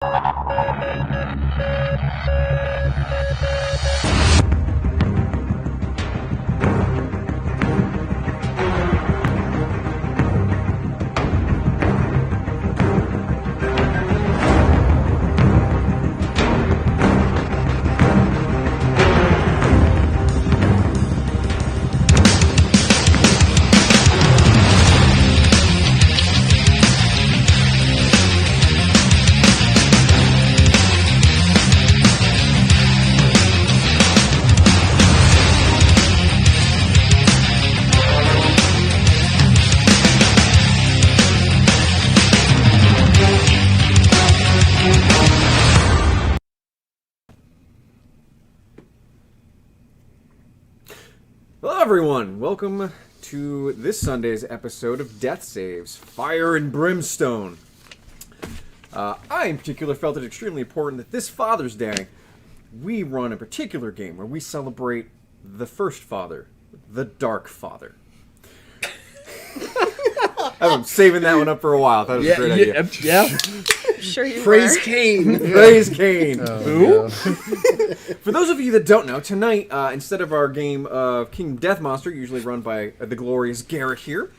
Hello everyone, welcome to this Sunday's episode of Death Saves, Fire and Brimstone. I in particular felt it extremely important that this Father's Day, we run a particular game where we celebrate the first father, the Dark Father. I'm saving that one up for a while. I thought it was a great idea. Yeah. Sure you Praise were. Cain. Praise Cain. Who? For those of you that don't know, tonight, instead of our game of Kingdom Death Monster, usually run by the glorious Garrett here,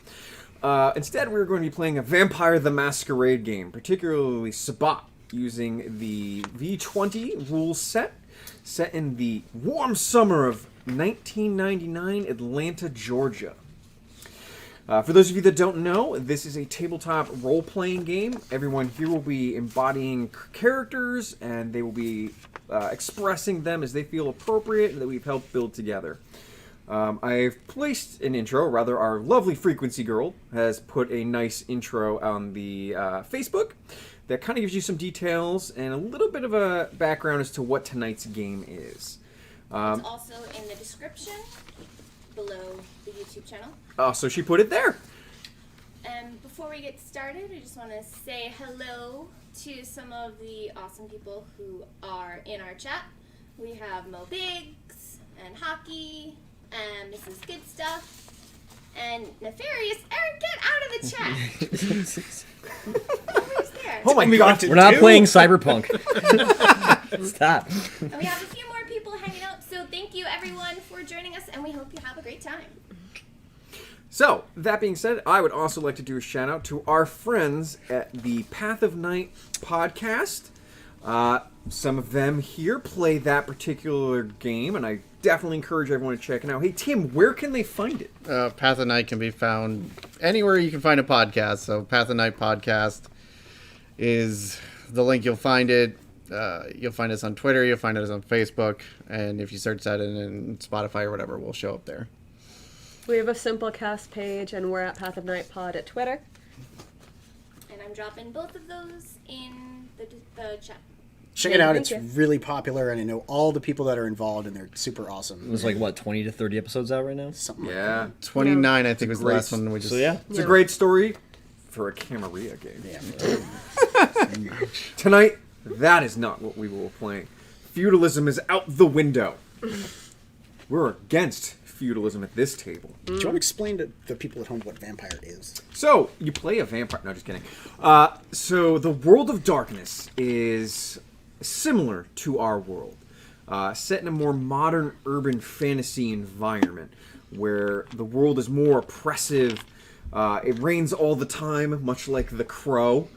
instead we're going to be playing a Vampire the Masquerade game, particularly Sabbat, using the V20 rule set in the warm summer of 1999 Atlanta, Georgia. For those of you that don't know, this is a tabletop role-playing game. Everyone here will be embodying characters, and they will be expressing them as they feel appropriate and that we've helped build together. I've placed an intro, rather our lovely Frequency Girl has put a nice intro on the Facebook that kind of gives you some details and a little bit of a background as to what tonight's game is. It's also in the description below the YouTube channel. Oh, so she put it there. And before we get started, I just want to say hello to some of the awesome people who are in our chat. We have Mo Biggs, and Hockey, and Mrs. Good Stuff, and Nefarious Eric. Get out of the chat! Who's there? Oh my god, We're not playing Cyberpunk. Stop. And we have a few more people hanging out, so thank you everyone for joining us, and we hope you have a great time. So, that being said, I would also like to do a shout out to our friends at the Path of Night podcast. Some of them here play that particular game, and I definitely encourage everyone to check it out. Hey, Tim, where can they find it? Path of Night can be found anywhere you can find a podcast. So, Path of Night podcast is the link. You'll find it. You'll find us on Twitter. You'll find us on Facebook. And if you search that in Spotify or whatever, we'll show up there. We have a Simplecast page, and we're at Path of Night Pod at Twitter. And I'm dropping both of those in the chat. Check it out. Thank It's you. really popular, and I know all the people that are involved, and they're super awesome. There's like, what, 20 to 30 episodes out right now? Something like Yeah. 29, I think, was the great- last one we just... So, yeah. It's a great story for a Camarilla game. that. Yeah. Tonight, that is not what we will be playing. Feudalism is out the window. We're against feudalism at this table. Do you want to explain to the people at home what vampire is? So, you play a vampire. No, just kidding. So, the world of darkness is similar to our world. Set in a more modern urban fantasy environment where the world is more oppressive. It rains all the time, much like The Crow.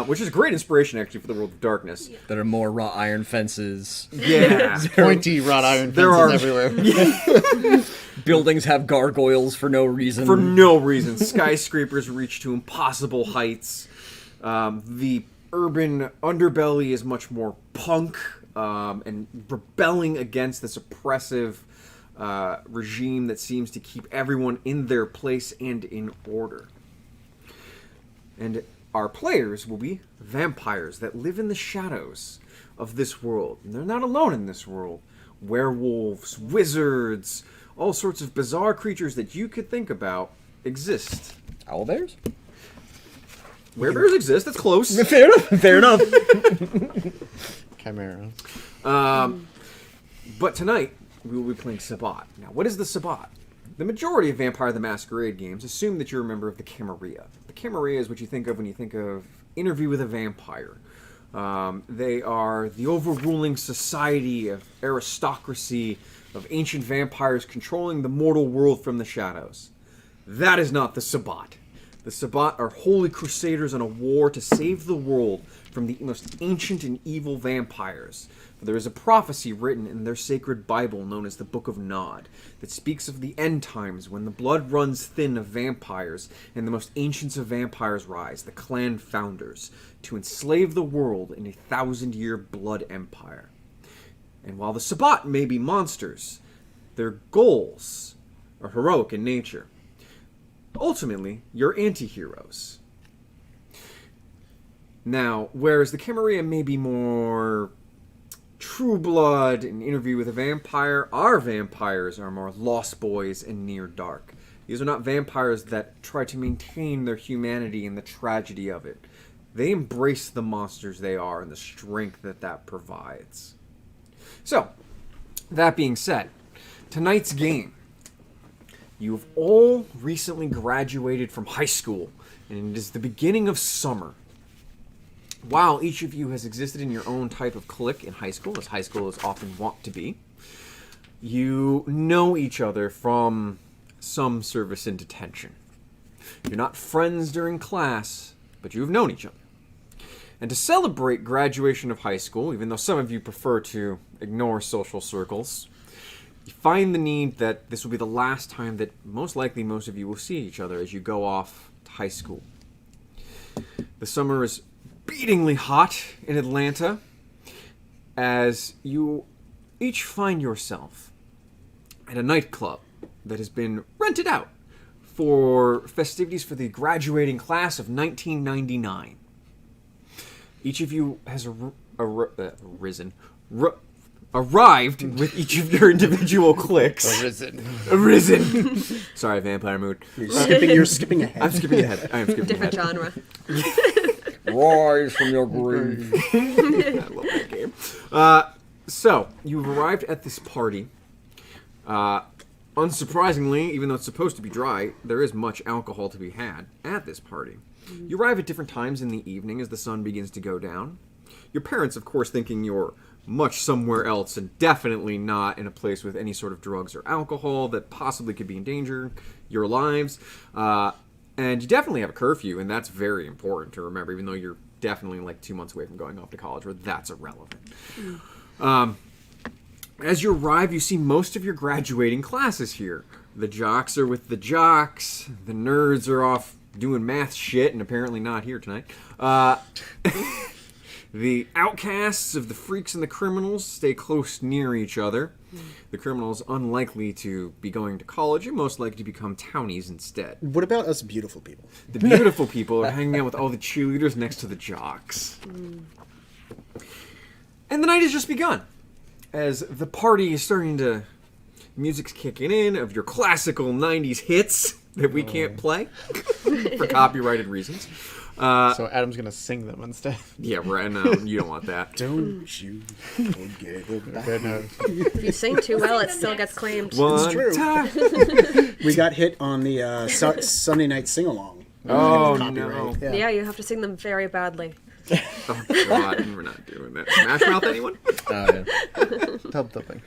Which is a great inspiration, actually, for the world of darkness. That are more wrought iron fences. Yeah. Pointy wrought iron There fences are- everywhere. Buildings have gargoyles for no reason. For no reason. Skyscrapers reach to impossible heights. The urban underbelly is much more punk and rebelling against this oppressive regime that seems to keep everyone in their place and in order. And our players will be vampires that live in the shadows of this world. And they're not alone in this world. Werewolves, wizards, all sorts of bizarre creatures that you could think about exist. Owlbears? Werebears exist, that's close. Fair enough. Fair enough. Chimera. But tonight, we will be playing Sabbat. Now, what is the Sabbat? The majority of Vampire the Masquerade games assume that you're a member of the Camarilla. The Camarilla is what you think of when you think of Interview with a Vampire. They are the overruling society of aristocracy of ancient vampires controlling the mortal world from the shadows. That is not the Sabbat. The Sabbat are holy crusaders on a war to save the world from the most ancient and evil vampires. For there is a prophecy written in their sacred Bible known as the Book of Nod that speaks of the end times when the blood runs thin of vampires and the most ancients of vampires rise, the clan founders, to enslave the world in a 1,000-year blood empire. And while the Sabbat may be monsters, their goals are heroic in nature. Ultimately, you're anti-heroes. Now, whereas the Camarilla may be more true blood, an interview with a vampire, our vampires are more lost boys and near dark. These are not vampires that try to maintain their humanity and the tragedy of it. They embrace the monsters they are and the strength that provides. So, that being said, tonight's game. You've all recently graduated from high school, and it is the beginning of summer. While each of you has existed in your own type of clique in high school, as high school is often wont to be, you know each other from some service in detention. You're not friends during class, but you've known each other. And to celebrate graduation of high school, even though some of you prefer to ignore social circles, you find the need that this will be the last time that most likely most of you will see each other as you go off to high school. The summer is beatingly hot in Atlanta as you each find yourself at a nightclub that has been rented out for festivities for the graduating class of 1999. Each of you has arrived with each of your individual cliques. Arisen. Sorry, vampire mood. You're skipping ahead. I'm skipping ahead. I am skipping Different ahead. genre. Rise from your grave. I love that game. So, you've arrived at this party. Unsurprisingly, even though it's supposed to be dry, there is much alcohol to be had at this party. You arrive at different times in the evening as the sun begins to go down. Your parents, of course, thinking you're much somewhere else and definitely not in a place with any sort of drugs or alcohol that possibly could be endanger your lives. And you definitely have a curfew, and that's very important to remember, even though you're definitely like 2 months away from going off to college, where that's irrelevant. As you arrive, you see most of your graduating classes here. The jocks are with the jocks. The nerds are off doing math shit, and apparently not here tonight. The outcasts of the freaks and the criminals stay close near each other. The criminals unlikely to be going to college and most likely to become townies instead. What about us beautiful people? The beautiful people are hanging out with all the cheerleaders next to the jocks. And the night has just begun. As the party is starting to... Music's kicking in of your classical 90s hits that we can't play for copyrighted reasons. So Adam's gonna sing them instead. Yeah, right. No, you don't want that. Don't you forget about If you sing too well, it still gets claimed. One true. time. We got hit on the Sunday night sing-along. Oh, Copyright. no. Yeah, you have to sing them very badly. Oh, God. We're not doing that. Smash Mouth, anyone? Yeah. Tub thumping.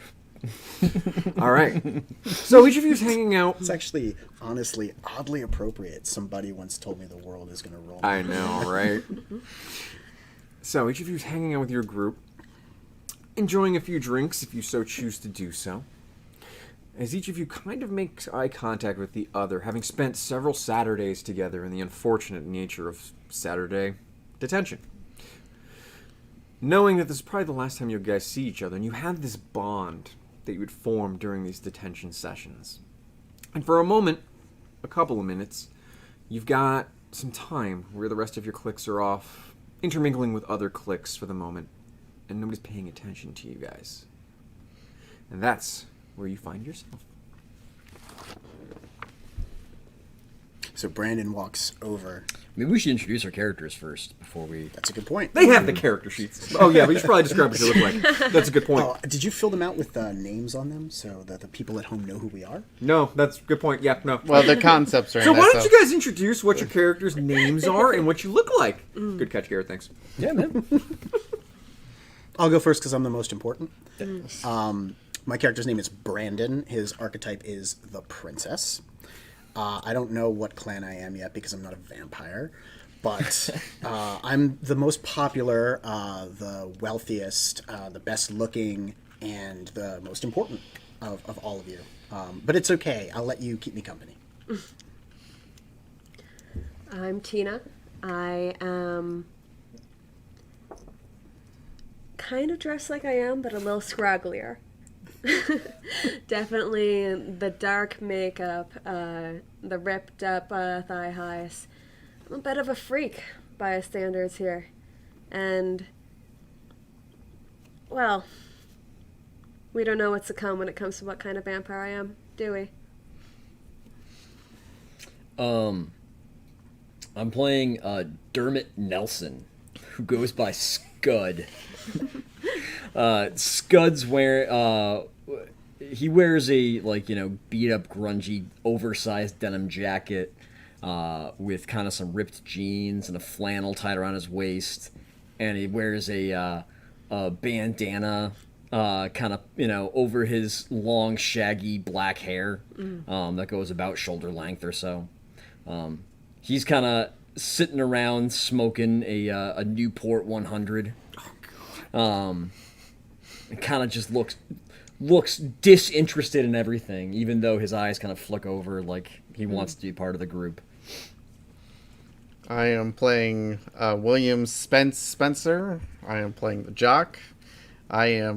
All right. So each of you is hanging out. It's actually, honestly, oddly appropriate. Somebody once told me the world is going to roll. I know, right? So each of you is hanging out with your group, enjoying a few drinks if you so choose to do so. As each of you kind of makes eye contact with the other, having spent several Saturdays together in the unfortunate nature of Saturday detention. Knowing that this is probably the last time you guys see each other, and you have this bond that you would form during these detention sessions. And for a moment, a couple of minutes, you've got some time where the rest of your cliques are off, intermingling with other cliques for the moment, and nobody's paying attention to you guys. And that's where you find yourself. So Brandon walks over. Maybe we should introduce our characters first before we. That's a good point. They have the character sheets. Oh yeah, we should probably describe what they look like. That's a good point. Oh, did you fill them out with names on them so that the people at home know who we are? No, that's a good point. Yeah, no. Well, the concepts are in So there, why don't you guys introduce what your characters' names are and what you look like? Good catch, Garrett. Thanks. Yeah, man. I'll go first because I'm the most important. My character's name is Brandon. His archetype is the princess. I don't know what clan I am yet because I'm not a vampire, but I'm the most popular, the wealthiest, the best looking, and the most important of all of you. But it's okay. I'll let you keep me company. I'm Tina. I am kind of dressed like I am, but a little scragglier. Definitely the dark makeup, the ripped up thigh highs. I'm a bit of a freak by standards here. And, well, we don't know what's to come when it comes to what kind of vampire I am, do we? I'm playing Dermot Nelson, who goes by Scud. Scud's he wears a beat up, grungy, oversized denim jacket with kind of some ripped jeans and a flannel tied around his waist, and he wears a bandana kind of over his long, shaggy black hair that goes about shoulder length or so. He's kind of sitting around smoking a Newport 100. And kind of just looks disinterested in everything, even though his eyes kind of flick over like he wants to be part of the group. I am playing William Spencer. I am playing the jock. I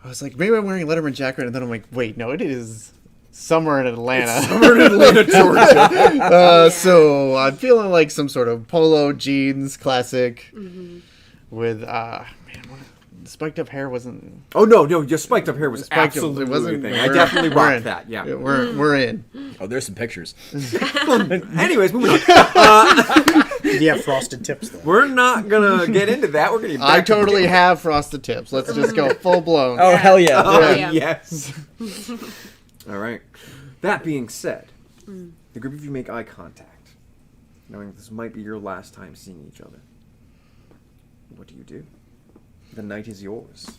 was like, maybe I'm wearing a Letterman jacket, and then I'm like, wait, no, it is somewhere in Atlanta. Somewhere in Atlanta, Georgia. So I'm feeling like some sort of polo jeans classic with spiked up hair wasn't. Oh no, your spiked up hair was Spiked up- absolutely it wasn't- a thing. we're- I definitely we're rocked in. that. Yeah. We're in. Oh, there's some pictures. Anyways, moving on. Do you have frosted tips, though? We're not gonna get into that. We're gonna. Get I back to totally have frosted tips. Let's just go full blown. Oh, hell yeah. Yeah. Yes. All right. That being said, the group of you make eye contact, knowing this might be your last time seeing each other. What do? The night is yours.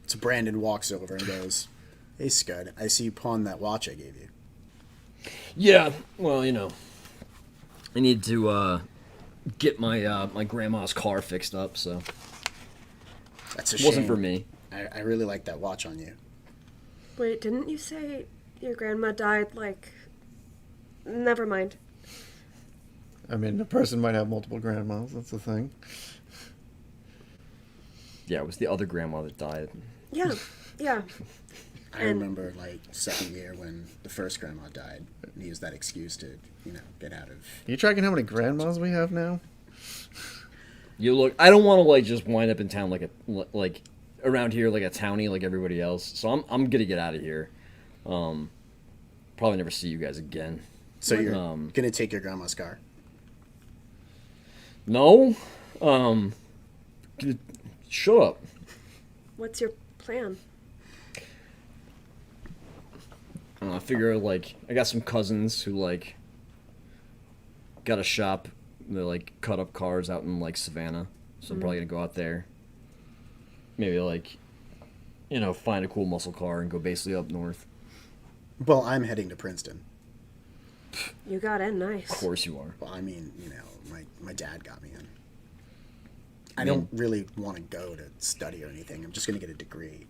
So Brandon walks over and goes, "Hey, Scud, I see you pawned that watch I gave you." Yeah, well, I need to get my my grandma's car fixed up, so That's a it shame. wasn't for me. I really like that watch on you. Wait, didn't you say your grandma died, Never mind. I mean, a person might have multiple grandmas. That's the thing. Yeah, it was the other grandma that died. Yeah, yeah. I remember, second year when the first grandma died, and he used that excuse to, get out of... Are you tracking how many grandmas we have now? I don't want to just wind up in town like around here like a townie like everybody else. So I'm gonna get out of here. Probably never see you guys again. So you're gonna take your grandma's car? No. Shut up. What's your plan? I figure I got some cousins who got a shop. They cut up cars out in Savannah, so I'm probably gonna go out there. Maybe find a cool muscle car and go basically up north. Well, I'm heading to Princeton. You got in nice. Of course you are. Well, I mean, my dad got me in. I don't really want to go to study or anything. I'm just gonna get a degree.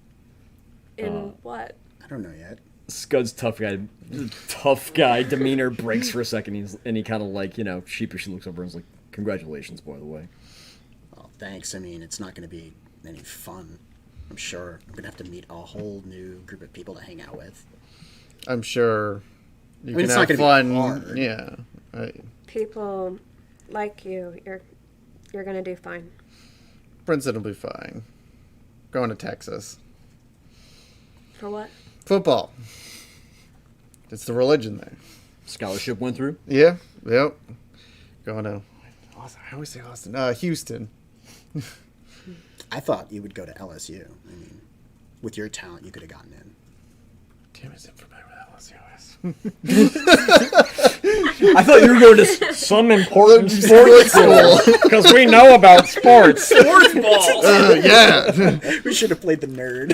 In what? I don't know yet. Scud's tough guy demeanor breaks for a second. He kind of sheepishly looks over and is like, "Congratulations, by the way." Well, thanks. I mean, it's not gonna be any fun. I'm sure I'm gonna have to meet a whole new group of people to hang out with. I'm sure you can it's have not fun. gonna be hard. Yeah. Right. People like you're gonna do fine. Princeton will be fine. Going to Texas. For what? Football. It's the religion there. scholarship went through. Yeah. Yep. Going to. I always say Austin. Houston. I thought you would go to LSU. I mean, with your talent, you could have gotten in. Damn, it's familiar with LSU is. I thought you were going to some important sports school because we know about sports. Sports ball. Yeah. We should have played the nerd.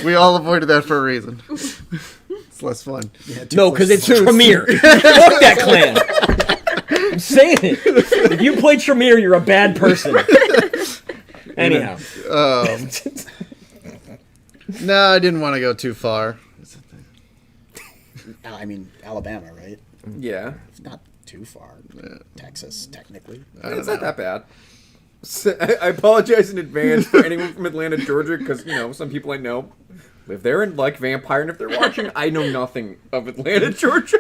We all avoided that for a reason. It's less fun. No, because it's Tremere. Fuck that clan. I'm saying it. If you play Tremere, you're a bad person. Anyhow. No, I didn't want to go too far. I mean, Alabama, right? Yeah. It's not too far. Texas, technically. It's not that bad. So, I apologize in advance for anyone from Atlanta, Georgia, because, some people I know live there and like Vampire, and if they're watching, I know nothing of Atlanta, Georgia.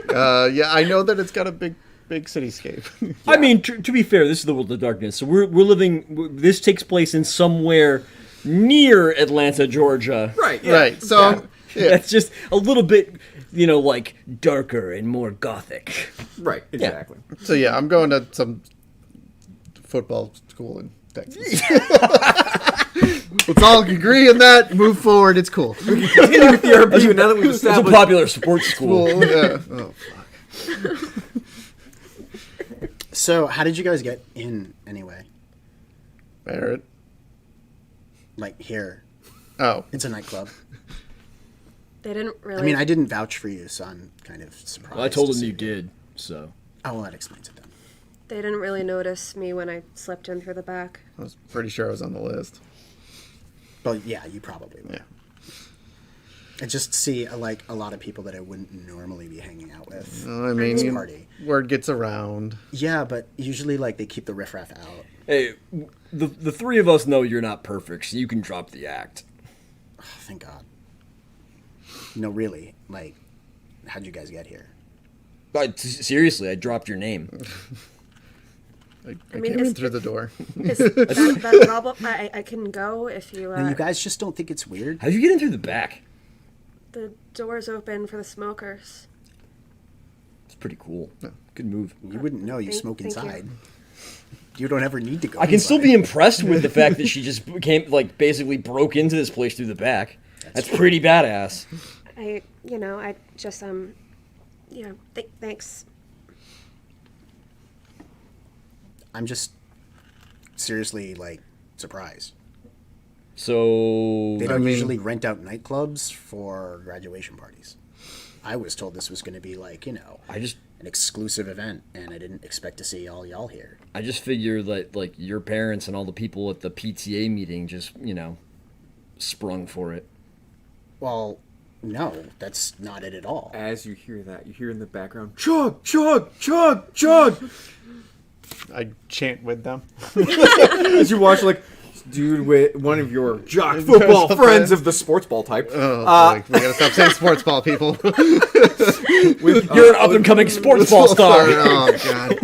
Yeah, I know that it's got a big cityscape. I mean, to be fair, this is the world of darkness. So we're living. This takes place in somewhere near Atlanta, Georgia. Right, yeah. Right, so... Yeah. That's just a little bit, like darker and more gothic. Right, exactly. So yeah, I'm going to some football school in Texas. Let's all agree on that. Move forward. It's cool. Continue with the RP now that we've It's a established. popular sports school. Cool. Yeah. Oh fuck. So, how did you guys get in anyway? Barrett. Like here, Oh. it's a nightclub. They didn't really. I mean, I didn't vouch for you, so I'm kind of surprised. Well, I told to him see you did, so. Oh, well, that explains it then. They didn't really notice me when I slipped in through the back. I was pretty sure I was on the list. But yeah, you probably would. Yeah. I just see a lot of people that I wouldn't normally be hanging out with. I It's a mean, party. word gets around. Yeah, but usually they keep the riffraff out. Hey, the three of us know you're not perfect, so you can drop the act. Oh, thank God. No, really. How'd you guys get here? Seriously, I dropped your name. I mean, came in is- through the door. Is that a problem? I can go if you. And you guys just don't think it's weird? How'd you get in through the back? The door's open for the smokers. It's pretty cool. Good move. You wouldn't know. You Thank- smoke thank you. inside. You don't ever need to go I can still inside. be impressed with the fact that she just basically broke into this place through the back. That's pretty badass. I just thanks. I'm just seriously, surprised. So They don't mean- usually rent out nightclubs for graduation parties. I was told this was going to be I just an exclusive event, and I didn't expect to see all y'all here. figure that your parents and all the people at the PTA meeting just sprung for it. Well, no, that's not it at all. As you hear that, you hear in the background, chug, chug, chug, chug. I chant with them. As you watch, dude with one of your jock football friends of the sports ball type. Oh, boy. We gotta stop saying sports ball, people. You're an up-and-coming sports ball star. Oh, God.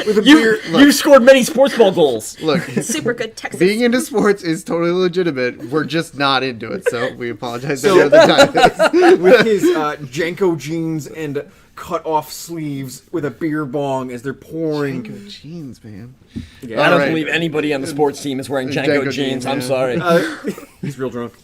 With a beer. You scored many sports ball goals. Look, Super good Texas. being into sports is totally legitimate. We're just not into it, so we apologize So- every other time. With his Janko jeans and cut off sleeves with a beer bong as they're pouring. Janko jeans, man. Yeah, I don't Alright. believe anybody on the sports team is wearing Janko Janko jeans. jeans, I'm yeah. sorry. he's real drunk.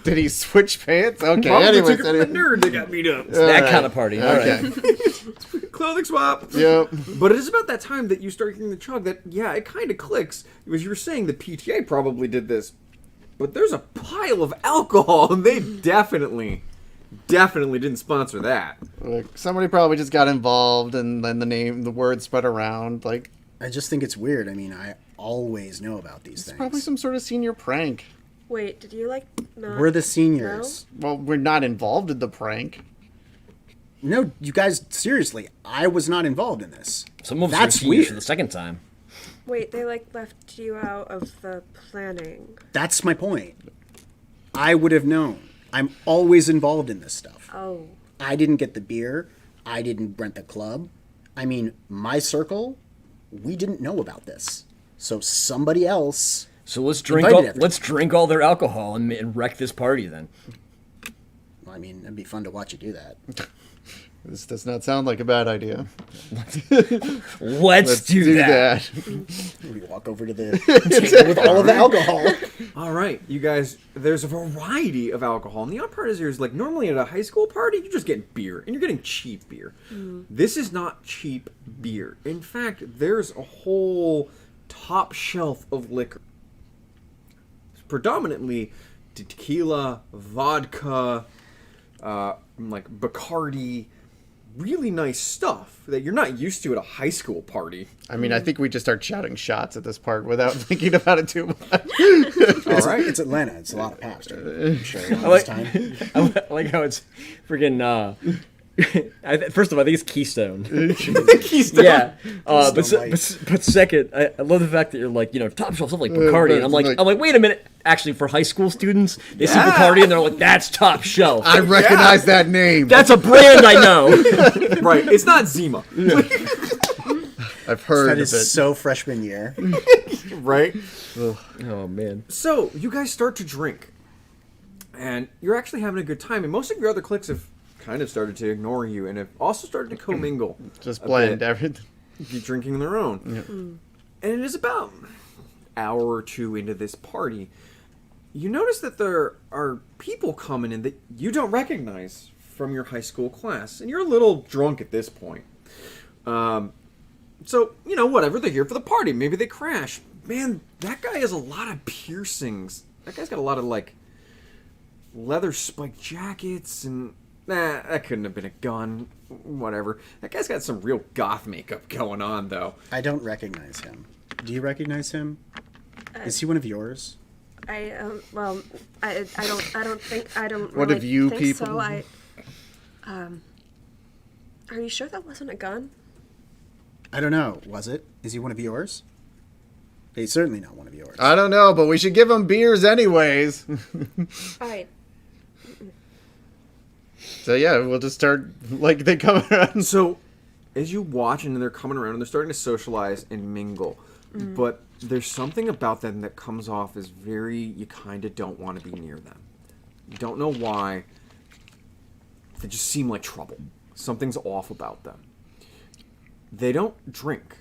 Did he switch pants? Okay, Probably anyways. took it from the nerd that got beat up. That kind of party. All right. Okay. Clothing swap. Yep. But it is about that time that you start hearing the chug that, yeah, it kind of clicks. Because you were saying the PTA probably did this. But there's a pile of alcohol, and they definitely didn't sponsor that. Look, somebody probably just got involved, and then the word spread around. I just think it's weird. I mean, I always know about these things. Probably some sort of senior prank. Wait, did you not? We're the seniors. Well, we're not involved in the prank. No, you guys, seriously, I was not involved in this. Some of us That's are seniors weird. for the second time. Wait, they left you out of the planning. That's my point. I would have known. I'm always involved in this stuff. Oh. I didn't get the beer. I didn't rent the club. I mean, my circle, we didn't know about this. So somebody else. So let's drink Invited everyone. let's drink all their alcohol and wreck this party then. Well, I mean, it'd be fun to watch you do that. This does not sound like a bad idea. Let's do that. We walk over to the table with all of the alcohol. All right, you guys. There's a variety of alcohol, and the odd part is there's like normally at a high school party you're just getting beer, and you're getting cheap beer. This is not cheap beer. In fact, there's a whole top shelf of liquor. It's predominantly tequila, vodka, like Bacardi. Really nice stuff that you're not used to at a high school party. I mean, I think we just start shouting shots at this part without thinking about it too much. All right. It's Atlanta. It's a lot of paps, dude. I'm sure this time. I like how it's freaking. First of all, I think it's Keystone. Keystone. Yeah, but Light. second, I love the fact that you're like, top shelf stuff like Bacardi, and I'm like, wait a minute. Actually, for high school students, they see Bacardi and they're like, that's top shelf. I recognize that name. That's a brand I know. Right. It's not Zima. I've heard That of it. is so freshman year. Right. Oh man. So you guys start to drink, and you're actually having a good time. And most of your other cliques have kind of started to ignore you, and have also started to commingle. Just a blend bit, everything. be drinking their own. And it is about an hour or two into this party. You notice that there are people coming in that you don't recognize from your high school class, and you're a little drunk at this point. So, whatever, they're here for the party. Maybe they crash. Man, that guy has a lot of piercings. That guy's got a lot of, leather spiked jackets, and that couldn't have been a gun. Whatever. That guy's got some real goth makeup going on, though. I don't recognize him. Do you recognize him? Is he one of yours? I don't think What really have you think people- So are you sure that wasn't a gun? I don't know. Was it? Is he one of yours? He's certainly not one of yours. I don't know, but we should give him beers anyways. All right. So yeah, we'll just start, they come around. So, as you watch and they're coming around and they're starting to socialize and mingle, but there's something about them that comes off as you kind of don't want to be near them. You don't know why. They just seem like trouble. Something's off about them. They don't drink.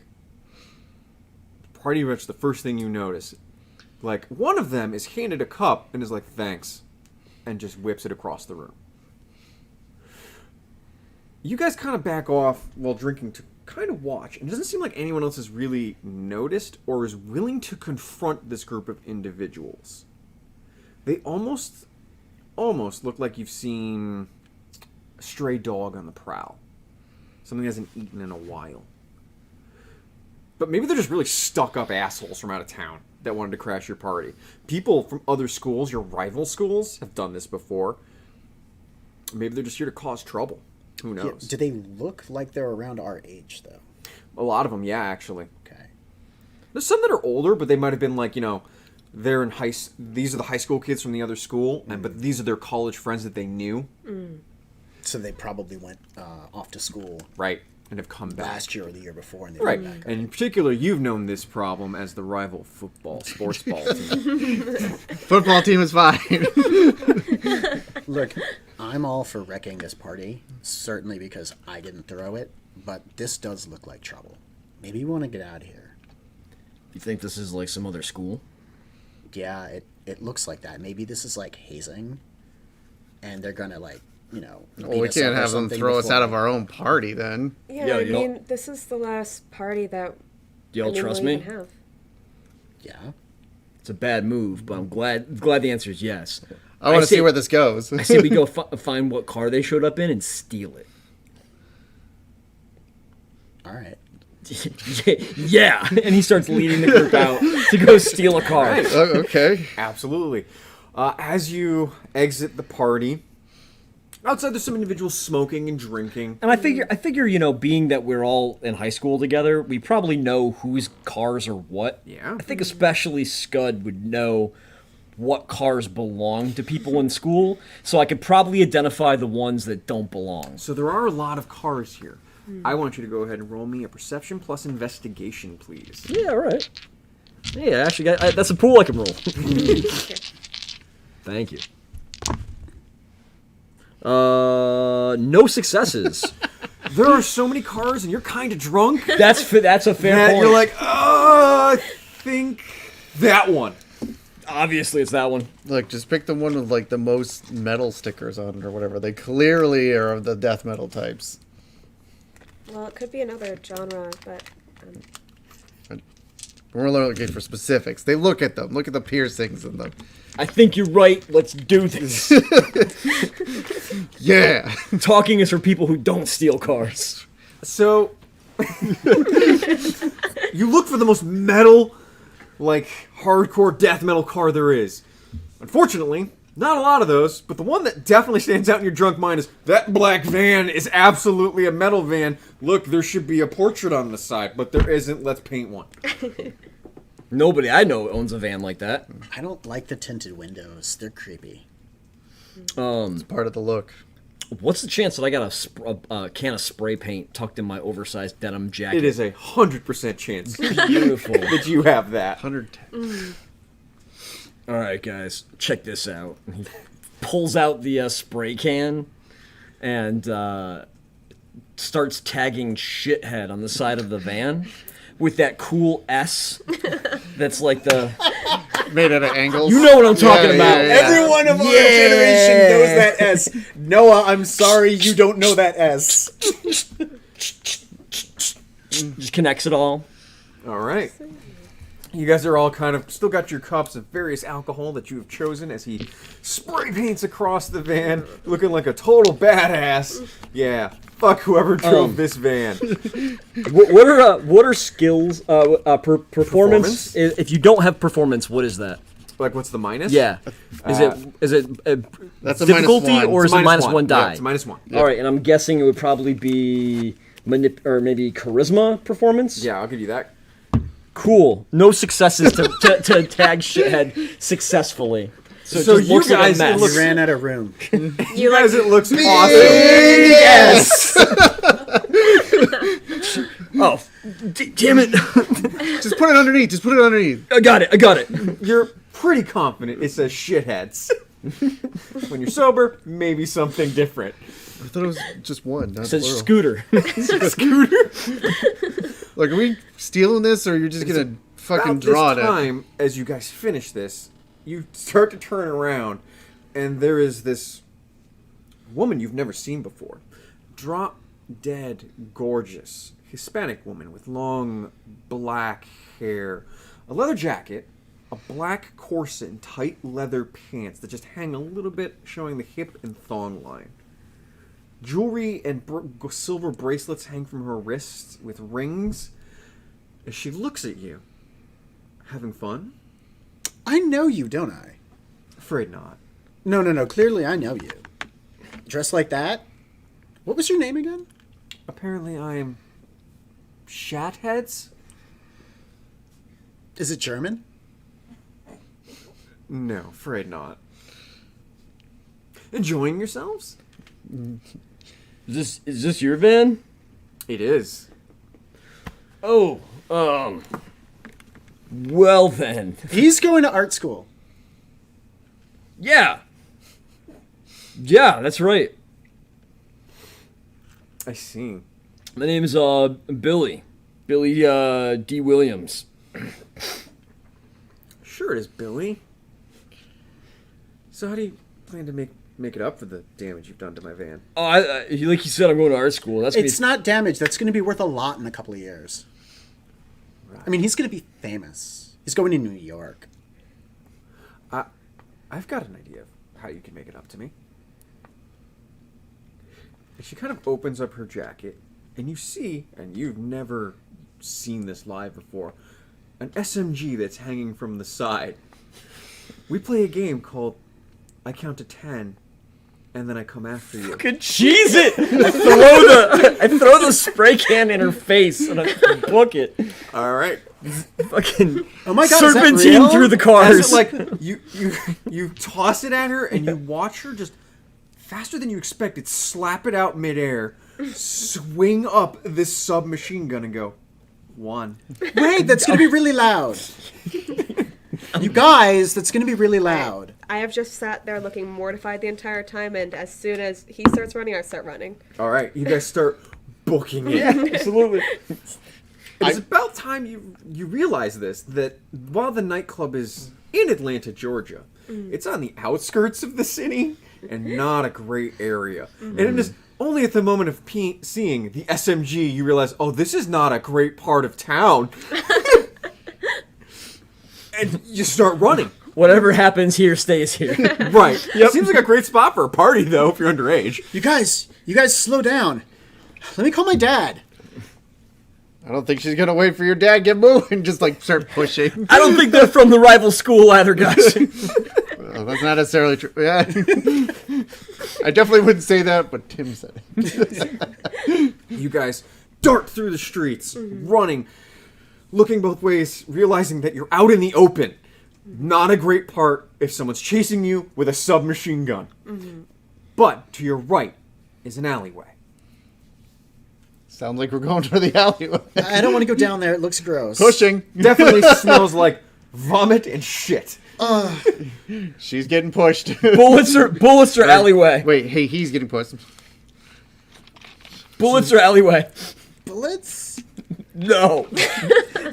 Pretty much the first thing you notice. Like, one of them is handed a cup and is like, thanks, and just whips it across the room. You guys kind of back off while drinking to kind of watch, and it doesn't seem like anyone else has really noticed or is willing to confront this group of individuals. They almost look like you've seen a stray dog on the prowl. Something hasn't eaten in a while. But maybe they're just really stuck-up assholes from out of town that wanted to crash your party. People from other schools, your rival schools, have done this before. Maybe they're just here to cause trouble. Who Yeah, knows? do they look like they're around our age, though? A lot of them, yeah, actually. Okay. There's some that are older, but they might have been like, they're in these are the high school kids from the other school, but these are their college friends that they knew. So they probably went off to school Right. And have come back. last year or the year before, and they Right. went back. And in particular, you've known this problem as the rival sports ball team. Football team is fine. Look, I'm all for wrecking this party, certainly because I didn't throw it, but this does look like trouble. Maybe you want to get out of here. You think this is like some other school? Yeah, it looks like that. Maybe this is like hazing, and they're gonna Well, beat we us up can't or have them something throw us before- out of our own party then. Yeah, Yeah, I you don't- mean, this is the last party that Do y'all trust we'll me? even have. Yeah. It's a bad move, but I'm glad the answer is yes. I want to say- see where this goes. I say we go find what car they showed up in and steal it. All right. Yeah, and he starts leading the group out to go steal a car. Right. Okay. Absolutely. As you exit the party, outside there's some individuals smoking and drinking. And I figure, being that we're all in high school together, we probably know whose cars are what. Yeah. I think especially Scud would know what cars belong to people in school, so I could probably identify the ones that don't belong. So there are a lot of cars here. I want you to go ahead and roll me a perception plus investigation, please. Yeah, all right. Yeah, actually, that's a pool I can roll. Thank you. No successes. There are so many cars, and you're kind of drunk. That's a fair that point. you're like, I think that one. Obviously, it's that one. Look, just pick the one with like the most metal stickers on it or whatever. They clearly are of the death metal types. Well, it could be another genre, but We're looking for specifics. They look at them. Look at the piercings in them. I think you're right. Let's do this. Yeah. Talking is for people who don't steal cars. So, you look for the most metal, like, hardcore death metal car there is. Unfortunately, not a lot of those, but the one that definitely stands out in your drunk mind is that black van is absolutely a metal van. Look, there should be a portrait on the side, but there isn't. Let's paint one. Nobody I know owns a van like that. I don't like the tinted windows. They're creepy. It's part of the look. What's the chance that I got a can of spray paint tucked in my oversized denim jacket? It is 100% chance Beautiful. that you have that. 110. All right, guys, check this out. He pulls out the spray can and starts tagging shithead on the side of the van with that cool S that's like the... Made at an angle. You know what I'm talking about. Everyone of our generation knows that S. Noah, I'm sorry you don't know that S. Just connects it all. All right. You guys are all kind of still got your cups of various alcohol that you have chosen as he spray paints across the van, looking like a total badass. Yeah, fuck whoever drove this van. What are skills? Performance. If you don't have performance, what is that? Like, what's the minus? Yeah. Is it That's a difficulty -1. or is it minus one die? Yeah, it's -1. All right, and I'm guessing it would probably be or maybe charisma performance. Yeah, I'll give you that. Cool. No successes to tag shithead successfully. So, it So just you looks like a guys, it mess. looks- We ran out of room. You guys, it looks awesome. Yes. Oh, damn it! Just put it underneath. Just put it underneath. I got it. You're pretty confident it says shitheads. When you're sober, maybe something different. I thought it was just one. Not It says plural. scooter. Scooter. Like, are we stealing this, or you're just gonna fucking About draw this it? time, as you guys finish this, you start to turn around, and there is this woman you've never seen before. Drop dead gorgeous Hispanic woman with long black hair, a leather jacket, a black corset, and tight leather pants that just hang a little bit, showing the hip and thong line. Jewelry and silver bracelets hang from her wrists with rings. As she looks at you, having fun? I know you, don't I? Afraid not. No. Clearly I know you. Dressed like that? What was your name again? Apparently I am Shatheads? Is it German? No, afraid not. Enjoying yourselves? Is this your van? It is. Oh, well then. He's going to art school. Yeah, that's right. I see. My name is Billy D. Williams. Sure it is, Billy. So how do you plan to make it up for the damage you've done to my van? Oh, like you said, I'm going to art school. That's It's not damage. That's going to be worth a lot in a couple of years. Right. I mean, he's going to be famous. He's going to New York. I've got an idea of how you can make it up to me. And she kind of opens up her jacket, and you see, and you've never seen this live before, an SMG that's hanging from the side. We play a game called I Count to 10, and then I come after you. Fucking cheese it! I throw the spray can in her face and I book it. All right. Fucking Oh my God, is that serpentine real? through the As cars. it, like you toss it at her, and you watch her just faster than you expected slap it out midair, swing up this submachine gun, and go 1. Wait, that's going to be really loud. You guys, that's going to be really loud. I have just sat there looking mortified the entire time, and as soon as he starts running, I start running. All right, you guys start booking it. Absolutely. It's about time you realize this, that while the nightclub is in Atlanta, Georgia, it's on the outskirts of the city and not a great area. And it is only at the moment of seeing the SMG you realize, oh, this is not a great part of town. And you start running. Whatever happens here stays here. Right. Seems like a great spot for a party, though, if you're underage. You guys slow down. Let me call my dad. I don't think she's gonna wait for your dad to get moving. Just like start pushing. I don't think they're from the rival school either, guys. Well, that's not necessarily true. Yeah. I definitely wouldn't say that, but Tim said it. You guys dart through the streets, running, looking both ways, realizing that you're out in the open. Not a great part if someone's chasing you with a submachine gun. But to your right is an alleyway. Sounds like we're going to the alleyway. I don't want to go down there. It looks gross. Pushing. Definitely smells like vomit and shit. She's getting pushed. Bullets or alleyway. Wait, hey, he's getting pushed. Bullets or alleyway. Bullets? No.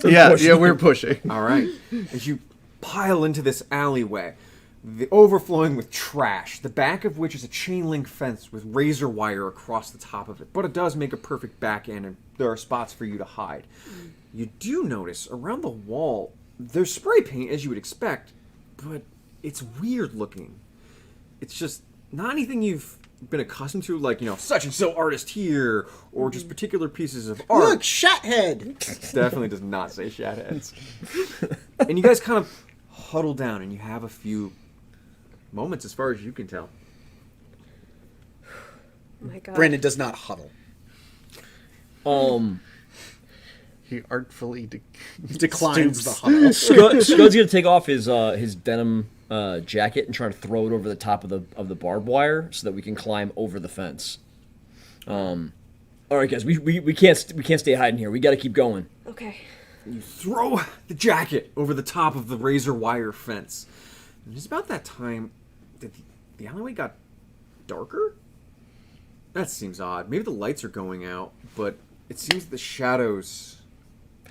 Yeah, we're pushing. All right. As you pile into this alleyway, overflowing with trash, the back of which is a chain link fence with razor wire across the top of it. But it does make a perfect back end, and there are spots for you to hide. You do notice around the wall, there's spray paint, as you would expect, but it's weird looking. It's just not anything you've been accustomed to, like, such and so artist here, or just particular pieces of art. Look, Shathead! Definitely does not say Shatheads. And you guys kind of huddle down, and you have a few moments, as far as you can tell. Oh my god. Brandon does not huddle. He artfully Declines stoops. the huddle. Scud's gonna take off his denim jacket and try to throw it over the top of the barbed wire so that we can climb over the fence. All right, guys, we can't stay hiding here. We got to keep going. Okay. You throw the jacket over the top of the razor wire fence. And it's about that time that the alleyway got darker? That seems odd. Maybe the lights are going out, but it seems the shadows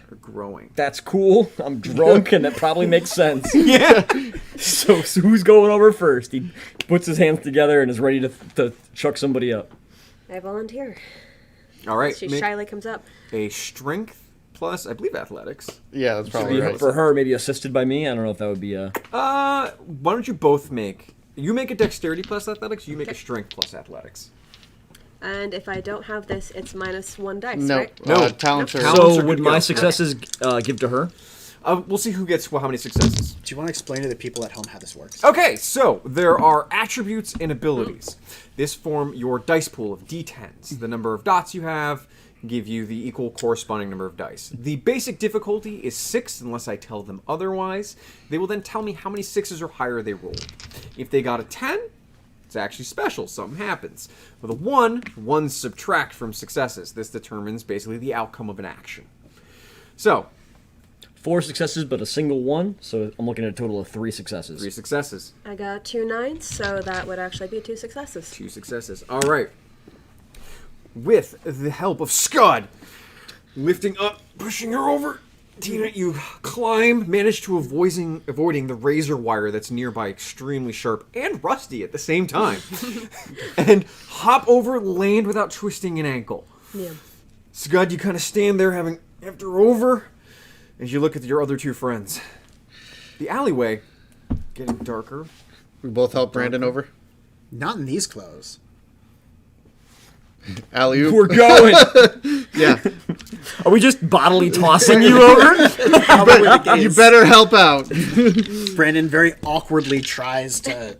are growing. That's cool. I'm drunk, and that probably makes sense. Yeah! So who's going over first? He puts his hands together and is ready to chuck somebody up. I volunteer. All right. She make shyly comes up. a strength plus, I believe, athletics. Yeah, that's probably right. For her, maybe assisted by me. I don't know if that would be a... Why don't you both make... You make a dexterity plus athletics, you make a strength plus athletics. And if I don't have this, it's -1 dice, No, right? No. talents are... Talents So are good would to my go. successes give to her? We'll see who gets how many successes. Do you want to explain to the people at home how this works? Okay, so there are attributes and abilities. This form your dice pool of d10s. The number of dots you have give you the equal corresponding number of dice. The basic difficulty is 6 unless I tell them otherwise. They will then tell me how many 6s or higher they rolled. If they got a 10, it's actually special. Something happens. With a 1 subtract from successes. This determines basically the outcome of an action. So, 4 successes, but a single 1. So I'm looking at a total of 3 successes. 3 successes. I got 2 9s, so that would actually be 2 successes. 2 successes. All right. With the help of Scud, lifting up, pushing her over, Tina, you climb, manage to avoiding the razor wire that's nearby, extremely sharp and rusty at the same time, and hop over, land without twisting an ankle. Yeah. Scud, you kind of stand there, having helped her over, as you look at your other 2 friends. The alleyway getting darker. We both help Brandon over. Not in these clothes. Alley-oop. We're going. Yeah. Are we just bodily tossing you over? You better help out. Brandon very awkwardly tries to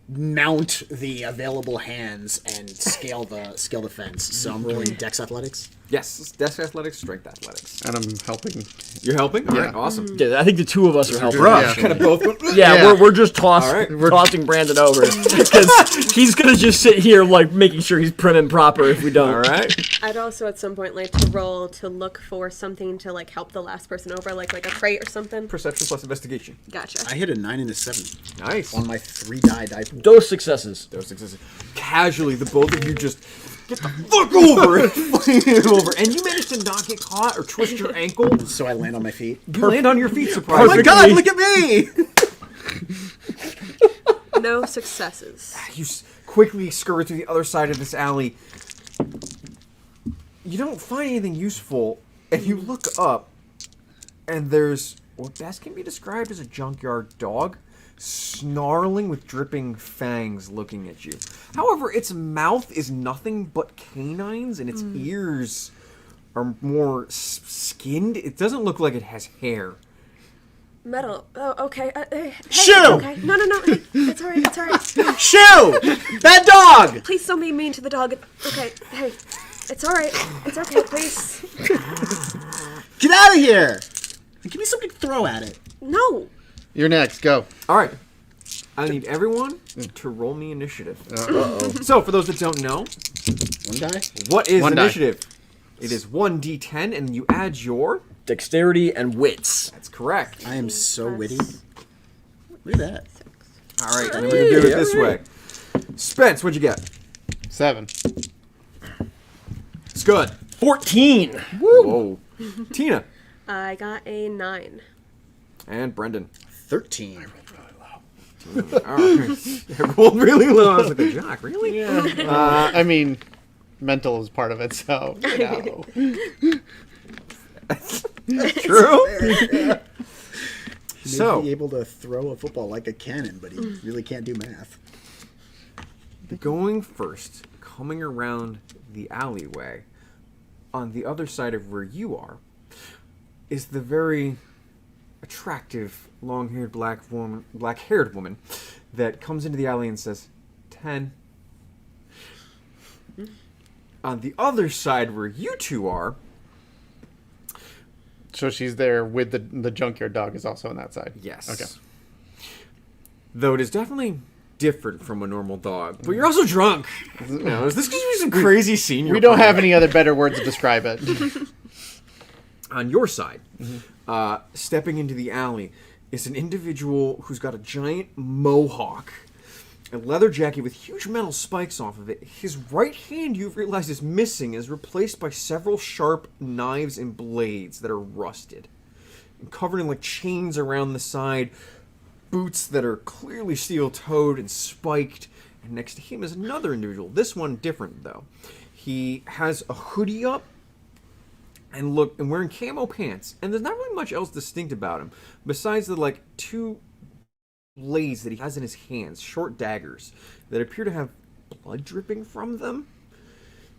mount the available hands and scale the fence. So I'm rolling Dex Athletics. Yes, desk athletics, strength athletics. And I'm helping. You're helping? All right, Yeah. awesome. Yeah, I think the two of us are helping. Bruh, Yeah. kind of both. Yeah, Yeah. we're just tossing All right. tossing Brandon over because he's gonna just sit here like making sure he's prim and proper if we don't. All right. I'd also at some point like to roll to look for something to like help the last person over, like a crate or something. Perception plus investigation. Gotcha. I hit a 9 and a 7 Nice. on my 3 die pool. Those successes. Those successes. Casually, the both of you just get the fuck over and fling over, and you manage to not get caught or twist your ankle. So I land on my feet. You land on your feet, Oh my surprisingly. god, look at me! No successes. You quickly scurry to the other side of this alley. You don't find anything useful, and you look up, and there's what best can be described as a junkyard dog, snarling with dripping fangs looking at you. However, its mouth is nothing but canines, and its ears are more skinned. It doesn't look like it has hair. Metal. Oh, okay. Hey, Shoo! Okay. No. Hey, it's alright. It's alright. Shoo! That dog! Please don't be mean to the dog. Okay. Hey, it's alright. It's okay. Please. Get out of here! Give me something to throw at it. No. You're next. Go. All right. I need everyone to roll me initiative. Uh-oh. So, for those that don't know, One die? what is One die. initiative? It is 1d10, and you add your... Dexterity and wits. That's correct. I am so witty. Look at that. All right, and then we're going to do it this way. Spence, what'd you get? 7. It's good. 14. Whoa. Tina. I got a 9. And Brendan. 13. All right. I rolled really low. I was like, a jock, really? I mean, mental is part of it, so, you know. True? He So, may be able to throw a football like a cannon, but he really can't do math. going first, coming around the alleyway, on the other side of where you are, is the very attractive, long-haired black-haired woman that comes into the alley and says, 10. On the other side where you two are, So she's there with the junkyard dog is also on that side. yes. Okay. Though it is definitely different from a normal dog. But you're also drunk. No, is this going to be some crazy scene? We don't have any other better words to describe it. On your side, stepping into the alley, is an individual who's got a giant mohawk, a leather jacket with huge metal spikes off of it. His right hand, you've realized, is missing, is replaced by several sharp knives and blades that are rusted. And covered in like chains around the side, boots that are clearly steel-toed and spiked. And next to him is another individual. This one different, though. He has a hoodie up, and wearing camo pants, and there's not really much else distinct about him besides the like 2 blades that he has in his hands, short daggers that appear to have blood dripping from them.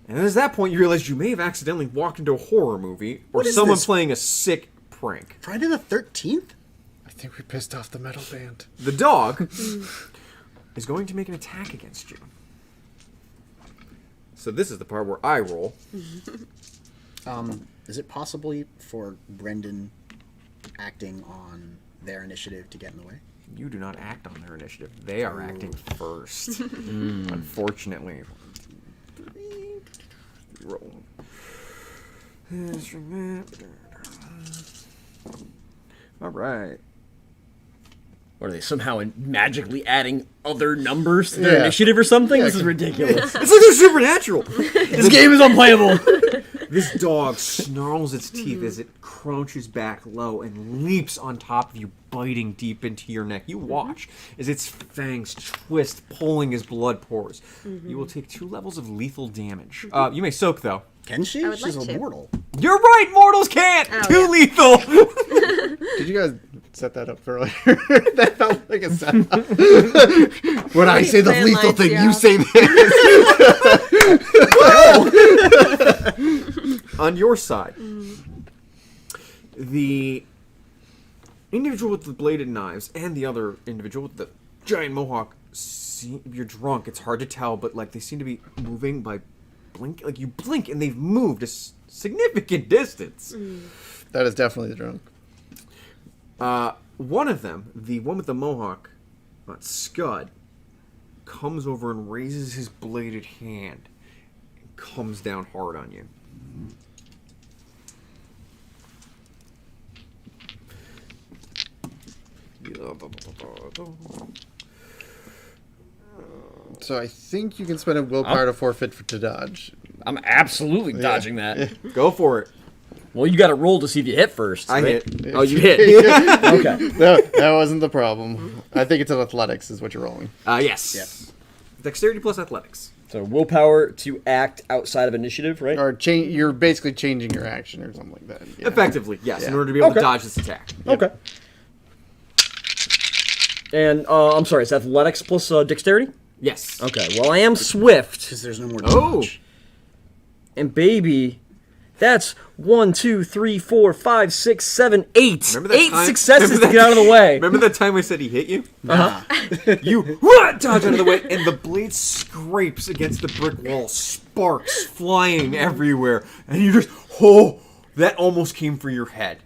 And at that point, you realize you may have accidentally walked into a horror movie or What is someone this? playing a sick prank. Friday the 13th? I think we pissed off the metal band. The dog is going to make an attack against you. So this is the part where I roll. Is it possible for Brendan acting on their initiative to get in the way? You do not act on their initiative. They are acting first. Unfortunately. Roll. All right. What are they somehow magically adding other numbers to their Yeah. initiative or something? This is ridiculous. It's like they're supernatural. This game is unplayable. This dog snarls its teeth as it crouches back low and leaps on top of you, biting deep into your neck. You watch as its fangs twist, pulling as blood pours. You will take 2 levels of lethal damage. You may soak, though. Can she? I would She's like a to. mortal. You're right, mortals can't! Oh, Too yeah. lethal! Did you guys set that up earlier? That felt like a setup. When I say the Plan lethal lines, thing, yeah. you say this. On your side, the individual with the bladed knives and the other individual with the giant mohawk, you're drunk, it's hard to tell, but like they seem to be moving by blink, like you blink, and they've moved a significant distance. That is definitely the drunk. One of them, the one with the mohawk, Scud, comes over and raises his bladed hand and comes down hard on you. So I think you can spend a willpower to forfeit to dodge. I'm absolutely dodging that. Go for it. Well, you got to roll to see if you hit first. I right? hit. Oh, you hit. Okay. No, that wasn't the problem. I think it's an athletics is what you're rolling. Yes. Yes. Dexterity plus athletics. So willpower to act outside of initiative, right? Or you're basically changing your action or something like that. Yeah. Effectively, yes, in Yeah. order to be able to Okay. dodge this attack. Okay. And I'm sorry, it's athletics plus dexterity? Yes. Okay, well, I am swift. Because there's no more Oh. dodge. And baby, that's 1, 2, 3, 4, 5, 6, 7, 8. Remember that 8 time- successes remember to get out of the way. Remember that time I said he hit you? Nah. You dodge out of the way, and the blade scrapes against the brick wall, sparks flying everywhere, and you just, that almost came for your head.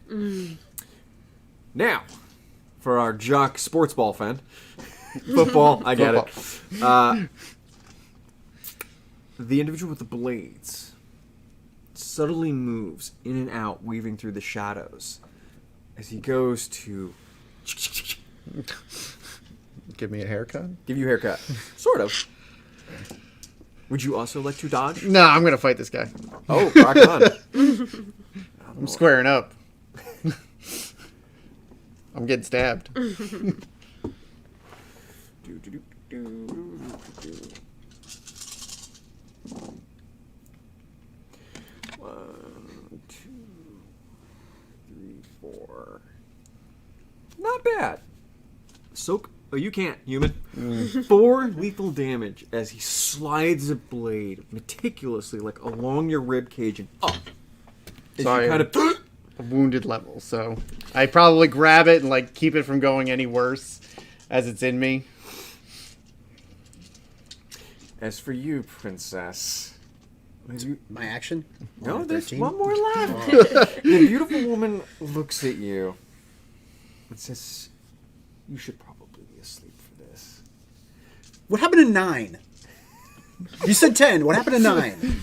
Now, for our jock sports ball fan, football, I get it. The individual with the blades subtly moves in and out, weaving through the shadows, as he goes to Give me a haircut? give you a haircut. Sort of. Would you also like to dodge? No, I'm going to fight this guy. Oh, rock on. I'm squaring up. I'm getting stabbed. One, 2, 3, 4. Not bad. Soak. Oh, you can't, human. 4 lethal damage as he slides a blade meticulously, like along your rib cage and up. As Sorry. you kind of. A wounded level, so I probably grab it and like keep it from going any worse as it's in me. As for you, princess. My action? No, there's 13? one more left. The beautiful woman looks at you and says, "You should probably be asleep for this." What happened to 9? You said 10. What happened to 9?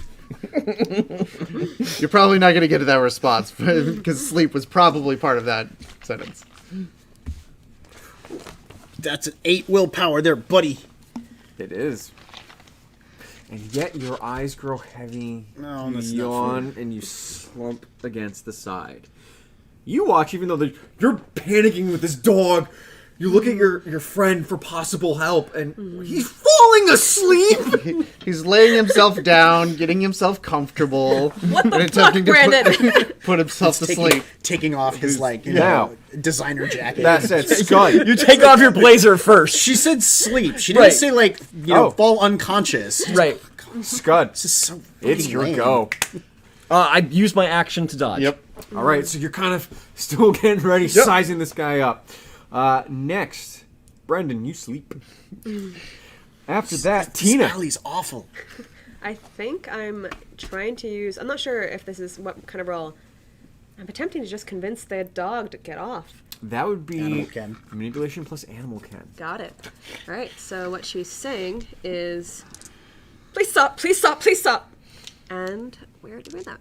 You're probably not going to get to that response because sleep was probably part of that sentence. That's an 8 willpower there, buddy. It is. And yet your eyes grow heavy, No, you that's not yawn, and you slump against the side. You watch, even though you're panicking with this dog. You look at your friend for possible help, and he's falling asleep! He's laying himself down, getting himself comfortable, What the and fuck, attempting Brandon? to put himself to sleep. Taking off his, like, you Now. know, designer jacket. That said, Scud. You take off your blazer first. She said sleep. She didn't Right. say, like, you know, Oh. fall unconscious. Right. Scud, This is so it's fucking your lame. go. I used my action to dodge. Yep. All right, so you're kind of still getting ready, sizing this guy up. Next, Brendan, you sleep. After that, This Tina. alley's awful. I think I'm trying to use. I'm not sure if this is what kind of role. I'm attempting to just convince the dog to get off. That would be Animal Ken. manipulation plus animal Ken. Got it. All right. So what she's saying is, "Please stop! Please stop! Please stop!" And we're doing that.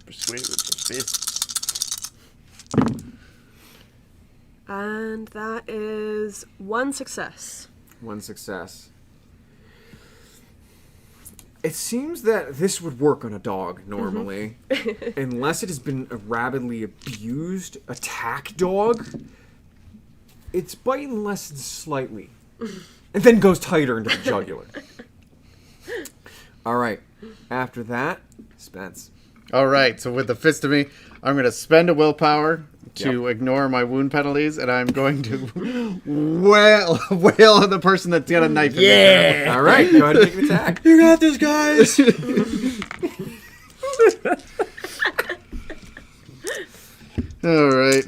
Persuade with the fists. And that is 1 success. 1 success. It seems that this would work on a dog normally, unless it has been a rabidly abused attack dog. It's biting less than slightly, and then goes tighter into the jugular. All right. After that, Spence. All right, so with the fist of me, I'm going to spend a willpower to ignore my wound penalties, and I'm going to wail on the person that's got a knife in their Yeah. All right, go ahead and take an attack. You got this, guys. All right.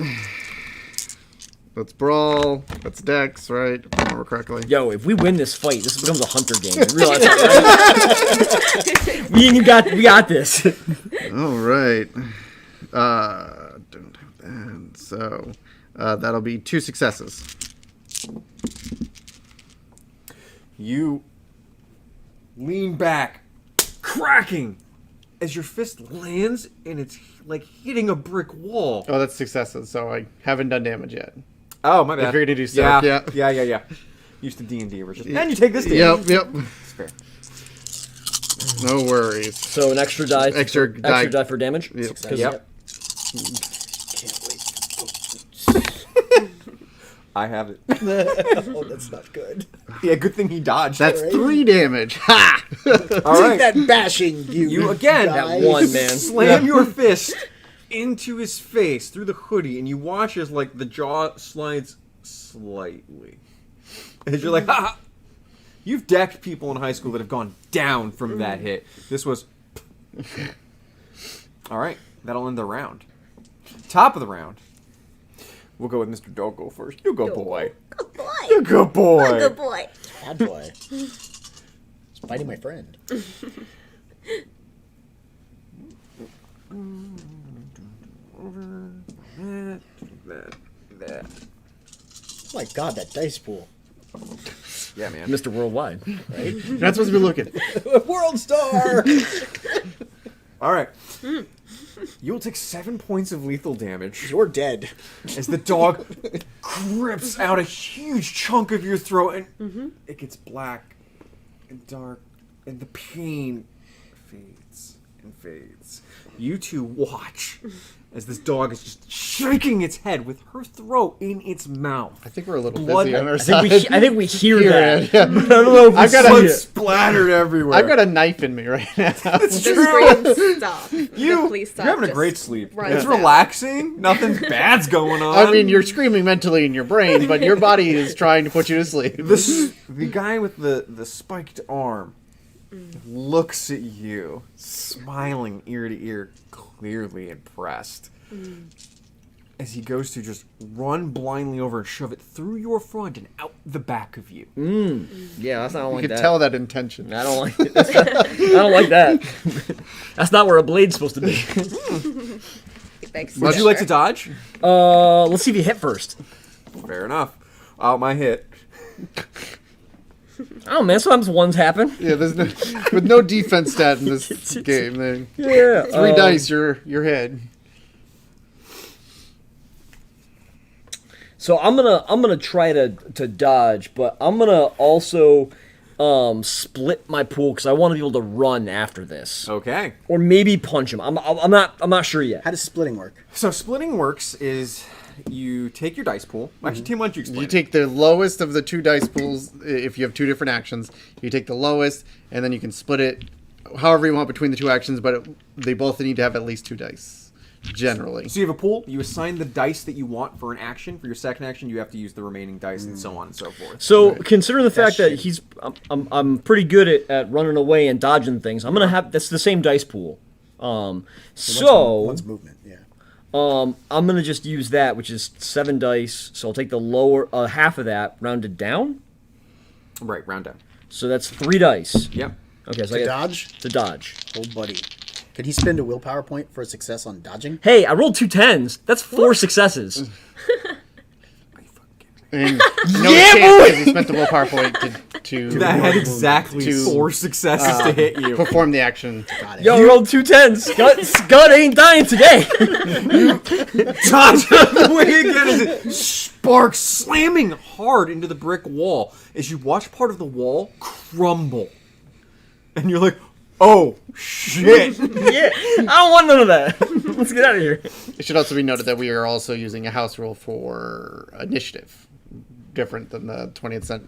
That's brawl. That's dex, right? If I remember correctly. Yo, if we win this fight, this becomes a hunter game. You realize that, right? Me and you we got this. All right. Don't have that. So that'll be 2 successes. You lean back, cracking, as your fist lands and it's like hitting a brick wall. Oh, that's successes. So I haven't done damage yet. Oh, my bad. If you're gonna do stuff, yeah. Used to D&D, we're just, and you take this damage. Yep. It's fair. No worries. So an extra die. Extra die for damage. Yep. 'Cause- Yep. Can't wait. I have it. Oh, that's not good. Yeah, good thing he dodged. That's 3 damage. Ha! all right. Take that bashing, You again guys. That one, man. slam your fist into his face through the hoodie, and you watch as like the jaw slides slightly. As you're like, ha! You've decked people in high school that have gone down from that hit. This was. All right, that'll end the round. Top of the round. We'll go with Mr. Doggo first. You go, boy. Good boy. You good boy. Good boy. Bad boy. It's fighting my friend. That. Oh my god, that dice pool. Yeah, man. Mr. Worldwide. Right? You're not supposed to be looking. World Star! All right. You'll take 7 points of lethal damage You're dead. as the dog grips out a huge chunk of your throat, and it gets black and dark, and the pain fades and fades. You two watch as this dog is just shaking its head with her throat in its mouth. I think we're a little Blood- busy on our I side. think we hear that. Yeah. I don't know if we I've got see a- Blood it. splattered everywhere. I've got a knife in me right now. It's The true. screams stop. The You're police stop. having a just great sleep. runs It's down. relaxing. Nothing bad's going on. I mean, you're screaming mentally in your brain, but your body is trying to put you to sleep. The guy with the spiked arm looks at you, smiling ear to ear, clearly impressed. As he goes to just run blindly over and shove it through your front and out the back of you. Yeah, that's not You like could that. tell that intention. I don't like it. I don't like that. That's not where a blade's supposed to be. Thanks. Would you like to dodge? Let's see if you hit first. Fair enough. Out my hit. Oh man, sometimes ones happen. Yeah, there's no with no defense stat in this game. Then Yeah. 3 dice, your head. So I'm gonna try to dodge, but I'm gonna also split my pool because I want to be able to run after this, Okay. or maybe punch him. I'm not sure yet. How does splitting work? So splitting works is you take your dice pool. Actually, Tim, why don't you explain? You take the lowest of the 2 dice pools if you have 2 different actions. You take the lowest, and then you can split it however you want between the 2 actions, but they both need to have at least 2 dice, generally. So you have a pool. You assign the dice that you want for an action. For your second action, you have to use the remaining dice, and so on and so forth. So considering the fact that That's I'm pretty good at running away and dodging things, I'm gonna have that's the same dice pool. One's movement, yeah. I'm gonna just use that, which is 7 dice. So I'll take the lower half of that, rounded down. Right, round down. So that's 3 dice. Yep. Okay, so To I get dodge? to dodge. Oh, buddy. Could he spend a willpower point for a success on dodging? Hey, I rolled 2 10s. That's 4 successes. And no chance because he spent the willpower point to That had exactly to, 4 successes to hit you. perform the action. Got it. Yo, I rolled 2 10s. Scud ain't dying today. Dodge out of the way again as it sparks, slamming hard into the brick wall as you watch part of the wall crumble. And you're like, oh, shit. Yeah, I don't want none of that. Let's get out of here. It should also be noted that we are also using a house rule for initiative, different than the 20th century.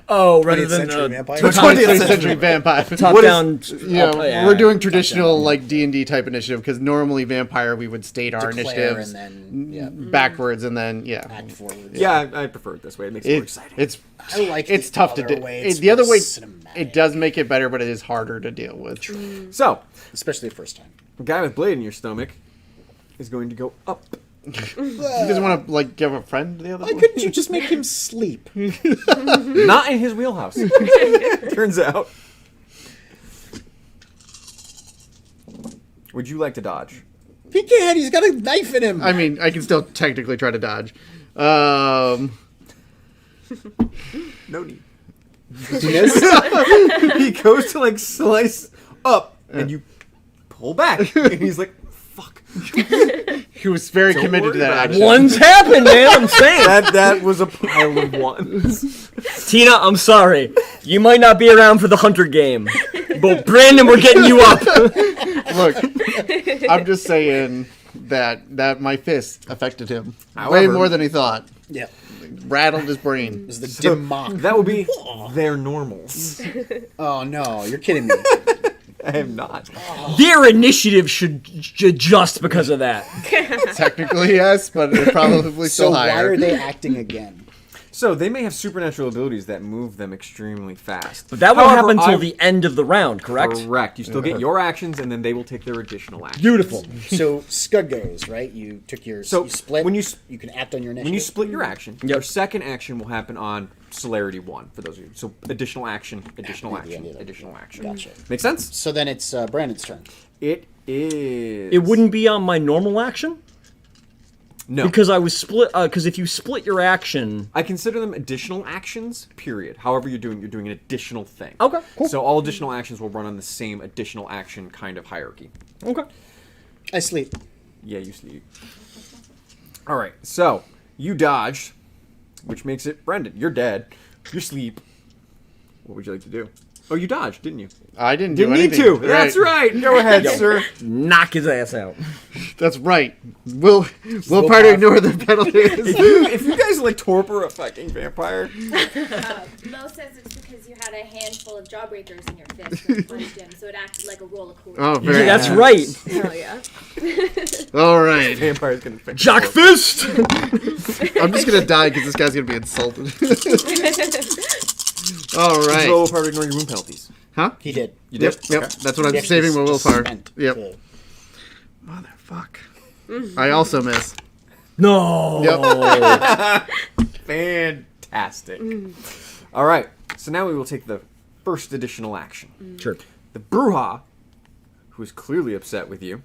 Oh, rather 20th than century vampire? 20th century vampire. top What is- down. Yeah, oh, yeah. we're doing traditional like D&D type initiative because normally vampire we would state our Declare initiatives and then backwards and then act forward. Yeah, I prefer it this way. It makes it more exciting. It's I like it's the tough to other do. way. It's The other more way cinematic. it does make it better, but it is harder to deal with. So, Especially the first time. the guy with blade in your stomach is going to go up He doesn't want to like give a friend the other Why one. couldn't you just make him sleep? Not in his wheelhouse. Turns out. Would you like to dodge? He can't. He's got a knife in him. I mean, I can still technically try to dodge. Um, No need. You missed? He goes to like slice up, and you pull back, and he's like, "Fuck." he was very Don't committed worry to that about it. action. One's happened, man. I'm saying. That was a pile of ones. Tina, I'm sorry. You might not be around for the hunter game, but Brandon, we're getting you up. Look, I'm just saying that my fist affected him way However- more than he thought. Yeah. Rattled his brain. It was the demon. That would be their normals. Oh, no. You're kidding me. I am not. Their initiative should adjust because of that. Technically, yes, but it's probably So still why higher. are they acting again? So they may have supernatural abilities that move them extremely fast. But that won't However, happen until I- the end of the round, correct? Correct. You still get your actions, and then they will take their additional actions. Beautiful. So Scud goes, right? You took your So, you split. when you can act on your initiative. When you split your action, Yep. your second action will happen on celerity 1, for those of you. So additional action, additional Yeah, action, yeah, yeah. additional action. Gotcha. Make sense? So then it's Brandon's turn. It is. It wouldn't be on my normal action No. because I was split. Because if you split your action, I consider them additional actions, period. However you're doing an additional thing. okay, cool. So all additional actions will run on the same additional action kind of hierarchy. Okay. I sleep. Yeah, you sleep. All right, so you dodged, which makes it Brendan. You're dead. You sleep. What would you like to do? Oh, you dodged, didn't you? I didn't do Didn't need anything. to. That's right. Go ahead, sir. Knock his ass out. That's right. We'll try to ignore the penalties. If you guys like torpor a fucking vampire, Mo says it's because you had a handful of jawbreakers in your fist when you punched him, so it acted like a roller coaster. Oh, Yeah, very that's nice. right. Hell yeah. All right. vampire's gonna fix Jock it. fist. I'm just gonna die because this guy's gonna be insulted. All right. Roll part of ignoring your wound penalties. Huh? He did. You Yep. did? Yep. Okay. That's what I'm He actually saving my just willpower. spent Yep. the- Motherfuck. I also miss. No. Yep. Fantastic. All right. So now we will take the first additional action. Sure. The Bruja, who is clearly upset with you.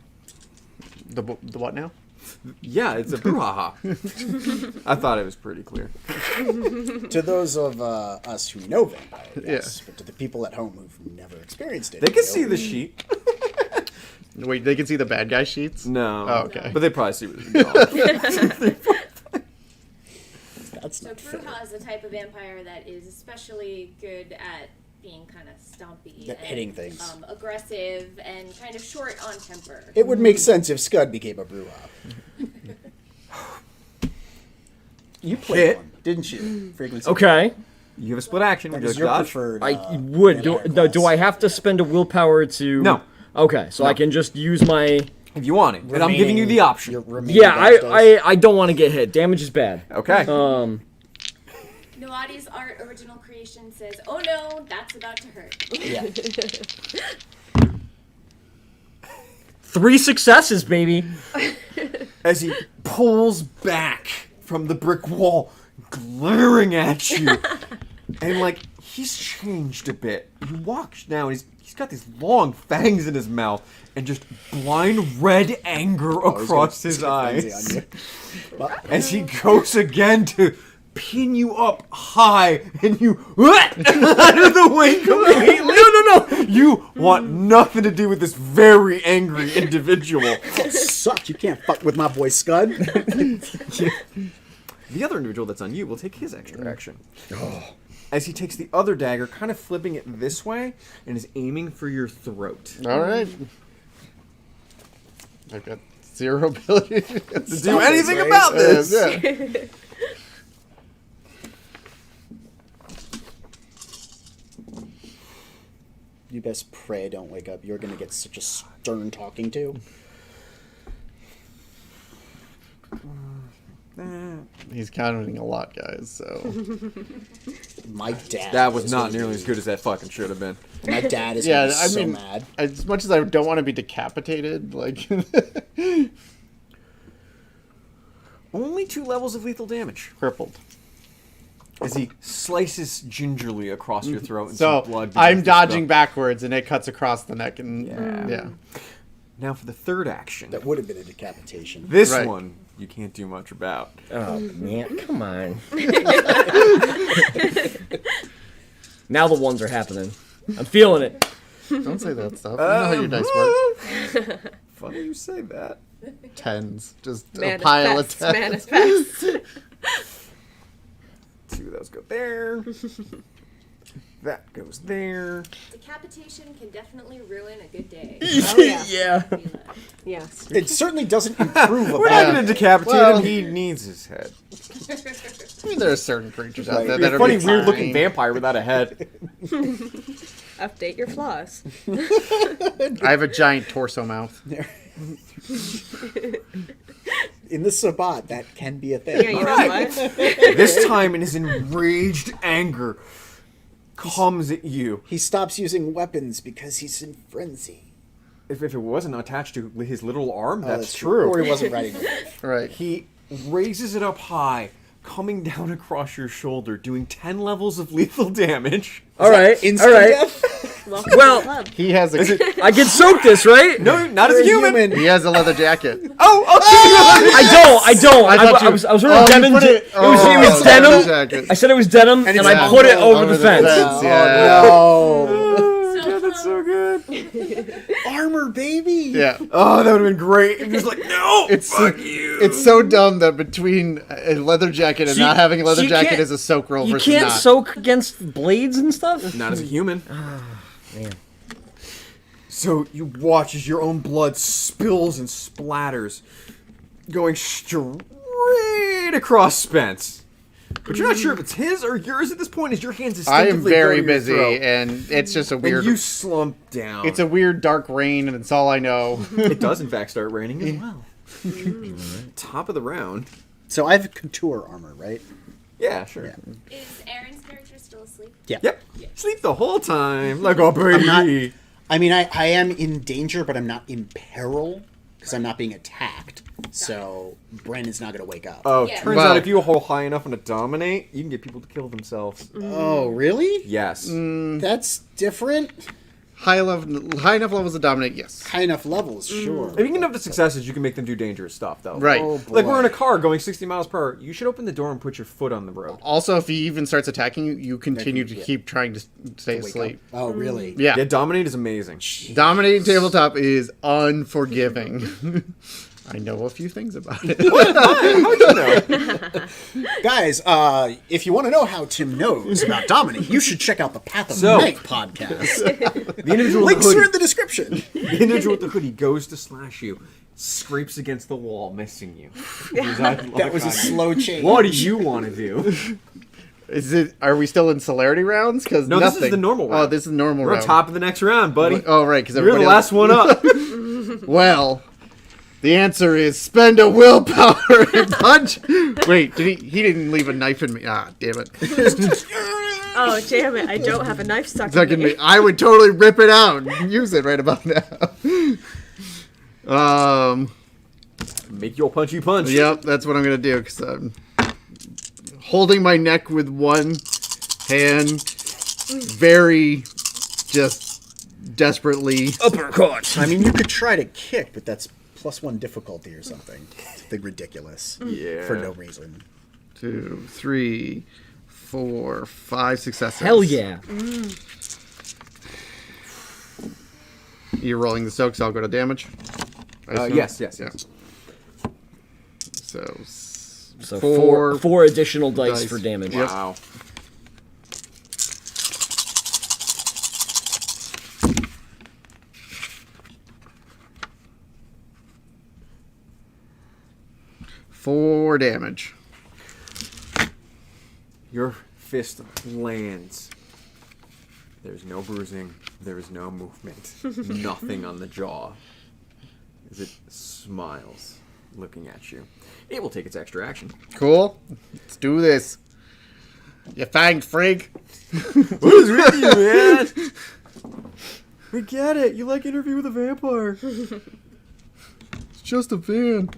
The what now? Yeah, it's a brouhaha. I thought it was pretty clear. To those of us who know vampire, yes, Yeah. but to the people at home who've never experienced it, They can no. see the sheet. Wait, they can see the bad guy sheets? No. Oh, okay. But they probably see what it's drawing. That's So not fair. Bruja is a type of vampire that is especially good at being kind of stompy At and hitting things. aggressive and kind of short on temper. It would make sense if Scud became a Bruja. You played Hit. one, didn't you? Frequency. Okay. You have a split action. What Would you is like your to dodge? preferred? I would. Do I have to spend a willpower to? No. Okay, so I can just use my. If you want it. And I'm giving you the option. Your remaining Yeah, dash dice. I don't want to get hit. Damage is bad. Okay. Noadi's art original creation says, "Oh no, that's about to hurt." Yeah. 3 successes, baby. As he pulls back from the brick wall, glaring at you. And, like, he's changed a bit. He walks now, and he's got these long fangs in his mouth, and just blind red anger across his eyes. As he goes again to pin you up high, and you out of the way completely. No. You want nothing to do with this very angry individual. Suck! You can't fuck with my boy Scud. The other individual that's on you will take his extra action. As he takes the other dagger, kind of flipping it this way, and is aiming for your throat. All right. I've got 0 ability To do anything about this! Yeah. You best pray I don't wake up. You're gonna get such a stern talking to. He's counting a lot, guys. So My dad. That was is not gonna nearly be- as good as that fucking should have been. My dad is yeah, gonna be I so mean, mad. as much as I don't want to be decapitated, like only 2 levels of lethal damage. Crippled. As he slices gingerly across your throat and So some blood. I'm begins to dodging spill. backwards, and it cuts across the neck, and yeah. Now for the third action. That would have been a decapitation. This Right. one you can't do much about. Oh man, come on. Now the ones are happening. I'm feeling it. Don't say that stuff. You know how your dice work. Funny you say that. Tens, just a pile of tens. Manifest. 2 of those go there. That goes there. Decapitation can definitely ruin a good day. Oh, yeah. Yeah. Yes. It certainly doesn't improve We're about not going to decapitate Well- him. He needs his head. I mean, there are certain creatures out Right. there Be that a are funny, fine. weird-looking vampire without a head. Update your flaws. I have a giant torso mouth. In the Sabbat, that can be a thing. Yeah, you know Alright. what? This time, in his enraged anger, comes at you. He stops using weapons because he's in frenzy. If it wasn't attached to his literal arm, Oh, that's true. Or he wasn't riding the wave. Right. He raises it up high, coming down across your shoulder, doing 10 levels of lethal damage. All right. Instant All right. death? Welcome Well- to the club. He has a I can soak this, right? No, not as a human. he has a leather jacket. Oh, I don't. I thought you- I was wearing Oh, you denim. put It it- was oh, denim. leather jacket. I said it was denim, and it's I put it over the fence. Yeah. Oh, God, that's so good. no. Armor, baby. Yeah. Oh, that would have been great. He was like, no, It's fuck you. It's so dumb that between a leather jacket and So you- not having a leather so you jacket can't- is a soak roll You versus can't not. soak against blades and stuff. Not as a human. Man. So you watch as your own blood spills and splatters, going straight across Spence. But you're not sure if it's his or yours at this point, as your hands I am instinctively very go to your busy, throat. and it's just a weird. And you slump down. It's a weird dark rain, and it's all I know. It does, in fact, start raining as well. Top of the round. So I have couture armor, right? Yeah, sure. Yeah. Is Aaron's character still asleep? Yeah. Yep. Sleep the whole time like a baby. not- I mean, I am in danger, but I'm not in peril because I'm not being attacked. So Brandon's not going to wake up. Oh, Yeah. turns Well- out if you hold high enough on a dominate, you can get people to kill themselves. Oh, really? Yes. That's different. High enough levels to dominate. Yes. High enough levels, sure. If you can get enough to successes, you can make them do dangerous stuff, though. Right. Oh, Like we're in a boy. car going 60 miles per hour. You should open the door and put your foot on the road. Also, if he even starts attacking you, you continue to yeah. keep trying to stay Wake asleep. up. Oh, really? Yeah. Yeah, dominate is amazing. Dominating tabletop is unforgiving. I know a few things about it. Guys, if you want to know how Tim knows about Dominic, you should check out the Path of So- Night podcast. The individual with Links the are in hoodie, the description. the individual with the hoodie goes to slash you, scrapes against the wall, missing you. That was a slow change. What do you want to do? Is it? Are we still in celerity rounds? Because No, this is the normal round. Oh, this is normal We're on round. top of the next round, buddy. Oh, right. Because You're the last one up. Well, the answer is spend a willpower and punch. Wait, did he? He didn't leave a knife in me. Ah, damn it! Oh, damn it. I don't have a knife stuck Stuck in in me. me. I would totally rip it out and use it right about now. Make your punchy punch. Yep, that's what I'm gonna do because I'm holding my neck with one hand, very just desperately. Uppercut. I mean, you could try to kick, but that's +1 difficulty or something. Something ridiculous. Yeah. For no reason. 2, 3, 4, 5 successes. Hell yeah. You're rolling the soak, so I'll go to damage. I assume? Yes. Yeah. So, So four. four additional dice dice. for damage. Yep. Wow. Four damage. Your fist lands. There's no bruising. There is no movement. Nothing on the jaw. As it smiles, looking at you. It will take its extra action. Cool. Let's do this. You fanged frig. What is with you, man? We get it. You like Interview with a Vampire. It's just a van.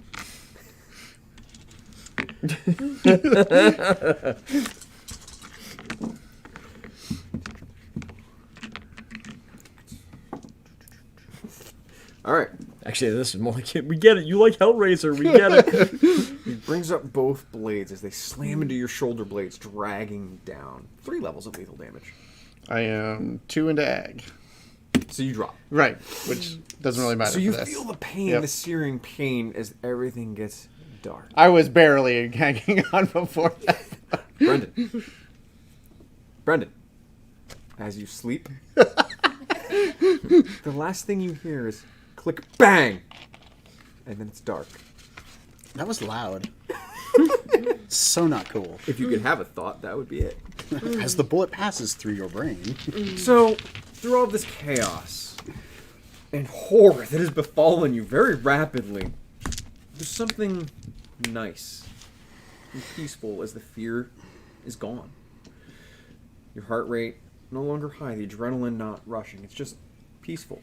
All right. Actually, this is more like we get it. You like Hellraiser? We get it. He brings up both blades as they slam into your shoulder blades, dragging down 3 levels of lethal damage. I am 2 into ag. So you drop. Right, which doesn't really matter. So you for this. feel the pain, Yep. the searing pain, as everything gets dark. I was barely hanging on before that. Brendan, as you sleep, the last thing you hear is click, bang, and then it's dark. That was loud. So not cool. If you could have a thought, that would be it. As the bullet passes through your brain. So, through all this chaos and horror that has befallen you very rapidly, there's something nice and peaceful as the fear is gone. Your heart rate no longer high, the adrenaline not rushing. It's just peaceful.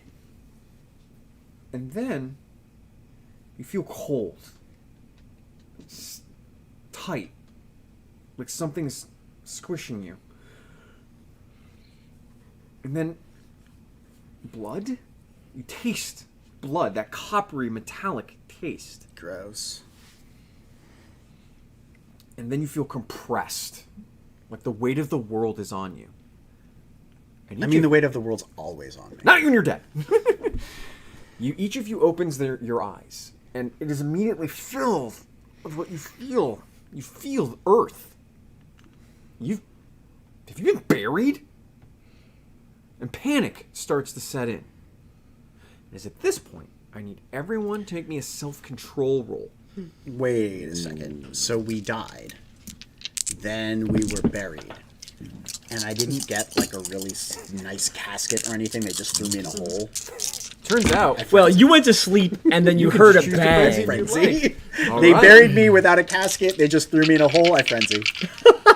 And then you feel cold. It's tight. Like something's squishing you. And then blood? You taste blood, that coppery metallic taste. Gross. And then you feel compressed. Like the weight of the world is on you. And I mean, the weight of the world's always on me. Not when you're dead. Each of you opens your eyes, and it is immediately filled with what you feel. You feel earth. Have you been buried? And panic starts to set in. And it's at this point, I need everyone to make me a self-control roll. Wait a second. So we died. Then we were buried. And I didn't get like a really nice casket or anything. They just threw me in a hole. Turns out, Well, you went to sleep and then you can heard a choose to bang. Frenzy. All They right. buried me without a casket. They just threw me in a hole. I frenzy.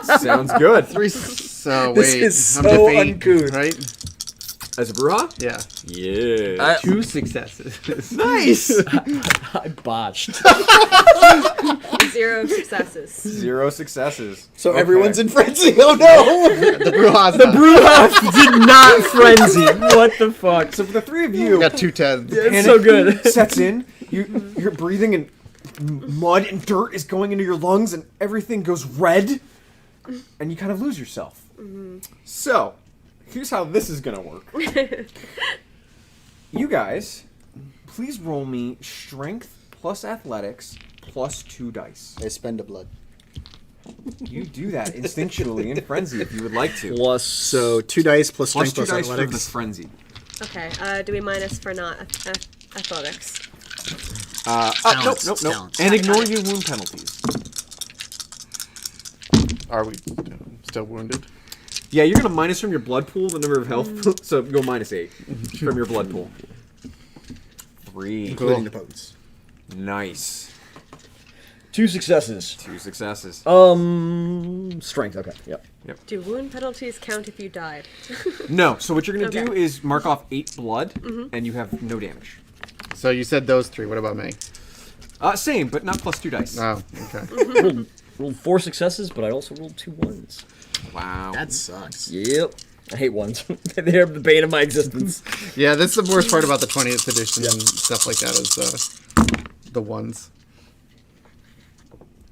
sounds good. 3. So This wait, is I'm so to 8, uncouth. right? As a Bruja? Yeah. Yeah. 2 successes. Nice! I botched. 0 successes. 0 successes. So Okay. everyone's in frenzy. Oh no! The Brujas. Bruja did not frenzy. What the fuck? So for the 3 of you, Got 2 10s. It's so good. sets in. You're breathing, and mud and dirt is going into your lungs, and everything goes red, and you kind of lose yourself. So, here's how this is gonna work. You guys, please roll me strength plus athletics plus 2 dice. I spend a blood. You do that instinctually in frenzy if you would like to. Plus. So 2 dice plus Plus strength 2 plus dice for this athletics. frenzy. Okay, do we minus for not athletics? Balance, Nope. balance. And ignore your wound penalties. Are we still wounded? Yeah, you're gonna minus from your blood pool the number of health, so go -8 from your blood pool. 3. Including the potes. Nice. 2 successes. 2 successes. Strength. Okay. Yep. Do wound penalties count if you died? No, so what you're gonna do Okay. is mark off 8 blood, and you have no damage. So you said those 3. What about me? Same, but not plus 2 dice. Oh, okay. Rolled 4 successes, but I also rolled 2 1s. Wow. That sucks. Yep. I hate 1s. They're the bane of my existence. Yeah, that's the worst part about the 20th edition and stuff like that is the ones.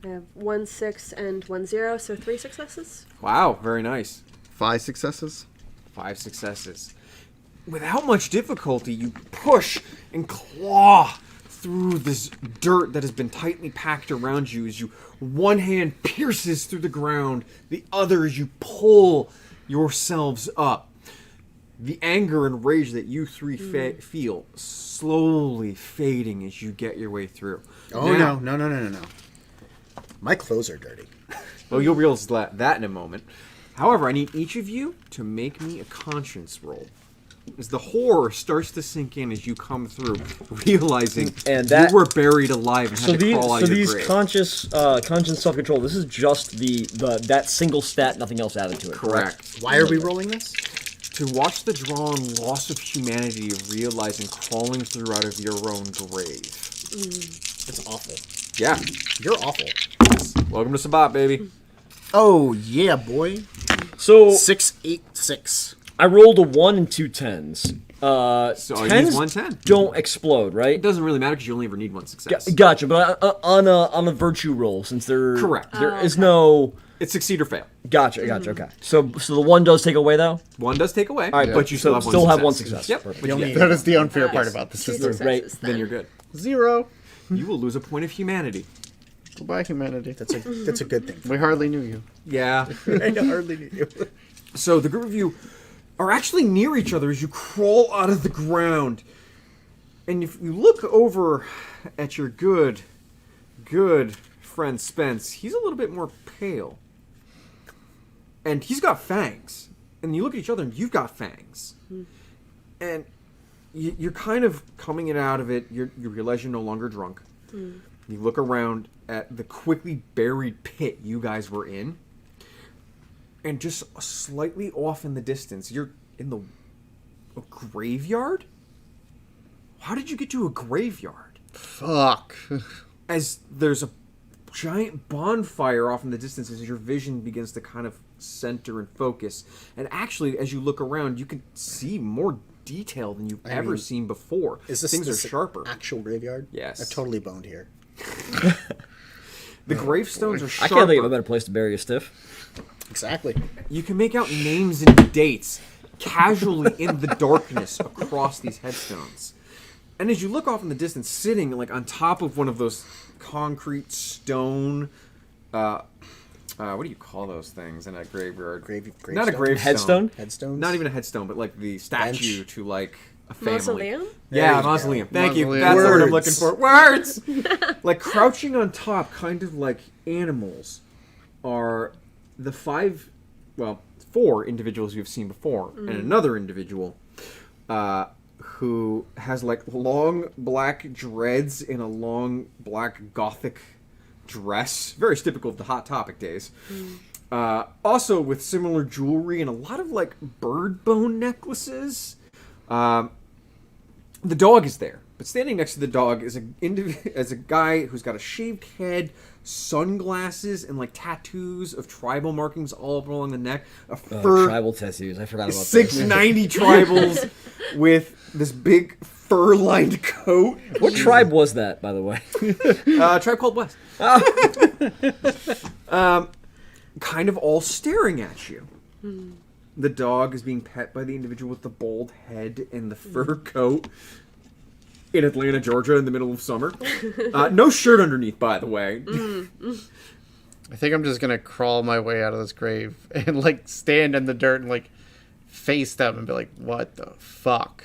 I have 1 6 and 1 0, so 3 successes. Wow, very nice. 5 successes. 5 successes. Without much difficulty, you push and claw through this dirt that has been tightly packed around you as one hand pierces through the ground, the other as you pull yourselves up. The anger and rage that you 3 feel slowly fading as you get your way through. Oh Now- no. My clothes are dirty. Well, you'll realize that in a moment. However, I need each of you to make me a conscience roll. As the horror starts to sink in as you come through, realizing And that- you were buried alive and had So to crawl out of your these grave. conscious self-control. This is just that single stat, nothing else added to it. Correct. Why are we rolling this? To watch the drawn loss of humanity of realizing crawling through out of your own grave. It's awful. Yeah. You're awful. Welcome to Sabat, baby. Oh yeah, boy. So 686. I rolled a 1 and 2 10s. So I use 110. Don't explode, right? It doesn't really matter because you only ever need one success. Gotcha, but on a virtue roll, since Correct. there is no. It's succeed or fail. Gotcha. Okay. So the 1 does take away though. One does take away, right, but you still have one still success. have one success. Yep. Perfect. But you get- That is the unfair part Yes. about the Two system. successes then you're good. 0. You will lose a point of humanity. Goodbye, humanity. That's a good thing. We hardly knew you. Yeah. I hardly knew you. So the group of you are actually near each other as you crawl out of the ground. And if you look over at your good friend Spence, he's a little bit more pale. And he's got fangs. And you look at each other and you've got fangs. And you're kind of coming out of it. You realize you're no longer drunk. You look around at the quickly buried pit you guys were in. And just slightly off in the distance, you're in a graveyard? How did you get to a graveyard? Fuck. As there's a giant bonfire off in the distance as your vision begins to kind of center and focus. And actually, as you look around, you can see more detail than you've ever seen before. Things are sharper. Actual graveyard? Yes. I've totally boned here. The gravestones are I sharper. can't think of a better place to bury a stiff. Exactly. You can make out names and dates casually in the darkness across these headstones. And as you look off in the distance, sitting like on top of one of those concrete stone, what do you call those things in a graveyard? Gravestone? Not a gravestone. Headstone? Headstones? Not even a headstone, but like the statue Bench? to like a family. Mausoleum? Yeah, you go. mausoleum. Thank you. Mausoleum. That's the word I'm Words. looking for. Words! Like crouching on top, kind of like animals, are the four individuals you've seen before, and another individual who has like long black dreads in a long black gothic dress, very typical of the Hot Topic days. Also with similar jewelry and a lot of like bird bone necklaces. The dog is there, but standing next to the dog is a guy who's got a shaved head, sunglasses, and like tattoos of tribal markings all up along the neck. A fur, Tribal tattoos. I forgot about that. 690 tribals with this big fur-lined coat. What tribe was that, by the way? Tribe called West. Kind of all staring at you. The dog is being pet by the individual with the bald head and the fur coat in Atlanta, Georgia, in the middle of summer. No shirt underneath, by the way. I think I'm just gonna crawl my way out of this grave and like stand in the dirt and like face them and be like, "What the fuck?"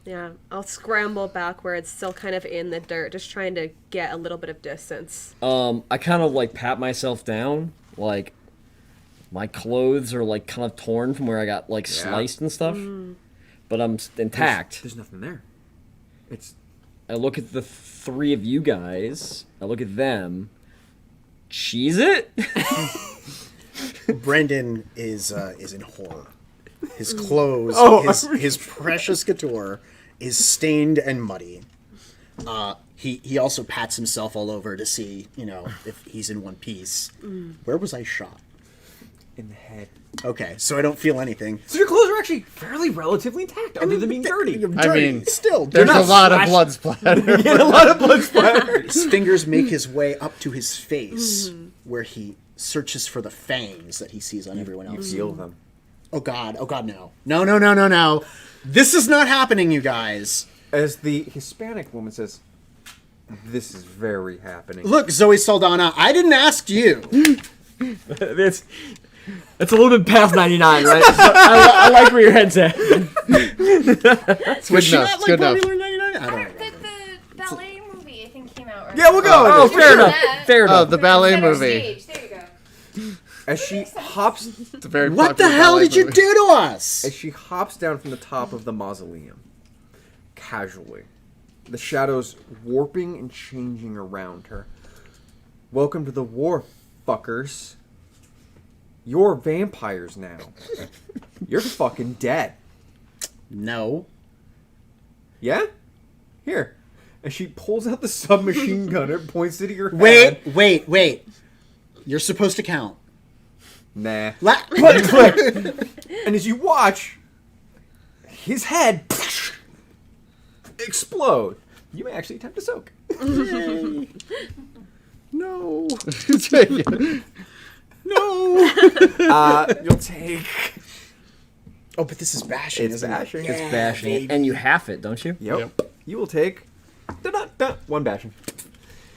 Yeah, I'll scramble backwards, still kind of in the dirt, just trying to get a little bit of distance. I kind of like pat myself down, like my clothes are like kind of torn from where I got like sliced and stuff, but I'm intact. There's nothing there. It's I look at the three of you guys. I look at them. Cheese it? Brandon is in horror. His clothes, his precious couture, is stained and muddy. He also pats himself all over to see, if he's in one piece. Where was I shot? in the head. Okay, so I don't feel anything. So your clothes are actually fairly relatively intact, other than being dirty. I mean, still, there's not a lot of splashed. blood splatter. He had a lot of blood splatter. his fingers make his way up to his face, where he searches for the fangs that he sees on everyone You else. feel them. Oh God, no. No. This is not happening, you guys. As the Hispanic woman says, "This is very happening." Look, Zoe Saldana, I didn't ask you. It's a little bit past 99, right? So I like where your head's at. It's good enough. It's good enough. I don't remember. The ballet movie, I think, came out. Right Yeah, we'll go. Oh, with it. fair enough. Fair Oh, enough. the ballet Center movie. Stage. There you go. As she hops, It's a very What the popular hell ballet did you movie. do to us? as she hops down from the top of the mausoleum, casually, the shadows warping and changing around her. Welcome to the war, fuckers. You're vampires now. You're fucking dead. No. Yeah? Here. And she pulls out the submachine gun and points it at your head. Wait. You're supposed to count. Nah. Button click. And as you watch, his head explode. You may actually attempt to soak. No. No. You'll take... Oh, but this is bashing, It's isn't bashing. it? It's Yeah, Bashing it. baby. And you half it, don't you? Yep. You will take... one bashing.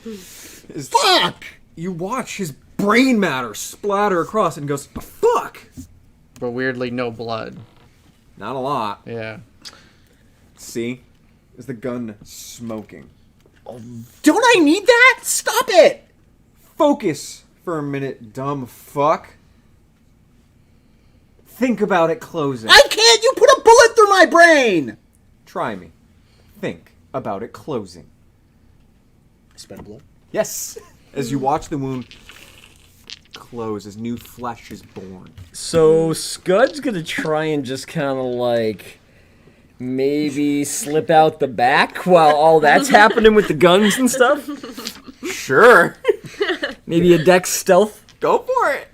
Fuck! You watch his brain matter splatter across and goes, fuck! But weirdly, no blood. Not a lot. Yeah. See? Is the gun smoking? Don't I need that? Stop it! Focus for a minute, dumb fuck. Think about it closing. I can't! You put a bullet through my brain! Try me. Think about it closing. Spit blood. Yes! As you watch the wound close, as new flesh is born. So Scud's gonna try and just kind of like maybe slip out the back while all that's happening with the guns and stuff. Sure! Maybe a dex stealth. Go for it!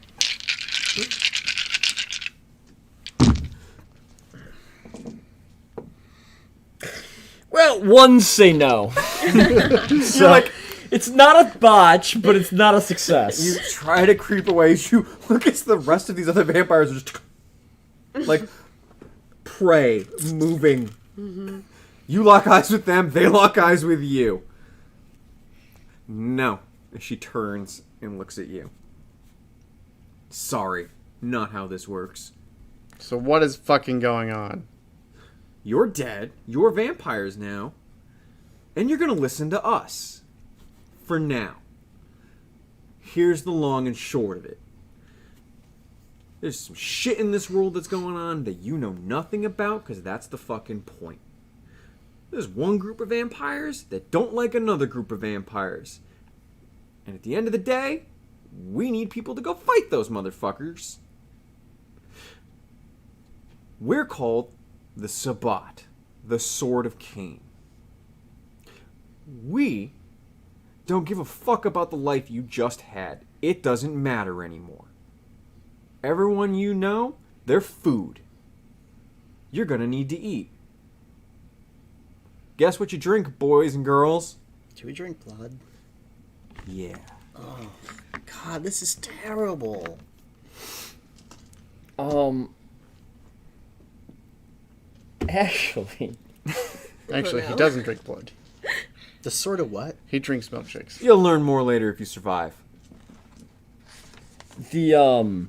Well, ones say no. So like- it's not a botch, but it's not a success. You try to creep away as you look as the rest of these other vampires are just like prey moving. You lock eyes with them, they lock eyes with you. No. And she turns and looks at you. Sorry, not how this works. So what is fucking going on? You're dead, you're vampires now, and you're gonna listen to us. For now. Here's the long and short of it. There's some shit in this world that's going on that you know nothing about, because that's the fucking point. There's one group of vampires that don't like another group of vampires. And at the end of the day, we need people to go fight those motherfuckers. We're called the Sabbat, the Sword of Cain. We don't give a fuck about the life you just had. It doesn't matter anymore. Everyone you know, they're food. You're gonna need to eat. Guess what you drink, boys and girls? Do we drink blood? Yeah. God, this is terrible. Actually, Actually, he doesn't drink blood. The sort of what? He drinks milkshakes. You'll learn more later if you survive. the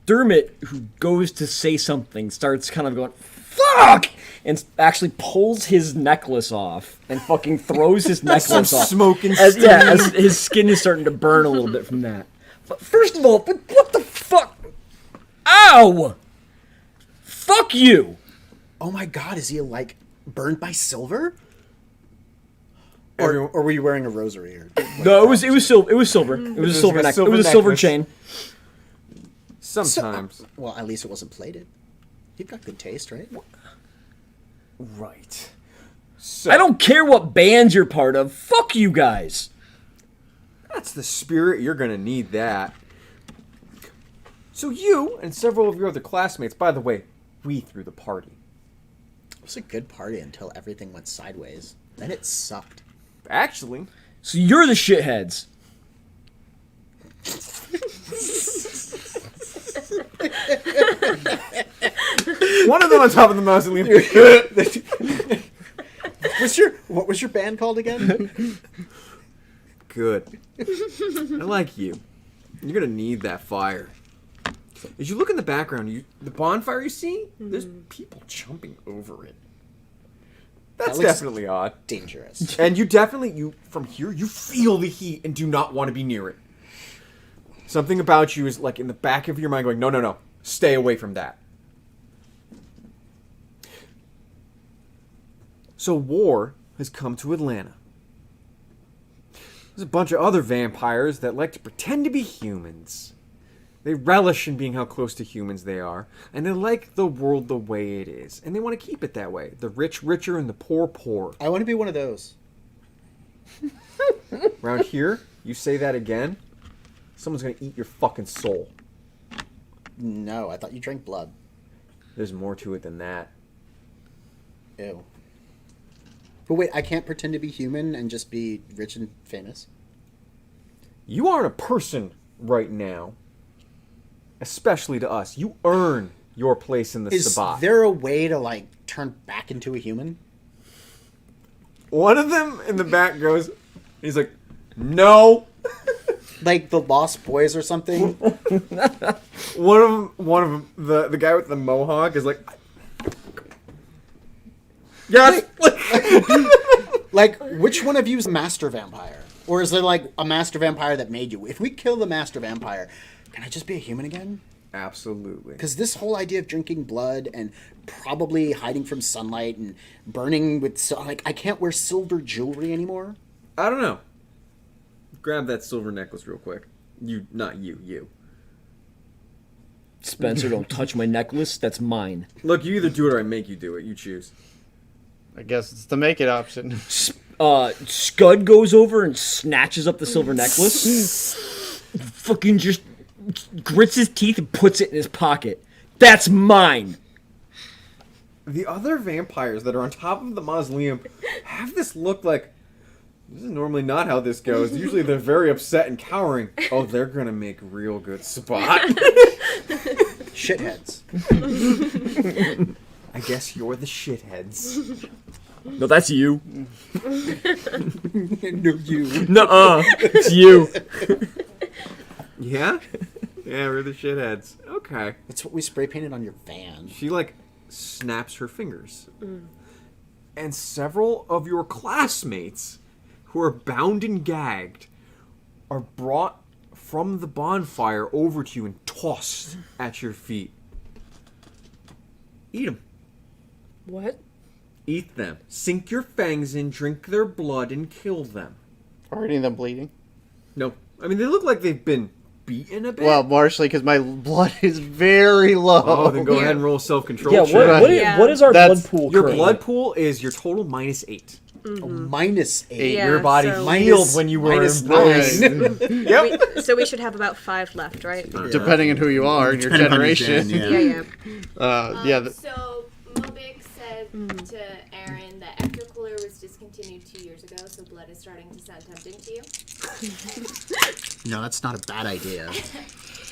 Dermot, who goes to say something, starts kind of going, fuck! And actually pulls his necklace off and fucking throws his necklace off. Smoke and As his skin is starting to burn a little bit from that. But first of all, what the fuck? Ow! Fuck you! Oh my god, is he like burned by silver? Everyone- Or were you wearing a rosary? Or No, it was silver. It was silver. It was a silver like a neck. It silver was a silver necklace. chain. Sometimes. Well, at least it wasn't plated. You've got good taste, right? Right. So, I don't care what band you're part of. Fuck you guys. That's the spirit. You're gonna need that. So you and several of your other classmates, by the way, we threw the party. It was a good party until everything went sideways. Then it sucked. Actually, So you're the shitheads. one of them on top of the mausoleum. What was your band called again? Good. I like you. You're gonna need that fire. As you look in the background, the bonfire you see, there's people jumping over it. That's looks- definitely odd. Dangerous. And you from here, you feel the heat and do not want to be near it. Something about you is like in the back of your mind going, no, stay away from that. So war has come to Atlanta. There's a bunch of other vampires that like to pretend to be humans. They relish in being how close to humans they are, and they like the world the way it is, and they want to keep it that way. The rich richer and the poor poor. I want to be one of those. Around here, You say that again, someone's gonna eat your fucking soul. No, I thought you drank blood. There's more to it than that. Ew. But wait, I can't pretend to be human and just be rich and famous? You aren't a person right now. Especially to us. You earn your place in the Is Sabbat. there a way to, like, turn back into a human? One of them in the back goes, he's like, no. Like the Lost Boys or something? One of them, the guy with the mohawk is like, yes. Like, which one of you is a master vampire? Or is there, like, a master vampire that made you? If we kill the master vampire, can I just be a human again? Absolutely. Because this whole idea of drinking blood and probably hiding from sunlight and burning with... like, I can't wear silver jewelry anymore. I don't know. Grab that silver necklace real quick. Not you. Spencer, don't touch my necklace. That's mine. Look, you either do it or I make you do it. You choose. I guess it's the make it option. Scud goes over and snatches up the silver necklace. Fucking just grits his teeth and puts it in his pocket. That's mine. The other vampires that are on top of the mausoleum have this look like, this is normally not how this goes. Usually they're very upset and cowering. Oh, they're going to make real good spot. Shitheads. I guess you're the shitheads. No, that's you. No, you. Nuh-uh. It's you. Yeah? Yeah, we're the shitheads. Okay. That's what we spray painted on your van. She, like, snaps her fingers. And several of your classmates who are bound and gagged are brought from the bonfire over to you and tossed at your feet. Eat them. What? Eat them. Sink your fangs in, drink their blood, and kill them. Are any of them bleeding? No. I mean, they look like they've been beaten a bit. Well, partially because my blood is very low. Oh, then go ahead and roll self-control. Yeah, check. what is our That's- blood pool Your currently? blood pool is your total -8. -8. Yeah, Your body so- healed when you were -9. Yep. So we should have about 5 left, right? Depending on who you are and your Depending on your generation. gen, Yeah. So Mobig said to Aaron that Ecto Cooler was discontinued 2 years ago, so blood is starting to sound tempting to you. No, that's not a bad idea.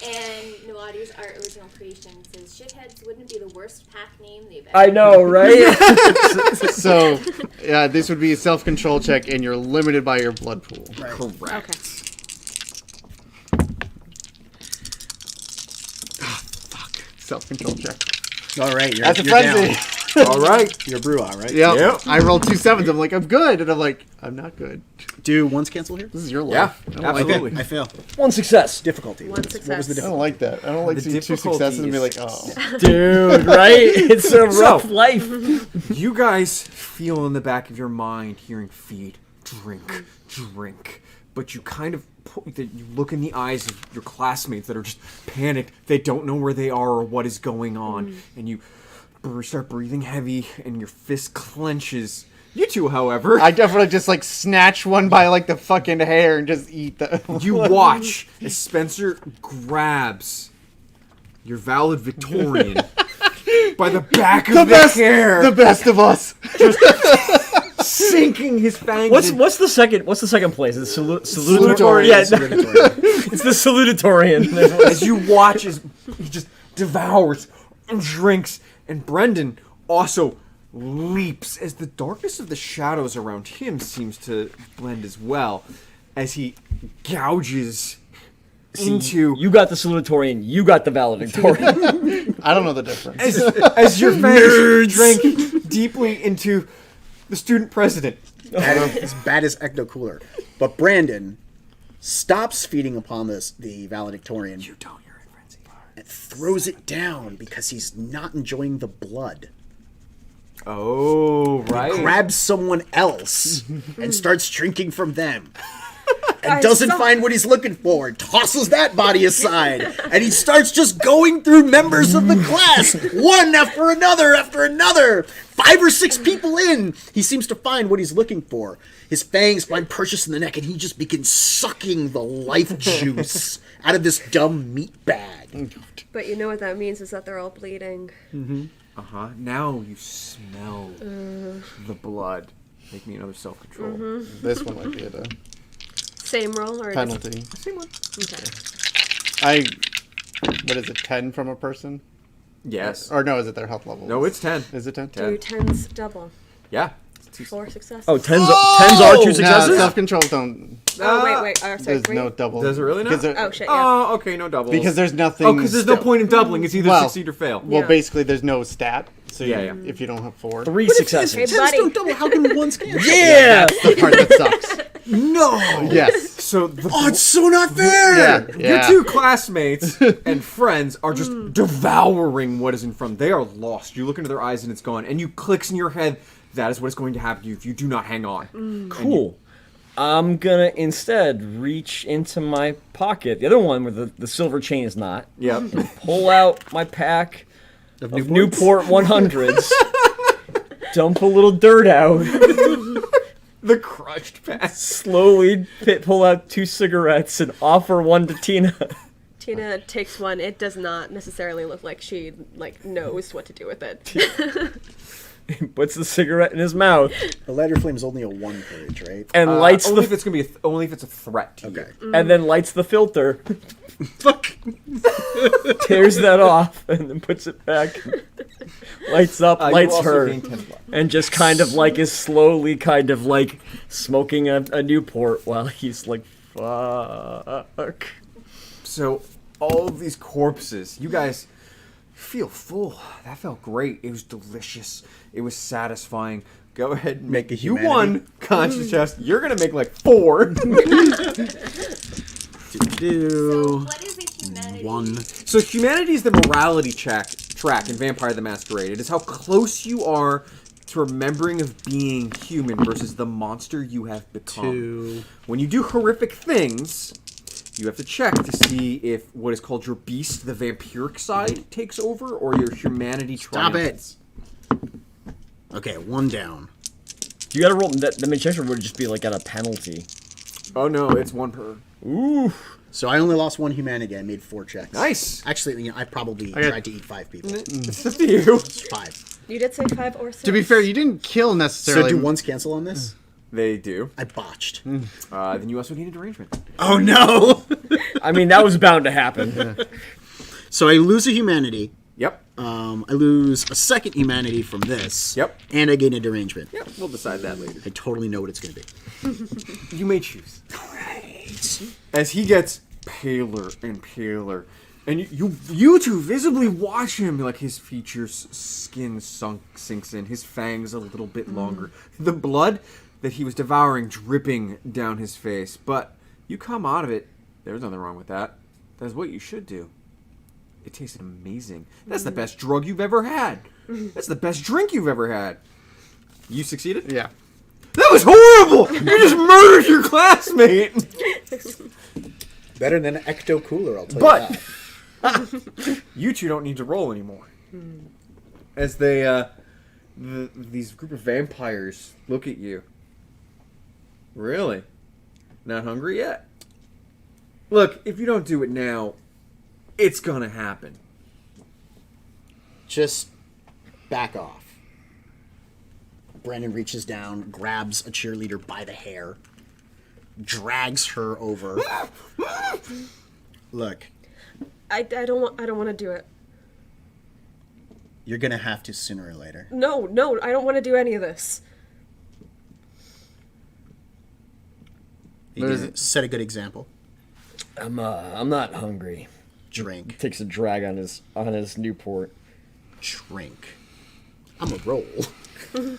And Nawadi's art original creation says shitheads wouldn't be the worst pack name they've ever. I know, right? So, yeah, this would be a self-control check, and you're limited by your blood pool. Right. Correct. Okay. Self-control check. All right, you're, That's a you're frenzy. down. All right. You're brew on, right? Yep. Yep. I rolled 2 7s. I'm like, I'm good. And I'm like, I'm not good. Do ones cancel here? This is your Yeah, life. I don't like absolutely. I fail. One success. Difficulty. One What was the success. I difficulty? don't like that. I don't like The seeing 2 difficulty successes and be like, is- oh. Dude, right? It's a rough life. You guys feel in the back of your mind hearing feed, drink, drink. But you kind of you look in the eyes of your classmates that are just panicked. They don't know where they are or what is going on. And you start breathing heavy and your fist clenches. You two, however, I definitely just like snatch one by like the fucking hair and just eat the. you watch as Spencer grabs your valedictorian by the back of the hair, The best of us. sinking his fangs. What's the second place? It's Salutatorian. Yeah, it's the salutatorian. As you watch as he just devours and drinks, and Brendan also leaps as the darkness of the shadows around him seems to blend as well, as he gouges into You got the salutatorian. You got the valedictorian. I don't know the difference. as your fangs drink deeply into the student president. As bad as Ecto Cooler. But Brandon stops feeding upon the valedictorian You don't, you're in frenzy. and throws it down because he's not enjoying the blood. Oh, right. Grabs someone else and starts drinking from them. and doesn't find what he's looking for, tosses that body aside, and he starts just going through members of the class, one after another. 5 or 6 people in, he seems to find what he's looking for. His fangs find purchase in the neck, and he just begins sucking the life juice out of this dumb meat bag. But you know what that means is that they're all bleeding. Now you smell the blood. Make me another self-control. This one might be at a Same roll or penalty. Same one. Okay. What is it, 10 from a person? Yes. Or no, is it their health level? No, it's 10. Is it 10? Do 10s double. Yeah. 4 successes. Oh, tens are 2 No, successes? self-control don't. Oh, wait. Oh, sorry, There's 3? no double. Does it really not? Oh, shit, yeah. Oh, okay, no doubles. Because there's nothing. Oh, because there's no point in doubling. It's either Well, succeed or fail. Well, Yeah. basically, there's no stat. So Yeah. if you don't have 4. 3 Hey, successes. buddy. Don't double. How can one cancel? Yeah! That's the part that sucks. No. Yes. So the Oh, it's so not fair. your 2 classmates and friends are just devouring what is in front. They are lost. You look into their eyes and it's gone. And you clicks in your head. That is what is going to happen to you if you do not hang on. Cool. I'm gonna instead reach into my pocket, the other one where the silver chain is not, Yep. pull out my pack of Newport 100s, dump a little dirt out, The crushed pass. slowly pull out 2 cigarettes and offer one to Tina. Tina takes one. It does not necessarily look like she knows what to do with it. Puts the cigarette in his mouth The lighter flame is only a 1 page, right? and lights only the if it's gonna be only if it's a threat to Okay. you. and then lights the filter, Fuck. tears that off, and then puts it back. Lights up, You lights also her, gain 10 blood. and just kind of is slowly smoking a Newport while he's like, fuck. So all of these corpses, you guys feel full. That felt great. It was delicious. It was satisfying. Go ahead and Make a you humanity. won conscious test. You're gonna make like 4. So what is a humanity? 1. So humanity is the morality track in Vampire the Masquerade. It is how close you are to remembering of being human versus the monster you have become. 2. When you do horrific things, you have to check to see if what is called your beast, the vampiric side, takes over, or your humanity Stop triumphs. Okay, 1 down. You gotta roll that. The magician would just be at a penalty. Oh no, it's 1 per. Ooh. So I only lost 1 humanity. I made 4 checks. Nice. Actually, I probably got- tried to eat 5 people. It's up to you. 5. You did say 5 or 6. To be fair, you didn't kill So necessarily. do ones cancel on this? They do. I botched. Then you also need a derangement. Oh no! I mean, that was bound to happen. So I lose a humanity. Yep. I lose a second humanity from this. Yep. And I gain a derangement. Yep. We'll decide that later. I totally know what it's going to be. You may choose. As he gets paler and paler, and you two visibly watch him, his features, skin sinks in, his fangs a little bit longer, the blood that he was devouring dripping down his face. But you come out of it. There's nothing wrong with that. That's what you should do. It tasted amazing. That's the best drug you've ever had. That's the best drink you've ever had. You succeeded? Yeah. That was horrible! You just murdered your classmate! Better than an ecto cooler, I'll tell you that. But you two don't need to roll anymore. As these group of vampires look at you. Really? Not hungry yet? Look, if you don't do it now, it's gonna happen. Just back off. Brandon reaches down, grabs a cheerleader by the hair, drags her over. Look, I don't want to do it. you're gonna have to sooner or later. No, I don't want to do any of this. You're gonna set a good example. I'm not hungry. Drink. Takes a drag on his Newport. Drink. I'm a roll.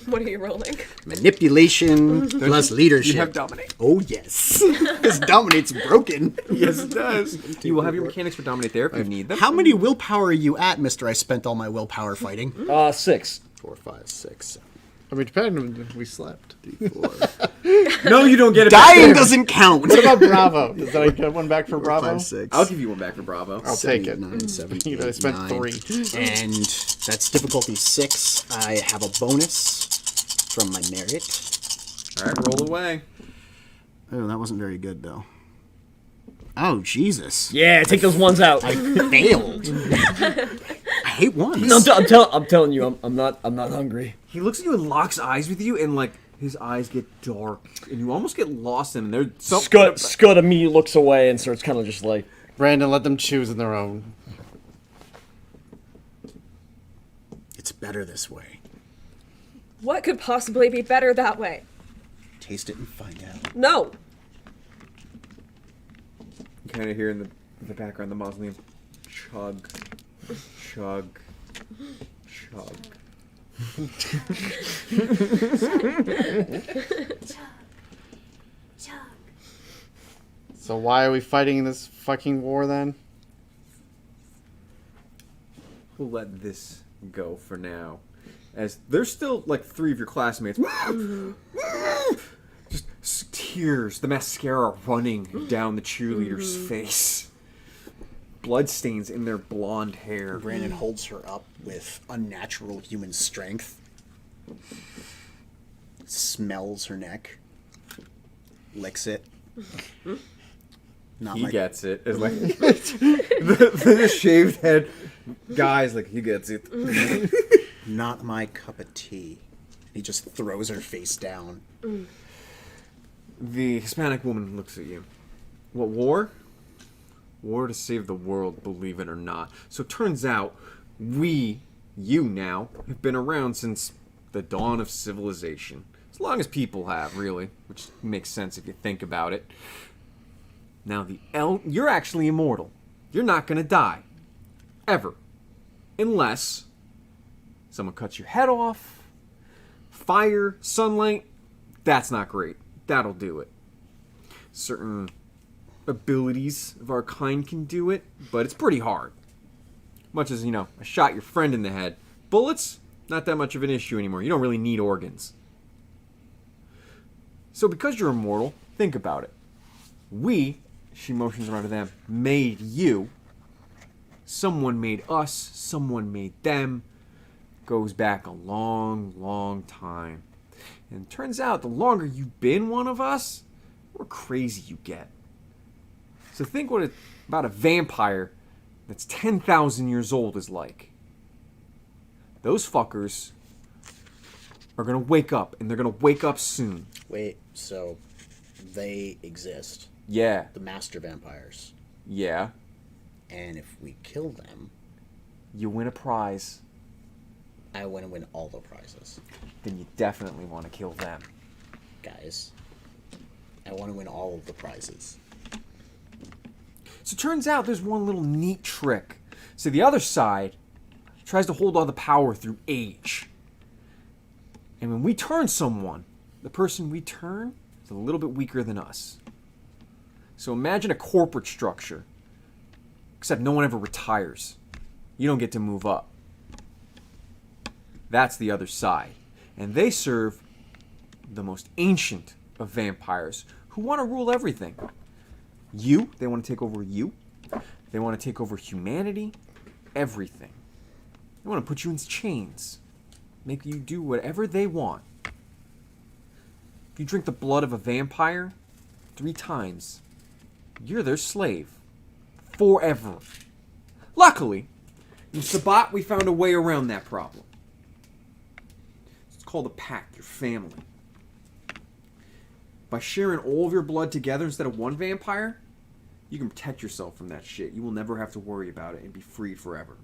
What are you rolling? Manipulation plus leadership. You have dominate. Oh, yes. This dominate's broken. Yes, it does. You will have your mechanics for dominate there if you need them. How many willpower are you at, mister? I spent all my willpower fighting. 6. 4, 5, 6, 7. I mean, depending on if we slept. No, you don't get it. Dying back. doesn't count. What about Bravo? Does I get one back for Bravo? 5, 6. I'll give you one back for Bravo. I'll take it. 9, 7, You know, I 8, spent 9. 3. And that's difficulty 6. I have a bonus from my merit. All right, roll away. Oh, that wasn't very good, though. Oh, Jesus. Yeah, take those ones out. I failed. I hate ones. No, I'm telling you, I'm not hungry. He looks at you and locks eyes with you, and like his eyes get dark, and you almost get lost in them. There's Scud immediately looks away and starts kind of just like, Brandon, let them choose on their own. It's better this way. What could possibly be better that way? Taste it and find out. No. You kind of hear in the background the mausoleum chug, chug, chug. So why are we fighting this fucking war then? We'll let this go for now, as there's still like 3 of your classmates. Just tears, the mascara running down the cheerleader's face. Bloodstains in their blonde hair. Brandon holds her up with unnatural human strength. Smells her neck. Licks it. Not He my gets it. It's like the shaved head guy's like, he gets it. Not my cup of tea. He just throws her face down. The Hispanic woman looks at you. What, war? War to save the world, believe it or not. So it turns out you now, have been around since the dawn of civilization. As long as people have, really. Which makes sense if you think about it. Now, you're actually immortal. You're not going to die. Ever. Unless someone cuts your head off. Fire, sunlight. That's not great. That'll do it. Certain abilities of our kind can do it, but it's pretty hard. Much as, I shot your friend in the head. Bullets, not that much of an issue anymore. You don't really need organs. So because you're immortal, think about it. She motions around to them, made you. Someone made us, someone made them. Goes back a long, long time. And it turns out the longer you've been one of us, the more crazy you get. So think about a vampire that's 10,000 years old is like. Those fuckers are going to wake up, and they're going to wake up soon. Wait, so they exist. Yeah. The master vampires. Yeah. And if we kill them, You win a prize. I want to win all the prizes. Then you definitely want to kill them. Guys, I want to win all of the prizes. So it turns out there's one little neat trick. So the other side tries to hold all the power through age. And when we turn someone, the person we turn is a little bit weaker than us. So imagine a corporate structure, except no one ever retires. You don't get to move up. That's the other side. And they serve the most ancient of vampires who want to rule everything. They want to take over you. They want to take over humanity. Everything. They want to put you in chains. Make you do whatever they want. If you drink the blood of a vampire 3 times, you're their slave. Forever. Luckily, in Sabat we found a way around that problem. It's called a pact, your family. By sharing all of your blood together instead of one vampire, you can protect yourself from that shit. You will never have to worry about it and be freed forever.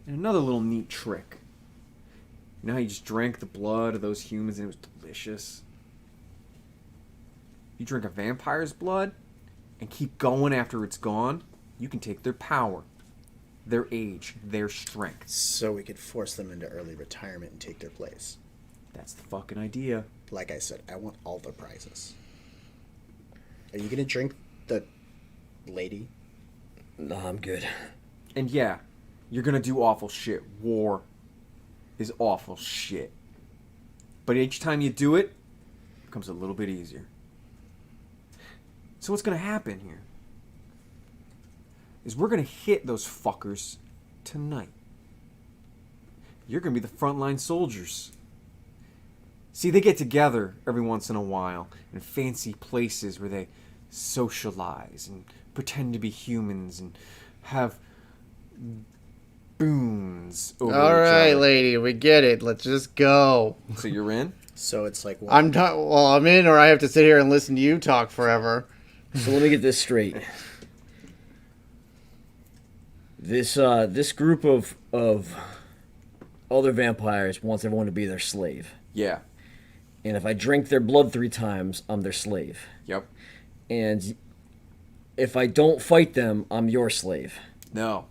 And another little neat trick. You know how you just drank the blood of those humans and it was delicious? You drink a vampire's blood and keep going after it's gone, you can take their power, their age, their strength. So we could force them into early retirement and take their place. That's the fucking idea. Like I said, I want all the prizes. Are you gonna drink the lady? No, I'm good. And yeah, you're gonna do awful shit. War. is awful shit. But each time you do it, it becomes a little bit easier. So what's going to happen here is we're going to hit those fuckers tonight. You're going to be the frontline soldiers. See, they get together every once in a while in fancy places where they socialize and pretend to be humans and have boons over All each right, other. lady, we get it. Let's just go. So you're in? So it's like, what? I'm in, or I have to sit here and listen to you talk forever. So let me get this straight. This group of other vampires wants everyone to be their slave. Yeah. And if I drink their blood 3 times, I'm their slave. Yep. And if I don't fight them, I'm your slave. No.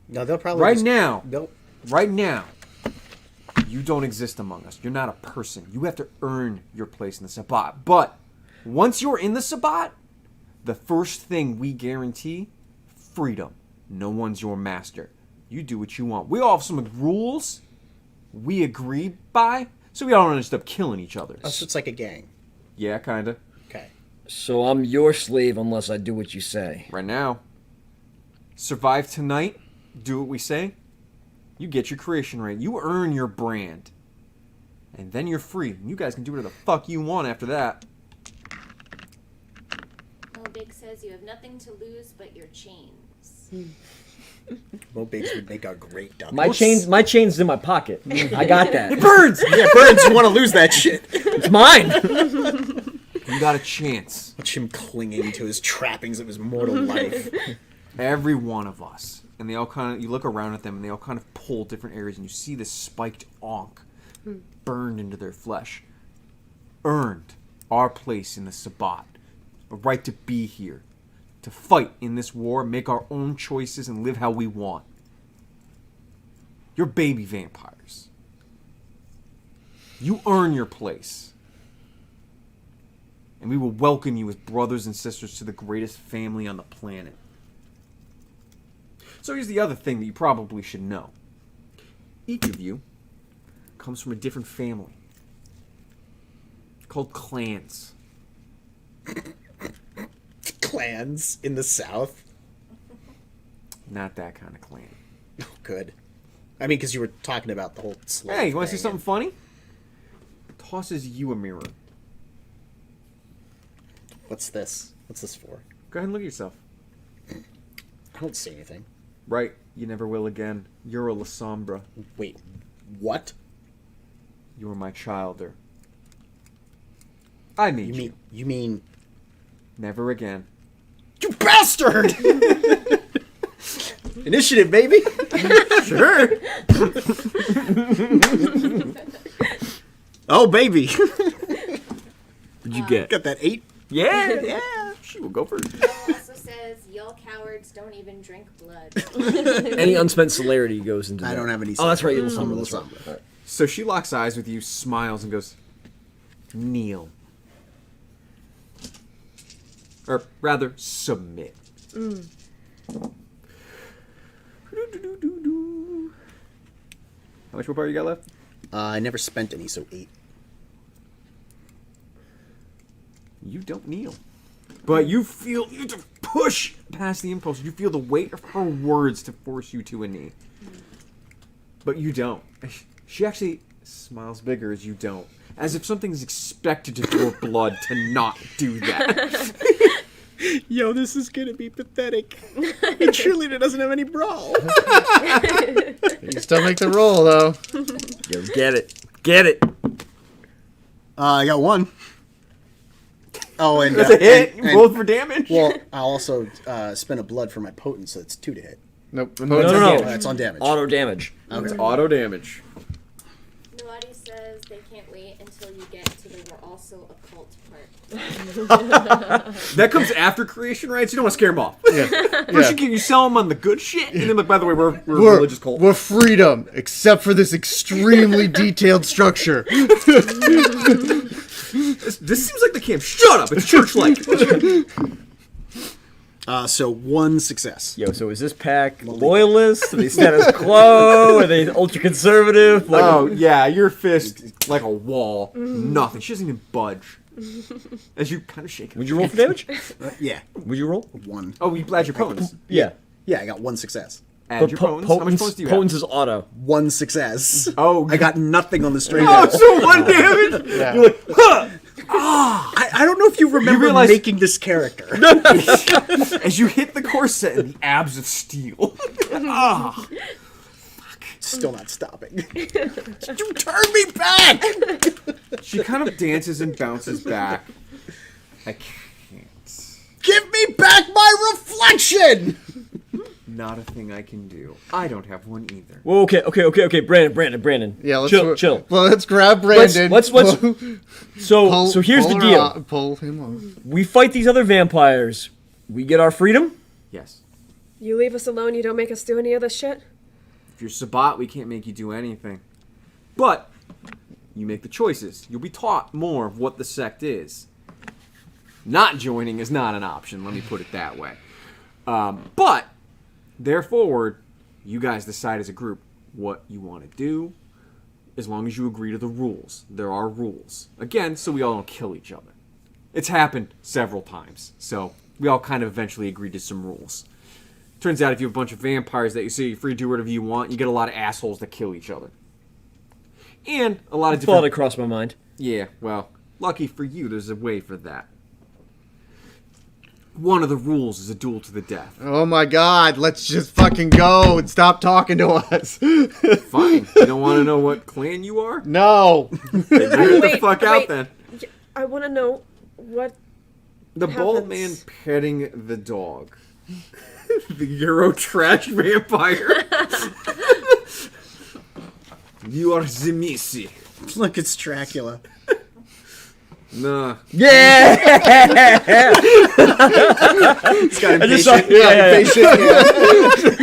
No, they'll probably Right just- now. They'll, Right now, you don't exist among us. You're not a person. You have to earn your place in the Sabbat. But once you're in the Sabbat, the first thing we guarantee, freedom. No one's your master. You do what you want. We all have some rules we agree by, so we don't end up killing each other. so it's like a gang. Yeah, kinda. Okay. So I'm your slave unless I do what you say. Right now. Survive tonight. Do what we say. You get your creation right. You earn your brand. And then you're free. You guys can do whatever the fuck you want after that. Big says you have nothing to lose but your chains. Mo Biggs would make a great duck. My chain's in my pocket. I got that. Birds! Yeah, birds, you want to lose that shit. It's mine. You got a chance. Watch him clinging to his trappings of his mortal life. Every one of us. And they all kind of, you look around at them and they all kind of pull different areas and you see this spiked ankh burned into their flesh. Earned our place in the Sabbat. A right to be here. To fight in this war, make our own choices and live how we want. You're baby vampires. You earn your place. And we will welcome you as brothers and sisters to the greatest family on the planet. So here's the other thing that you probably should know. Each of you comes from a different family. Called clans. Clans in the South. Not that kind of clan. Oh, good. I mean, because you were talking about the whole slave Hey, you want to see thing. something funny? Tosses you a mirror. What's this? What's this for? Go ahead and look at yourself. I don't see anything. Right, you never will again. You're a La Sombra. Wait, what? You were my childer. I made you. You mean Never again. you bastard? Initiative, baby. Sure. Oh, baby. What'd you get? Got that 8? Yeah, yeah. She will go first. Also says, y'all cowards don't even drink blood. Any unspent celerity goes into I that. don't have any. Oh, that's right. You're I'm the a summer. La That's right. Sombra. All right. So she locks eyes with you, smiles, and goes, kneel. Or rather, submit. How much willpower you got left? I never spent any, so 8. You don't kneel. But you feel, you have to push past the impulse. You feel the weight of her words to force you to a knee. But you don't. She actually smiles bigger as you don't. As if something's expected to draw blood to not do that. Yo, this is gonna be pathetic. And cheerleader doesn't have any brawl. You still make the roll, though. Yo, get it. Get it. I got 1. Oh, and That's a hit. You and- rolled for damage. Well, I'll also spend a blood for my potent, so it's 2 to hit. Nope. No. That's on damage. Auto damage. It's auto damage. Nawadi says they can't wait until you get to the we're also a cult part. That comes after creation rites. You don't want to scare them off. First, you sell them on the good shit, and then, like, by the way, we're a religious cult. We're freedom, except for this extremely detailed structure. This seems like the camp. Shut up. It's church-like. So 1 success. Yo, so is this pack loyalist? Are they status quo? Are they ultra conservative? Like, Oh, yeah, your fist like a wall. Nothing. She doesn't even budge. As you kind of shake her. would you roll for damage? Yeah, Would you roll? 1. Oh, you add your potence. Yeah. Yeah, I got 1 success. Add your potence. How much potence do you have? Potence is auto. 1 success. Oh, I got nothing on the straight Oh, edge. so 1 damage? Yeah. You're like, huh! I don't know if you remember realize- making this character. As you hit the corset and the abs of steel. Ah. Still not stopping. You turn me back! She kind of dances and bounces back. I can't. Give me back my reflection! Not a thing I can do. I don't have one either. Whoa, okay. Brandon. Yeah, let's chill. Well, let's grab Brandon. Let's So here's the deal. Pull him on. We fight these other vampires. We get our freedom. Yes. You leave us alone, you don't make us do any of this shit? If you're Sabat, we can't make you do anything. But you make the choices. You'll be taught more of what the sect is. Not joining is not an option, let me put it that way. But, therefore, you guys decide as a group what you want to do, as long as you agree to the rules. There are rules. Again, so we all don't kill each other. It's happened several times, so we all kind of eventually agreed to some rules. Turns out if you have a bunch of vampires that you say you're free to do whatever you want, you get a lot of assholes that kill each other. And a lot of Thought different... it crossed my mind. Yeah, well, lucky for you, there's a way for that. One of the rules is a duel to the death. Oh my god, let's just fucking go and stop talking to us. Fine. You don't want to know what clan you are? No. Then get the Wait, fuck out then. I want to know what... The bald man happens? petting the dog. The Euro trash vampire. You are the Missy. Look, it's Dracula. Nah. Yeah. It's got just saw- impatient.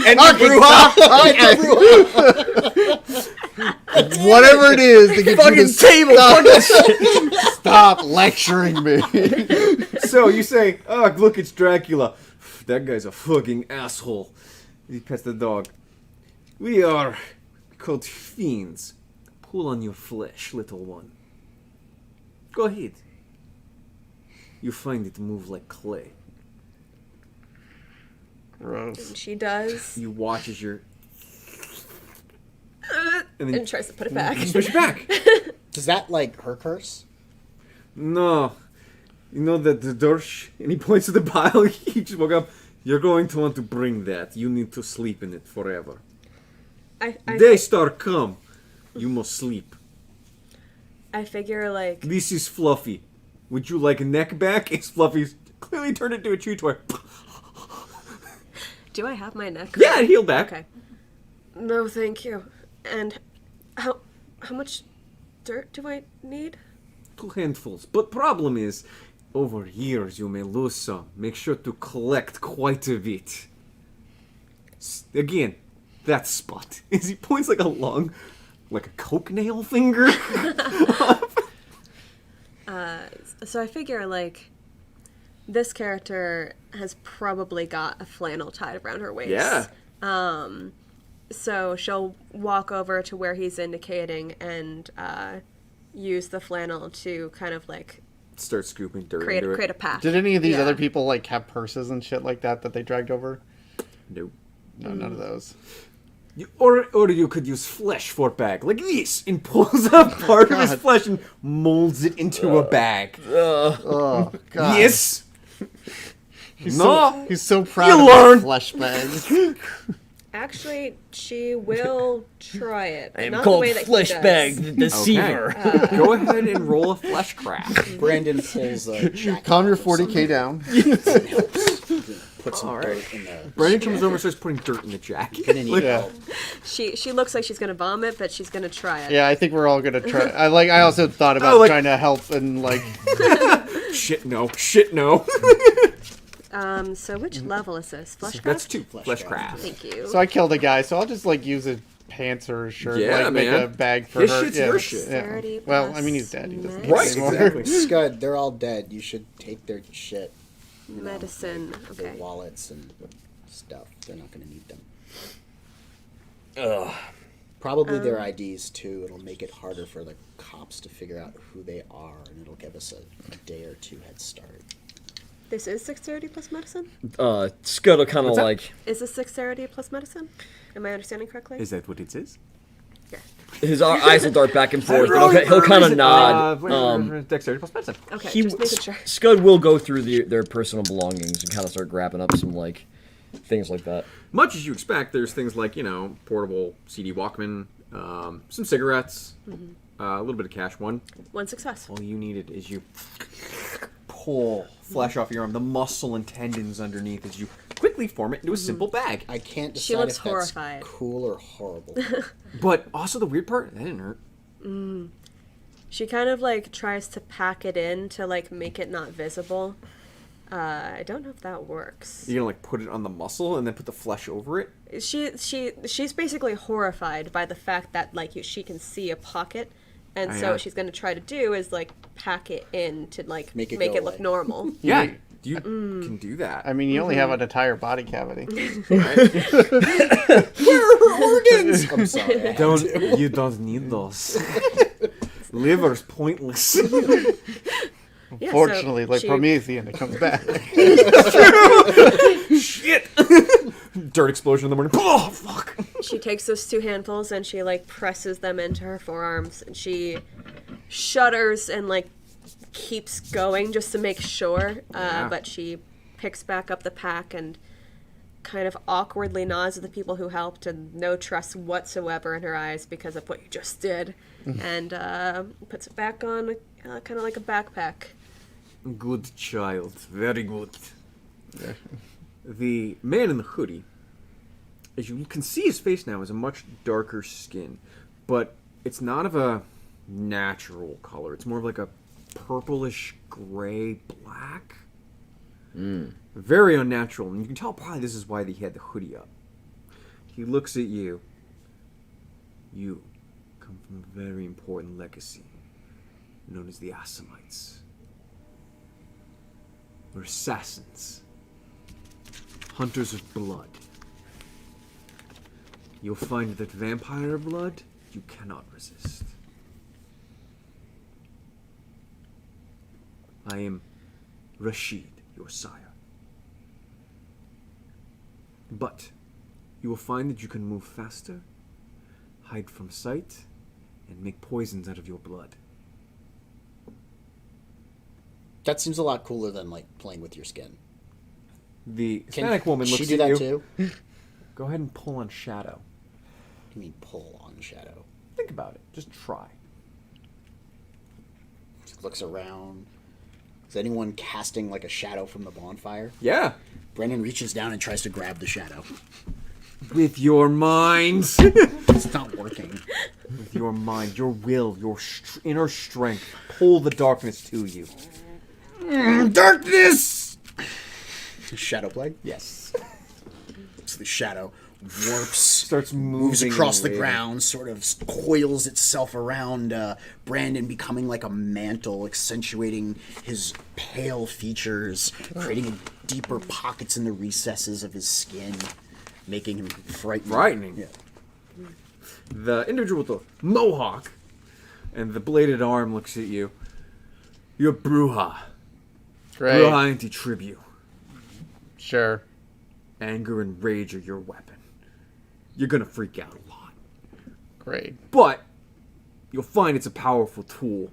And I grew up. Whatever it is to get you Fucking to table. stop lecturing me. So you say, oh, look, it's Dracula. That guy's a fucking asshole. He pets the dog. We are called fiends. Pull on your flesh, little one. Go ahead. You find it move like clay. Gross. And she does. You watch as your... And then And tries to put it back. you push it back. Does that, like, her curse? No. You know that the Dorsch, and he points to the pile, he just woke up. You're going to want to bring that. You need to sleep in it forever. Day star come. You must sleep. I figure, like... This is Fluffy. Would you like a neck back? It's Fluffy's clearly turned into a chew toy. Do I have my neck? Yeah, it healed back. Okay. No, thank you. And how much dirt do I need? 2 handfuls. But problem is, over years you may lose some. Make sure to collect quite a bit. Again, that spot. As he points like a coke nail finger. So I figure, like, this character has probably got a flannel tied around her waist. Yeah. So she'll walk over to where he's indicating and use the flannel to kind of, like, Start scooping dirt create into it. a path. Did any of these Yeah. other people like have purses and shit like that they dragged over? Nope. No, none of those. Or you could use flesh for a bag, like this, and pulls out part of his God. flesh and molds it into a bag. Oh god. Yes. He's No. he's so proud You of learn. his flesh bags. Actually, she will try it. I am Not the called way that he Flesh does. Bag the Deceiver. Go ahead and roll a flesh craft. Brandon pulls a jacket. Calm your 40k down. Put some dirt in there. Brandon comes over and starts putting dirt in the jacket. And then you Yeah. go, She looks like she's gonna vomit, but she's gonna try it. Yeah, I think we're all gonna try. I also thought about Oh, like- trying to help and like. Shit no. Shit no. So which level is this? Fleshcraft? That's 2 Flesh flesh craft. craft. Thank you. So I killed a guy, so I'll just like use a pants or a shirt, Yeah, like make man. a bag for His her. shit's yeah. your shit. Yeah. 30 Well, I plus mean he's dead. He doesn't max. exist Right, anymore. exactly. Scud, they're all dead. You should take their shit. you know, Medicine, like their okay. wallets and stuff. They're not going to need them. Ugh. Probably their IDs too. It'll make it harder for the cops to figure out who they are, and it'll give us a day or two head start. This is dexterity plus medicine? Scud will kind of What's that? like Is this dexterity plus medicine? Am I understanding correctly? Is that what it is? Yeah. his eyes will dart back and forth. And he'll kind of nod. Dexterity plus medicine. Okay, He- just making sure. Scud will go through their personal belongings and kind of start grabbing up some like things like that. Much as you expect, there's things like, portable CD Walkman, some cigarettes, a little bit of cash. One success. All you needed is you pull flesh off your arm, the muscle and tendons underneath as you quickly form it into a simple bag. I can't decide She looks if that's horrified. cool or horrible. But also the weird part, that didn't hurt. She kind of like tries to pack it in to like make it not visible. I don't know if that works. You're gonna like put it on the muscle and then put the flesh over it? She's basically horrified by the fact that like she can see a pocket, and so Yeah. what she's gonna try to do is like pack it in to like Make make it it go look away. normal. Yeah, you can do that. I mean, you only have an entire body cavity. Organs! I'm sorry. You don't need those. Liver's pointless. Yeah, Fortunately, so like she- Promethean, it comes back. Shit! Dirt explosion in the morning. Oh, fuck! She takes those two handfuls and she like presses them into her forearms, and she shudders and like keeps going just to make sure. Yeah. But she picks back up the pack and kind of awkwardly nods to the people who helped, and no trust whatsoever in her eyes because of what you just did, and puts it back on, kind of like a backpack. Good child. Very good. The man in the hoodie, as you can see his face now, is a much darker skin, but it's not of a natural color. It's more of like a purplish gray black. Very unnatural, and you can tell probably this is why he had the hoodie up. He looks at you. You come from a very important legacy, known as the Assamites. We're assassins. Hunters of blood. You'll find that vampire blood you cannot resist. I am Rashid, your sire. But you will find that you can move faster, hide from sight, and make poisons out of your blood. That seems a lot cooler than like playing with your skin. The Can Hispanic woman looks she do at that you. too? Go ahead and pull on shadow. You mean pull on shadow? Think about it. Just try. She looks around. Is anyone casting like a shadow from the bonfire? Yeah. Brendan reaches down and tries to grab the shadow. With your mind. It's not working. With your mind, your will, your inner strength. Pull the darkness to you. Darkness! Shadow plague. Yes. So the shadow warps, Starts moves moving across the away. ground, sort of coils itself around Brandon, becoming like a mantle, accentuating his pale features, creating deeper pockets in the recesses of his skin, making him frightening. Yeah. The individual with the mohawk and the bladed arm looks at you. You're Bruja. Great. Bruja anti-tribute. Sure. Anger and rage are your weapon. You're gonna freak out a lot. Great. But you'll find it's a powerful tool.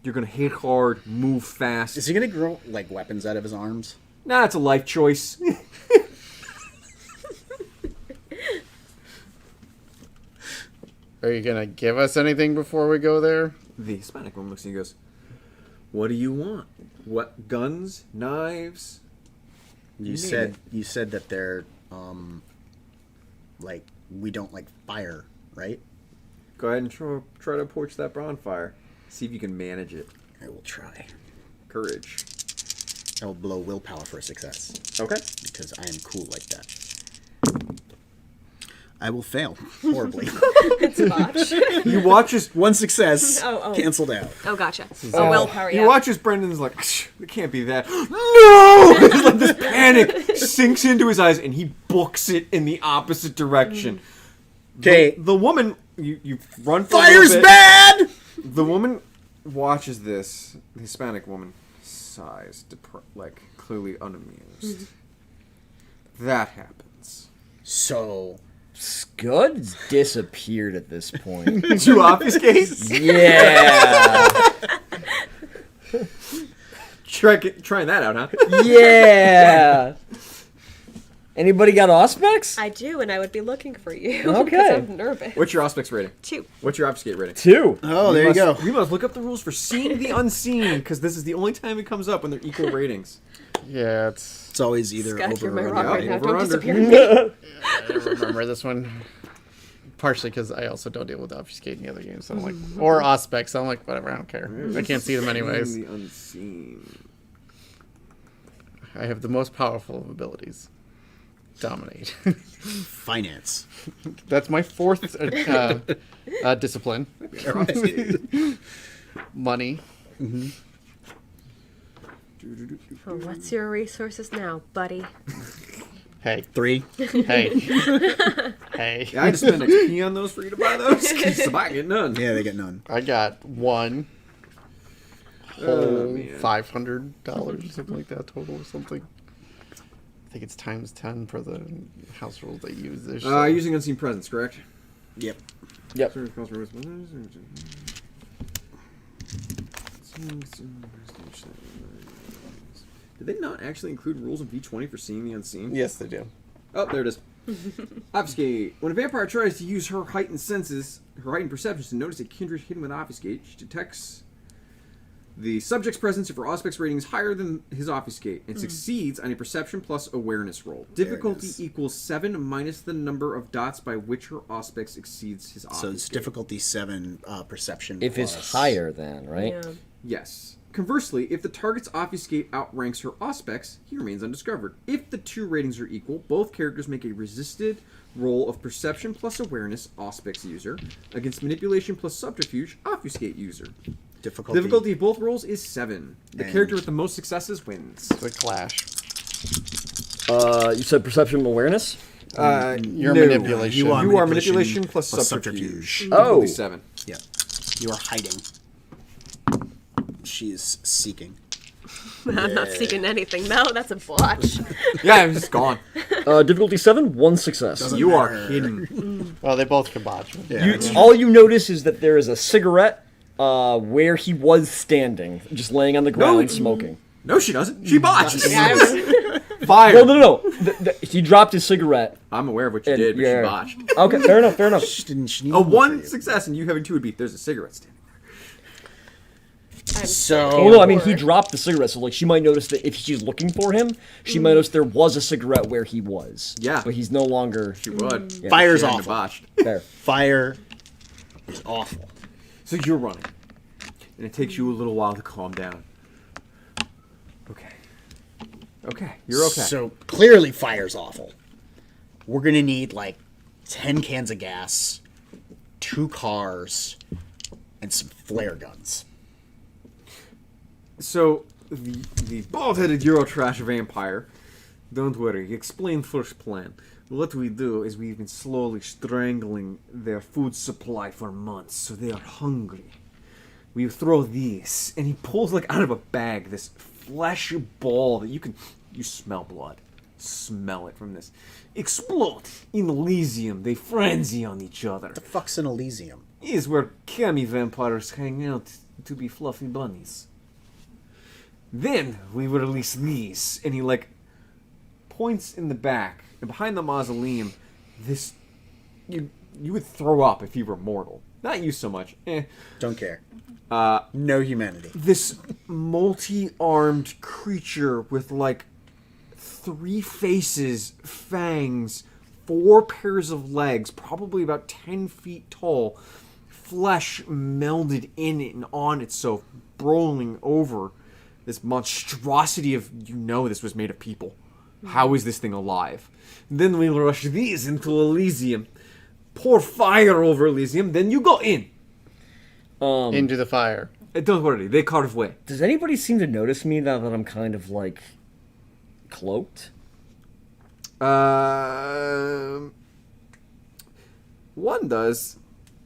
You're gonna hit hard, move fast. Is he gonna grow like weapons out of his arms? Nah, it's a life choice. Are you gonna give us anything before we go there? The Hispanic woman looks at you and goes, "What do you want? What, guns? Knives?" You Name said that they're like we don't like fire, right? Go ahead and try to approach that bonfire. See if you can manage it. I will try. Courage. I will blow willpower for a success Okay. because I am cool like that. I will fail horribly. It's a botch. You watch as One success, Oh. canceled out. Oh, gotcha. So willpower, you yeah. watch as Brendan's like, it can't be that. No! It's like this panic sinks into his eyes, and he books it in the opposite direction. Okay, The woman, you run for a fire's little bit. bad. The woman watches this. The Hispanic woman sighs, like clearly unamused. That happens. So Scud's disappeared at this point. Did you obfuscate? Yeah. Trying that out, huh? Yeah. Anybody got Auspex? I do, and I would be looking for you. Okay. Because I'm nervous. What's your Auspex rating? 2. What's your obfuscate rating? 2. oh, there you go. We must look up the rules for seeing the unseen, because this is the only time it comes up when they're equal ratings. Yeah, it's. It's always either Scott, you're my over or rock yeah, right now. over Don't under. disappear me. I don't remember this one. Partially because I also don't deal with obfuscate in the other games. So I'm like, or Auspex. So I'm like, whatever, I don't care. I can't see them anyways. Seeing the unseen. I have the most powerful of abilities. Dominate. finance. That's my 4th discipline. Money. Oh, what's your resources now, buddy? Hey. 3. Hey. Hey. Yeah, I just spent XP on those for you to buy those. Because I get none. Yeah, they get none. I got one Oh, whole man. $500 or something like that total or something. I think it's times 10 for the house rules they use. There's Using unseen presence, correct? Yep. Yep. Did they not actually include rules in V20 for seeing the unseen? Yes, they do. Oh, there it is. Obfuscate. When a vampire tries to use her heightened senses, her heightened perceptions to notice a kindred hidden with obfuscate, she detects the subject's presence if her Auspex rating is higher than his obfuscate and succeeds on a perception plus awareness roll. Difficulty is. equals 7 minus the number of dots by which her Auspex exceeds his obfuscate. So it's difficulty 7, perception. If plus. it's higher, then, right? Yeah. Yes. Conversely, if the target's obfuscate outranks her Auspex, he remains undiscovered. If the 2 ratings are equal, both characters make a resisted roll of perception plus awareness, Auspex user, against manipulation plus subterfuge, obfuscate user. Difficulty of both rolls is 7. The And- character with the most successes wins. The clash. You said perception awareness? Your No. manipulation. You are You are manipulation plus subterfuge. Oh. Difficulty 7. Yeah. You are hiding. She is seeking. I'm not seeking anything. No, that's a botch. Yeah, it's gone. Difficulty 7, 1 success. Doesn't You are matter. hidden. Well, they both can botch. Yeah. All you notice is that there is a cigarette where he was standing, just laying on the ground smoking. No, she doesn't. She botched. Yeah, Fire. Well, no. He dropped his cigarette. I'm aware of what you And- did, but yeah. she botched. Okay, fair enough. She need A to look 1 for you. success and you having 2 would be there's a cigarette standing. So Well, no, I mean, he dropped the cigarette, so, like, she might notice that if she's looking for him, she might notice there was a cigarette where he was. Yeah. But he's no longer... She would. Yeah. Fire's She hadn't awful. botched. There. Fire is awful. So you're running. And it takes you a little while to calm down. Okay. Okay, you're okay. So clearly fire's awful. We're gonna need like 10 cans of gas, 2 cars, and some flare guns. So, the bald-headed Eurotrash vampire, don't worry, explain first plan. What we do is we've been slowly strangling their food supply for months, so they are hungry. We throw these, and he pulls like out of a bag this flesh ball that you smell blood. Smell it from this. Explode in Elysium. They frenzy on each other. The fuck's an Elysium? Is where cami vampires hang out to be fluffy bunnies. Then we would release these, and he like points in the back, and behind the mausoleum, this you would throw up if you were mortal. Not you so much. Don't care. No humanity. This multi-armed creature with like 3 faces, fangs, 4 pairs of legs, probably about 10 feet tall, flesh melded in it and on itself, rolling over this monstrosity of, this was made of people. How is this thing alive? Then we rush these into Elysium. pour fire over Elysium, then you go in. Into the fire. Don't worry, they carve way. Does anybody seem to notice me now that I'm kind of like cloaked? One does.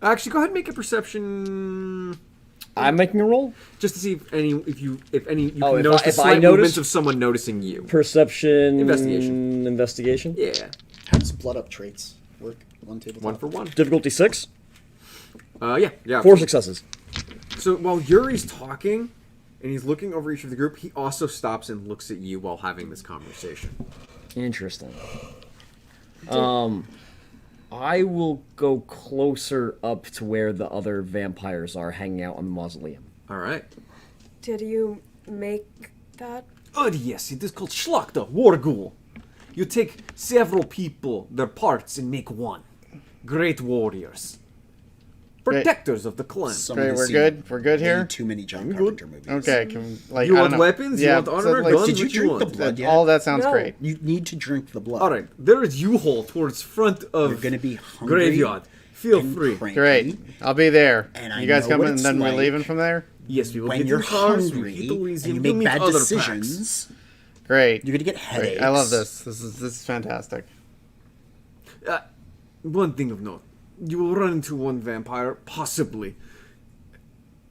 Actually, go ahead and make a perception. I'm making a roll. Just to see if you can Oh, notice the if I slight notice- movements of someone noticing you. Perception. Investigation. Investigation. Yeah. How does blood up traits work? One tabletop. 1 for 1. Difficulty 6. Yeah. 4 successes. So while Yuri's talking and he's looking over each of the group, he also stops and looks at you while having this conversation. Interesting. I will go closer up to where the other vampires are hanging out on the mausoleum. All right. Did you make that? Oh yes, it is called Schlachta, war ghoul. You take several people, their parts, and make one. Great warriors. Protectors of the clan. Someone Okay, has we're seen good? We're good way here? Too many John Carpenter movies. Okay, can, like, You I want don't know. weapons? You Yeah, want armor? like, Guns? Did you What drink want? the blood yet? all that sounds No. great. You need to drink the blood. All right, there is U-Haul towards front of You're gonna be hungry. graveyard. Feel and free. cranky. Great. I'll be there. And I You guys know what coming and it's then we're like leaving from there? Yes, we will When get you're in cars, we hungry hit the and Elysium, you we'll make meet bad other decisions, Great. you're gonna get Great. headaches. I love this. This is fantastic. packs. One thing of note. You will run into one vampire, possibly.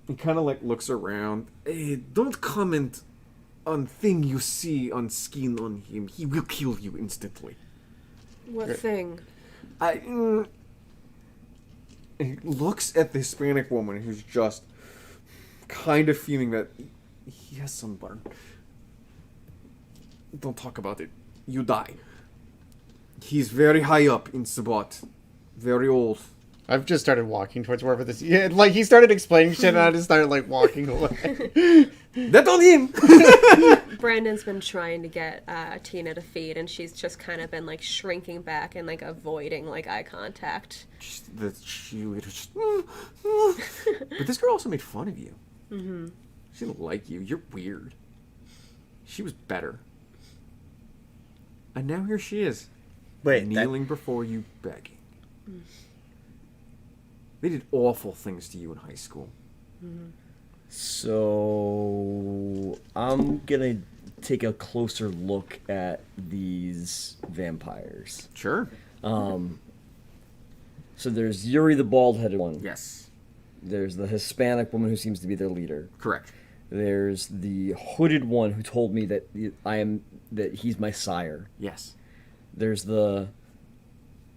He kind of like looks around. Hey, don't comment on thing you see on skin on him. He will kill you instantly. What thing? He looks at the Hispanic woman who's just kind of feeling that he has sunburn. Don't talk about it. You die. He's very high up in Sabat. Very old. I've just started walking towards wherever this. Yeah, like he started explaining shit, and I just started like walking away. That on him! Brandon's been trying to get Tina to feed, and she's just kind of been like shrinking back and like avoiding like eye contact. But this girl also made fun of you. Mm-hmm. She didn't like you. You're weird. She was better. And now here she is. Wait, kneeling before you, begging. They did awful things to you in high school. So I'm gonna take a closer look at these vampires. Sure. So there's Yuri, the bald-headed one. Yes. There's the Hispanic woman who seems to be their leader. Correct. There's the hooded one who told me that he's my sire. Yes. There's the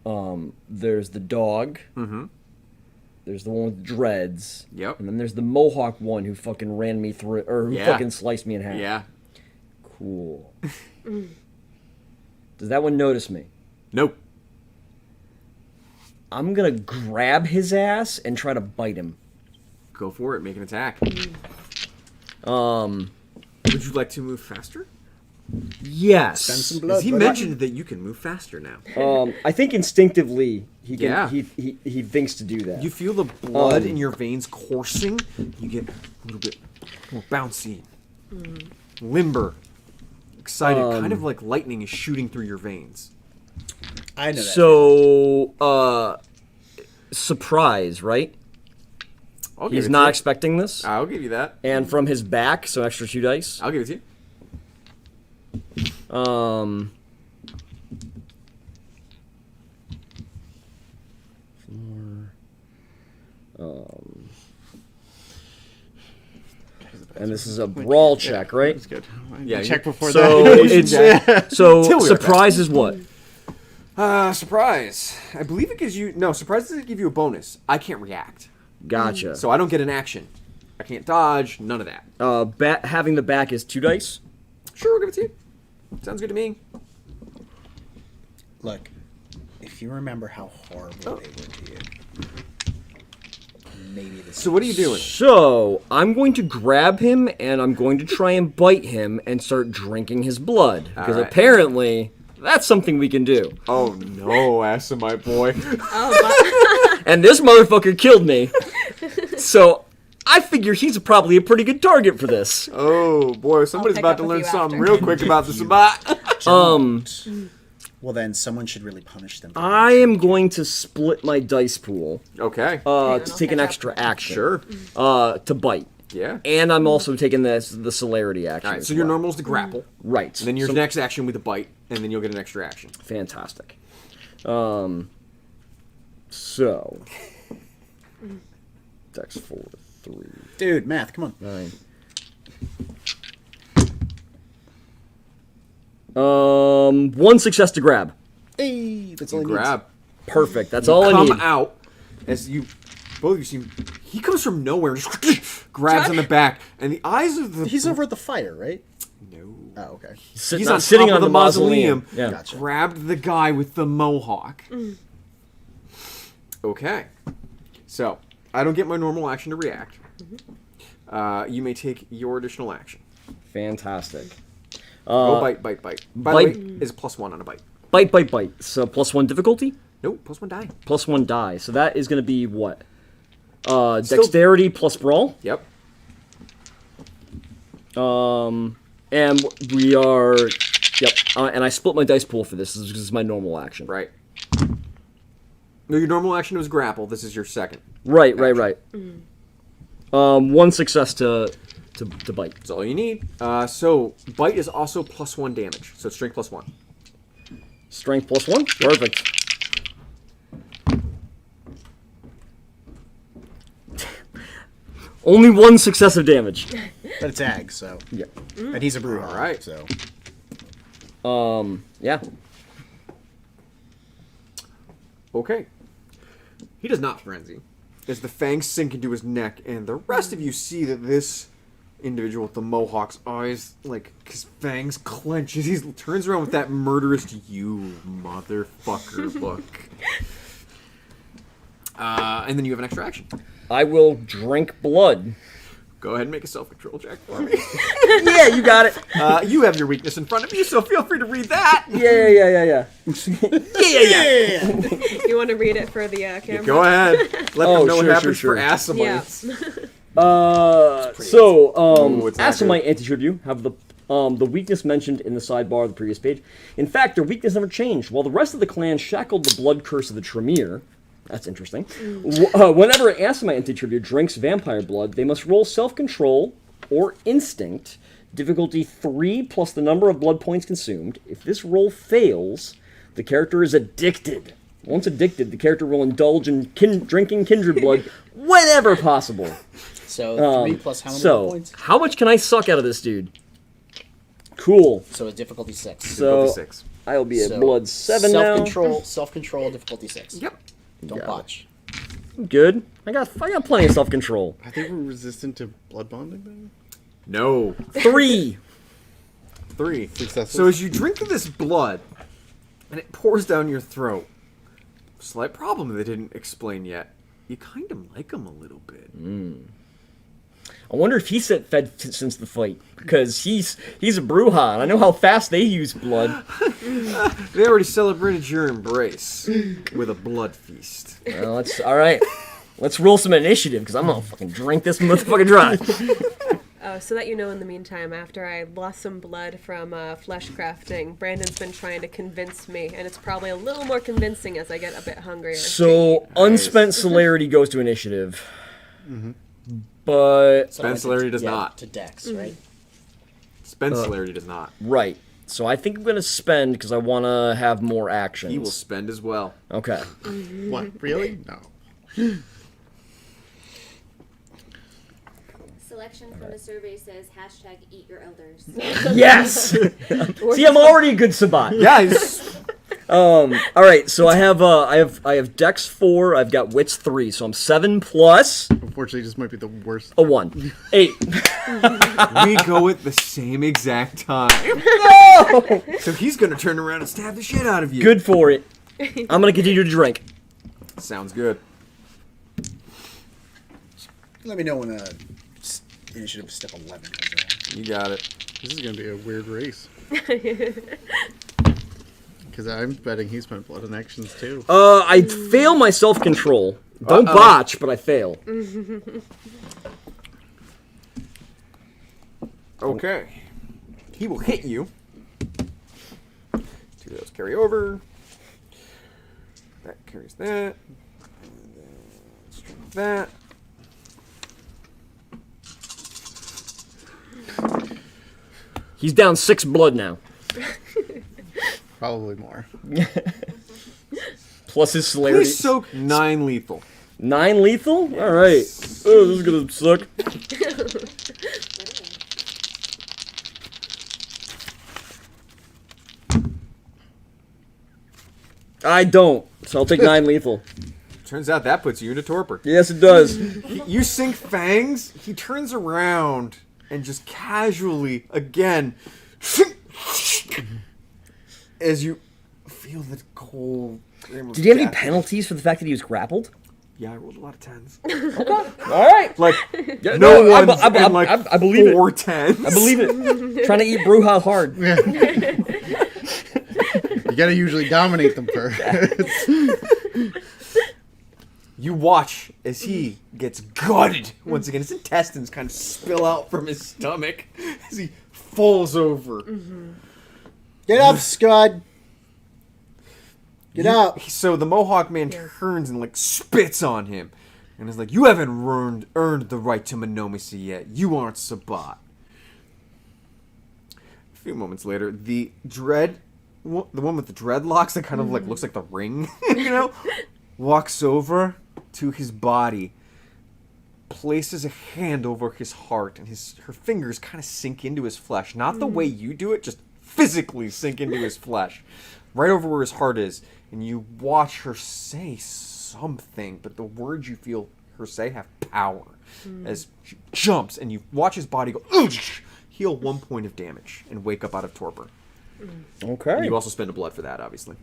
dog. Mm-hmm. There's the one with dreads. Yep. And then there's the Mohawk one who fucking ran me through, or who Yeah. fucking sliced me in half. Yeah. Cool. Does that one notice me? Nope. I'm gonna grab his ass and try to bite him. Go for it. Make an attack. Um, Would you like to move faster? yes. Spend some blood. He buddy. mentioned that you can move faster now. I think instinctively he can. Yeah. He thinks to do that. You feel the blood in your veins coursing. You get a little bit more bouncy, limber, excited, kind of like lightning is shooting through your veins. I know that. So, surprise, right? I'll give He's it to not you. expecting this. I'll give you that. And from his back, so extra 2 dice. I'll give it to you. And this is a brawl check, right? That's good. Yeah, Check before So that. it's so Till we're surprise is what? Surprise. I believe it gives you... No, surprise doesn't give you a bonus. I can't react. Gotcha. So I don't get an action. I can't dodge. None of that. Having the back is 2 dice. Sure, I'll give it to you. Sounds good to me. Look, if you remember how horrible they were to you, maybe this. So what are you doing? So I'm going to grab him and I'm going to try and bite him and start drinking his blood because Alright. apparently that's something we can do. Oh no, my boy. Oh, And this motherfucker killed me, so I figure he's probably a pretty good target for this. Oh boy, somebody's pick about up to with learn you something after. real quick about the Sabat. Well, then someone should really punish them. I am going to split my dice pool Okay. to I'll take an catch up. extra action. Sure. To bite. Yeah. And I'm also taking the celerity action. All right. as So your well. normal is to grapple. Right. And then your So- next action with the bite, and then you'll get an extra action. Fantastic. So. Dex 4, 3, Dude, math, come on. 9. One success to grab. Hey, that's all You I need. grab. Perfect. That's You all I come need. out as you both of you see. He comes from nowhere, and just grabs on the back, and the eyes of the. He's over at the fire, right? No. Oh, okay. He's Not sitting top on of the mausoleum. Yeah. Gotcha. Grabbed the guy with the mohawk. Okay. So, I don't get my normal action to react. You may take your additional action. Fantastic. Go bite. By bite- the way, is +1 on a bite. Bite. So +1 difficulty, Nope, +1 die. +1 die. So that is going to be what? Dexterity plus brawl. Yep. And we are. Yep. And I split my dice pool for this. This is my normal action. Right. No, your normal action was grapple. This is your second. Right. One success to bite. That's all you need. So, bite is also +1 damage. So, strength +1. Strength +1. Perfect. Only one successive damage. But it's Ag, so. Yeah. And he's a Bruja. All right. So. Yeah. Okay. He does not frenzy. As the fangs sink into his neck, and the rest of you see that this individual with the mohawk's eyes, like, his fangs clench as he turns around with that murderous "you motherfucker" look. And then you have an extra action. I will drink blood. Go ahead and make a self-control check for me. Yeah, you got it. You have your weakness in front of you, so feel free to read that. Yeah. Yeah! You want to read it for the camera? Go ahead. Let them know what sure, happens sure. for Assamites. Yeah. it's not Assamite good. anti-tribute have the weakness mentioned in the sidebar of the previous page. In fact, their weakness never changed. While the rest of the clan shackled the blood curse of the Tremere, that's interesting. Whenever an Assamite anti-tribute drinks vampire blood, they must roll self-control or instinct, difficulty 3 plus the number of blood points consumed. If this roll fails, the character is addicted. Once addicted, the character will indulge in drinking kindred blood whenever possible. So 3 plus how many So, points? how much can I suck out of this dude? Cool. So a difficulty 6. So, Difficulty 6. I'll be at So, blood 7 now. Self-control, difficulty 6. Yep. Don't Got it. botch. Good. I got plenty of self-control. I think we're resistant to blood bonding then? No. 3. 3. Successful. So as you drink this blood, and it pours down your throat, slight problem they didn't explain yet. You kind of like him a little bit. I wonder if he's fed since the fight, because he's a Bruja, and I know how fast they use blood. They already celebrated your embrace with a blood feast. Well, let's all right. Let's roll some initiative, because I'm gonna fucking drink this motherfucker dry. Oh, so that you know, in the meantime, after I lost some blood from flesh crafting, Brandon's been trying to convince me, and it's probably a little more convincing as I get a bit hungrier. So unspent celerity goes to initiative, but So that went Celerity does not. To Dex, right? Spend celerity does not. right. So I think I'm gonna spend because I want to have more actions. He will spend as well. Okay. What? Really? No. Selection from the survey says #eat your elders. Yes. See, I'm already a good Sabat. Yeah, he's, All right. So I have Dex 4. I've got Wits 3. So I'm 7 plus Unfortunately, this might be the worst. a 1. 8. we go at the same exact time. No. So he's going to turn around and stab the shit out of you. Good for it. I'm gonna continue to drink. Sounds good. Let me know when initiative step 11 comes around. You got it. This is going to be a weird race. Because I'm betting he spent blood in actions too. I fail my self-control. Don't botch, but I fail. Okay. He will hit you. 2 those carry over. That carries that. And then string that. He's down 6 blood now. Probably more. Plus his celerity. Please soak 9 lethal. 9 lethal? Alright. Oh, this is gonna suck. I don't, so I'll take 9 lethal. Turns out that puts you into torpor. Yes, it does. You sink fangs, he turns around and just casually, again, as you feel the cold. Did he have any penalties for the fact that he was grappled? Yeah, I rolled a lot of 10s. Alright. Like, Yeah, no I one's in like I believe 4 it. 10s. I believe it. Trying to eat Bruja hard. You gotta usually dominate them first. You watch as he gets gutted once again. His intestines kind of spill out from his stomach as he falls over. Get up, Scud. Get up. So the Mohawk man turns and like spits on him, and is like, "You haven't earned the right to monomacy yet. You aren't Sabat." A few moments later, the one with the dreadlocks that kind of like looks like the ring, walks over to his body, places a hand over his heart, and her fingers kind of sink into his flesh. Not the way you do it, just physically sink into his flesh, right over where his heart is. And you watch her say something, but the words you feel her say have power. As she jumps, and you watch his body go, heal 1 point of damage, and wake up out of torpor. Okay. And you also spend a blood for that, obviously.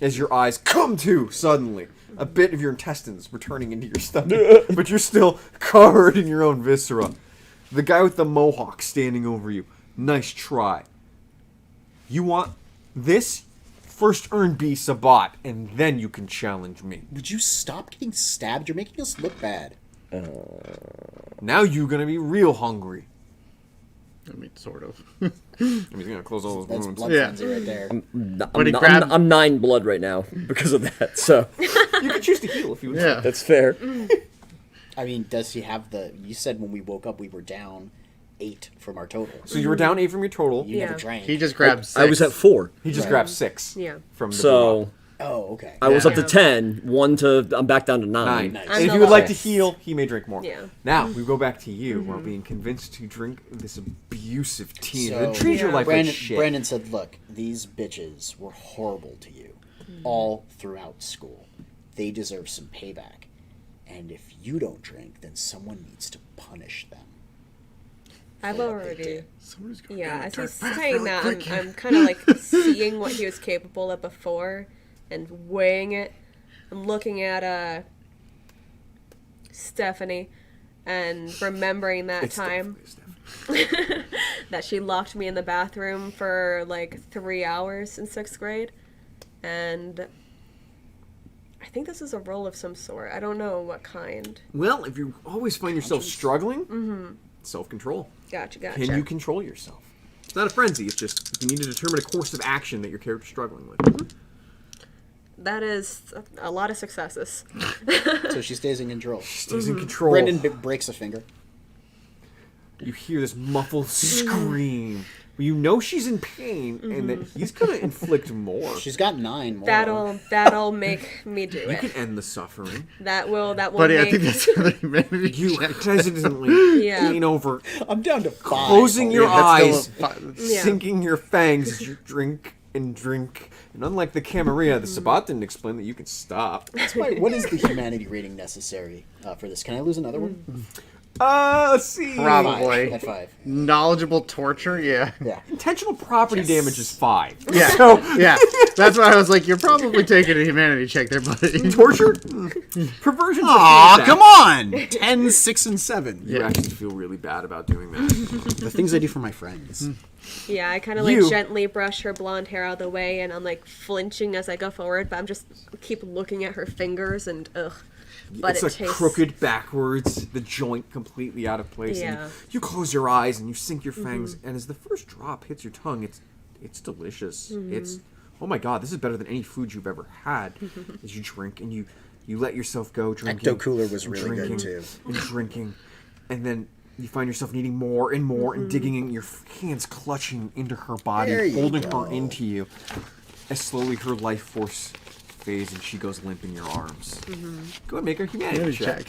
As your eyes come to, suddenly, a bit of your intestines returning into your stomach, but you're still covered in your own viscera. The guy with the mohawk standing over you. Nice try. You want this? First earn B Sabat, and then you can challenge me. Would you stop getting stabbed? You're making us look bad. Now you're gonna be real hungry. I mean, sort of. I mean, he's gonna close all those That's wounds. blood Yeah. frenzy right there. I'm 9 blood right now because of that, so You can choose to heal if you would. Yeah. that's fair. I mean, does he have the... You said when we woke up we were down 8 from our total. So you were down 8 from your total. You never Yeah. drank. He just grabbed 6. I was at 4, He just Right. grabbed 6. Yeah. From the so Oh, okay. I was up to Yeah. 10. I'm back down to 9. 9. Nice. And if I'm you would like to lowest. heal, he may drink more. Yeah. Now, we go back to you while being convinced to drink this abusive tea that So, treats your Yeah. life Brandon, like shit. Brandon said, look, these bitches were horrible to you all throughout school. They deserve some payback. And if you don't drink, then someone needs to punish them. I've for what they already. did. Somebody's gonna Yeah, go as turn he's back saying really that, quick. I'm kind of like seeing what he was capable of before and weighing it. I'm looking at Stephanie and remembering that It's time definitely Steph. that she locked me in the bathroom for like 3 hours in 6th grade. And I think this is a role of some sort. I don't know what kind. Well, if you always find yourself struggling, self-control. Gotcha. Can you control yourself? It's not a frenzy. It's just you need to determine a course of action that your character's struggling with. That is a lot of successes. So she stays in control. Stays in control. Brendan breaks a finger. You hear this muffled scream. You know she's in pain, and that he's gonna inflict more. She's got 9 more. That'll make me do You can it. end the suffering. That will Buddy, I make think that's another humanity You check. hesitantly Yeah. lean over, I'm down to 5. closing your Yeah, that's eyes, still a Yeah. sinking your fangs as you drink and drink. And unlike the Camarilla, the Sabat didn't explain that you can stop. What is the humanity rating necessary for this? Can I lose another one? Let's see. Probably. At 5. Knowledgeable torture, yeah. Yeah. Intentional property damage is 5. Yeah. So, Yeah. That's why I was like, you're probably taking a humanity check there, buddy. torture? Perversion? Aw, come on! 10, 6, and 7. You actually feel really bad about doing that. The things I do for my friends. Yeah, I kind of You- like gently brush her blonde hair out of the way, and I'm like flinching as I go forward, but I'm just keep looking at her fingers and ugh. But It's it like tastes crooked backwards, the joint completely out of place. Yeah. And you close your eyes and you sink your fangs, and as the first drop hits your tongue, it It's delicious. It's, oh my god, this is better than any food you've ever had. As you drink and you let yourself go drinking. Ecto Cooler was and really good too. And drinking, and then you find yourself needing more and more, and digging in, your hands clutching into her body, There you holding go. her into you, as slowly her life force fades and she goes limp in your arms. Go and make a humanity check.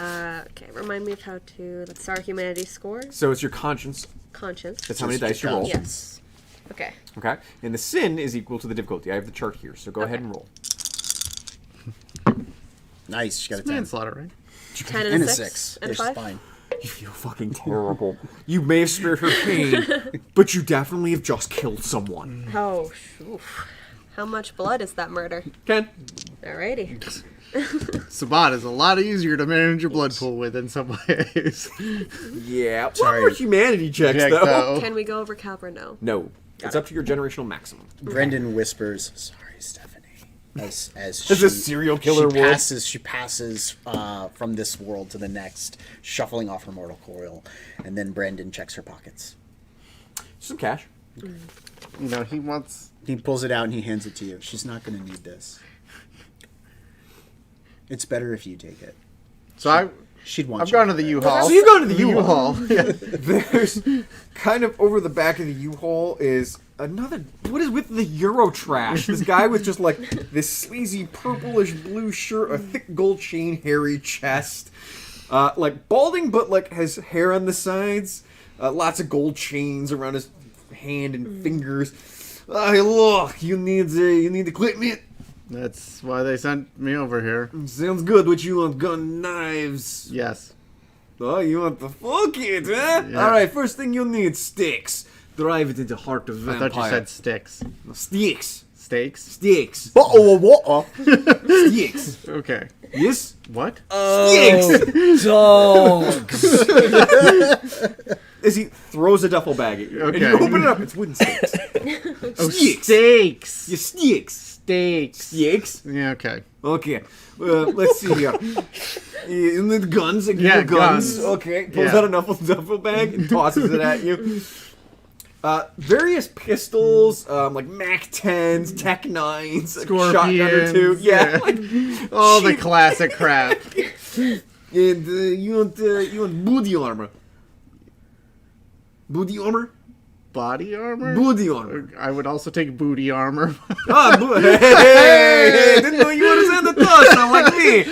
Okay, remind me of how to. That's our humanity score. So it's your conscience. Conscience. That's how many dice you roll. Yes. Okay. Okay, and the sin is equal to the difficulty. I have the chart here, so go ahead and roll. Nice. She got a 10. Manslaughter, right? 10 And a 6. 6. And a It's 5. fine. You feel fucking terrible. You may have spared her pain, but you definitely have just killed someone. Oh, oof. How much blood is that murder? Ken? Alrighty. Sabat is a lot easier to manage your blood pool with in some ways. Yeah. Sorry. One more humanity checks, Check, though. though. Can we go over Calvert? No. No. It's up to your generational maximum. Brendan whispers, "Sorry, Stephanie." As As a serial killer she would. passes from this world to the next, shuffling off her mortal coil, and then Brendan checks her pockets. Some cash. You know, he wants. He pulls it out and he hands it to you. She's not going to need this. It's better if you take it. So She'd want. I've you gone to to the have U-Haul. So you've gone to the U-Haul. Yeah. There's kind of over the back of the U-Haul is another. What is with the Euro trash? This guy with just like this sleazy purplish blue shirt, a thick gold chain, hairy chest, like balding but like has hair on the sides, lots of gold chains around his hand and fingers. Hey, look, you need equipment. That's why they sent me over here. Sounds good. What you want? Gun, knives. Yes. Oh, you want the full kit, huh? Yeah. Alright, first thing you'll need, sticks. Drive it into heart of I vampire. thought you said sticks. No, sticks. Steaks? Sticks. Uh-oh. Sticks. Okay. Yes? What? Sticks! Dogs. As he throws a duffel bag at you. And Okay. you open it up, it's wooden sticks. Oh, Sticks. steaks. Yeah, sticks. Steaks. Sticks? Yeah, okay. Okay. Let's see here. You need guns. Yeah, guns. guns. Okay. Pulls Yeah. out a duffel bag and tosses it at you. Various pistols, like Mac 10s, Tech 9s, a shotgun or two. Scorpions, Yeah. yeah. Like, All the classic crap. and you want booty armor. Booty armor? Body armor? Booty armor. I would also take booty armor. Hey, didn't know you would have said the thought, sound like me.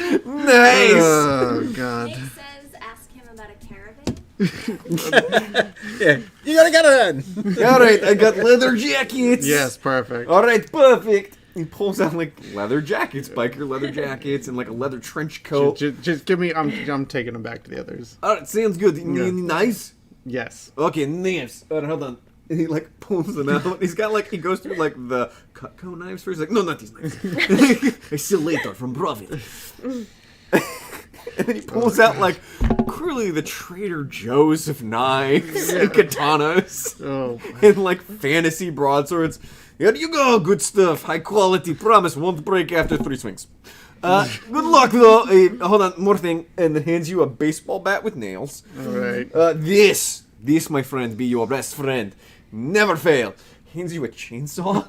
Nice. Oh, God. Nick says, ask him about a caravan. Yeah. You gotta get it in. All right, I got leather jackets. Yes, perfect. All right, perfect. He pulls out like leather jackets, biker leather jackets, and like a leather trench coat. Just give me. I'm taking them back to the others. All right, sounds good. Any knives? Yes. Okay, knives. All right, hold on. And he like pulls them out. He's got like he goes through like the Cutco knives first. He's like, no, not these knives. I sell later from Profit. And then he pulls out like clearly the Trader Joe's of knives and katanas Oh. and like fantasy broadswords. Here you go, good stuff, high quality. Promise won't break after 3 swings. Good luck though. Hold on, more thing, and then hands you a baseball bat with nails. All right. This, my friend, be your best friend. Never fail. Hands you a chainsaw.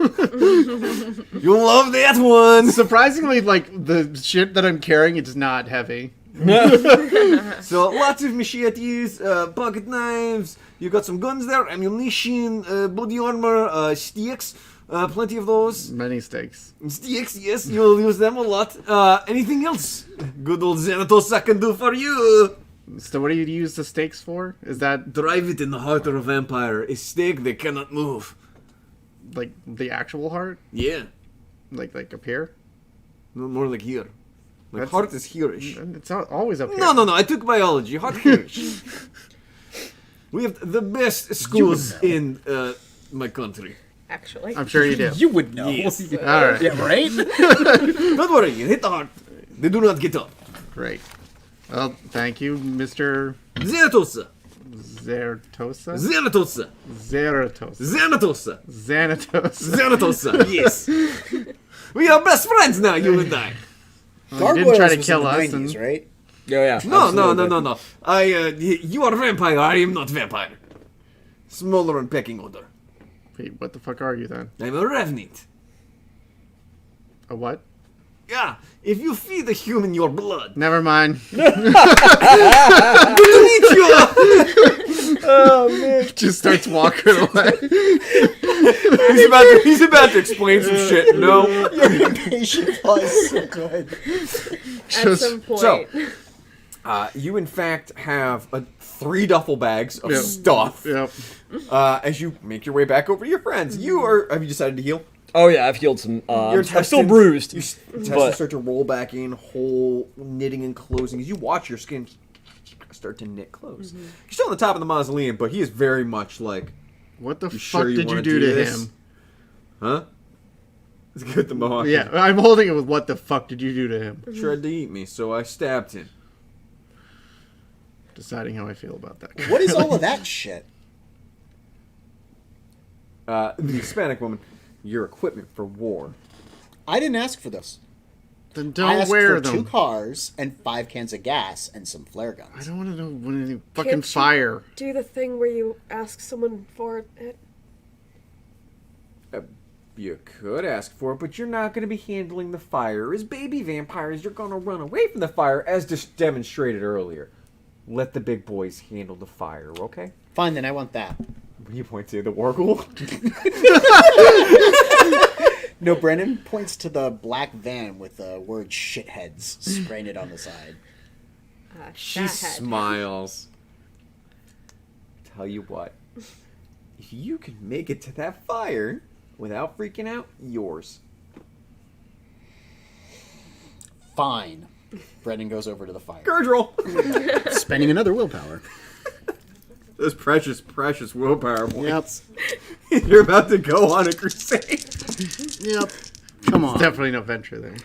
You'll love that one. Surprisingly, like the shit that I'm carrying, it's not heavy. So lots of machetes, pocket knives. You got some guns there, ammunition, body armor, sticks. Plenty of those. Many steaks. Sticks, yes, you'll use them a lot. Anything else? Good old Xanatos I can do for you. So what do you use the steaks for? Is that Drive it in the heart of a vampire. A stake they cannot move. like the actual heart? Yeah. Like up here? No, more like here. Like That's- heart is here-ish. It's always up here. No, I took biology. Heart here-ish. We have the best schools in my country. Actually. I'm sure you do. You would know. Yes. All right. Yeah, right? Don't worry, you hit the heart. They do not get up. Great. Well, thank you, Mr. Xanatosa. Zeratosa? Xanatosa. Zeratosa. Xanatosa. Xanatos. Xanatosa. Yes. We are best friends now, you and I. You didn't try to was kill in the us. 90s, right? Yeah. No. absolutely. You are vampire. I am not vampire. Smaller and pecking order. Wait, what the fuck are you then? I'm a revenant. A what? Yeah, if you feed the human your blood, Never mind. Oh man. Just starts walking away. he's about to explain some shit. No. Your impatient was so good. At some point. So, you in fact have 3 duffel bags of stuff. Yep. As you make your way back over to your friends. Have you decided to heal? Oh yeah, I've healed some. Your I'm still bruised. Your intestines but start to roll back in, whole knitting and closing. As you watch your skin start to knit close. You're still on the top of the mausoleum, but he is very much like, What the fuck sure you did you wanna do do to this? him? huh? It's good the mohawk. Yeah, I'm holding it with what the fuck did you do to him? Tried to eat me, so I stabbed him. Deciding how I feel about that. What is all of that shit? The Hispanic woman, your equipment for war. I didn't ask for this. Then I don't asked wear for them. 2 cars and 5 cans of gas and some flare guns. I don't want to know any fucking Can't you fire. do the thing where you ask someone for it. You could ask for it, but you're not going to be handling the fire. As baby vampires, you're going to run away from the fire, as just demonstrated earlier. Let the big boys handle the fire, okay? Fine, then I want that. What do you point to? The Wargle? No, Brennan points to the black van with the word shitheads spraying it on the side. She Shathead. smiles. Tell you what. If you can make it to that fire without freaking out, yours. Fine. Brennan goes over to the fire. Gurdrel! Spending another willpower. Those precious, precious willpower Yep. points. You're about to go on a crusade. Yep. Come on. Definitely no venture there.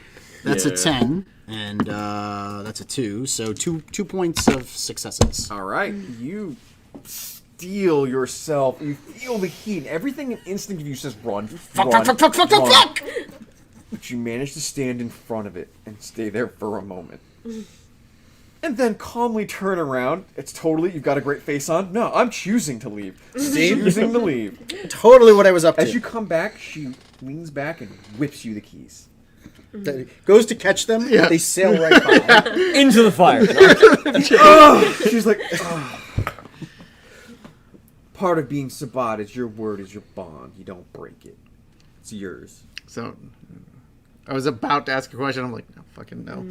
That's Yeah. a 10, and that's a 2, so two points of successes. All right, you steel yourself. You feel the heat. Everything in instinct of you says run. Fuck, run, fuck, fuck, fuck, fuck, run. fuck! But you manage to stand in front of it and stay there for a moment. And then calmly turn around. It's totally, you've got a great face on. No, I'm choosing to leave. Choosing to leave. Totally what I was up to. As you come back, she leans back and whips you the keys. Goes to catch them, Yeah. they sail right by. into the fire. She's like, "Ugh." Part of being Sabbat is your word is your bond. You don't break it. It's yours. So, I was about to ask a question. I'm like, no, fucking no.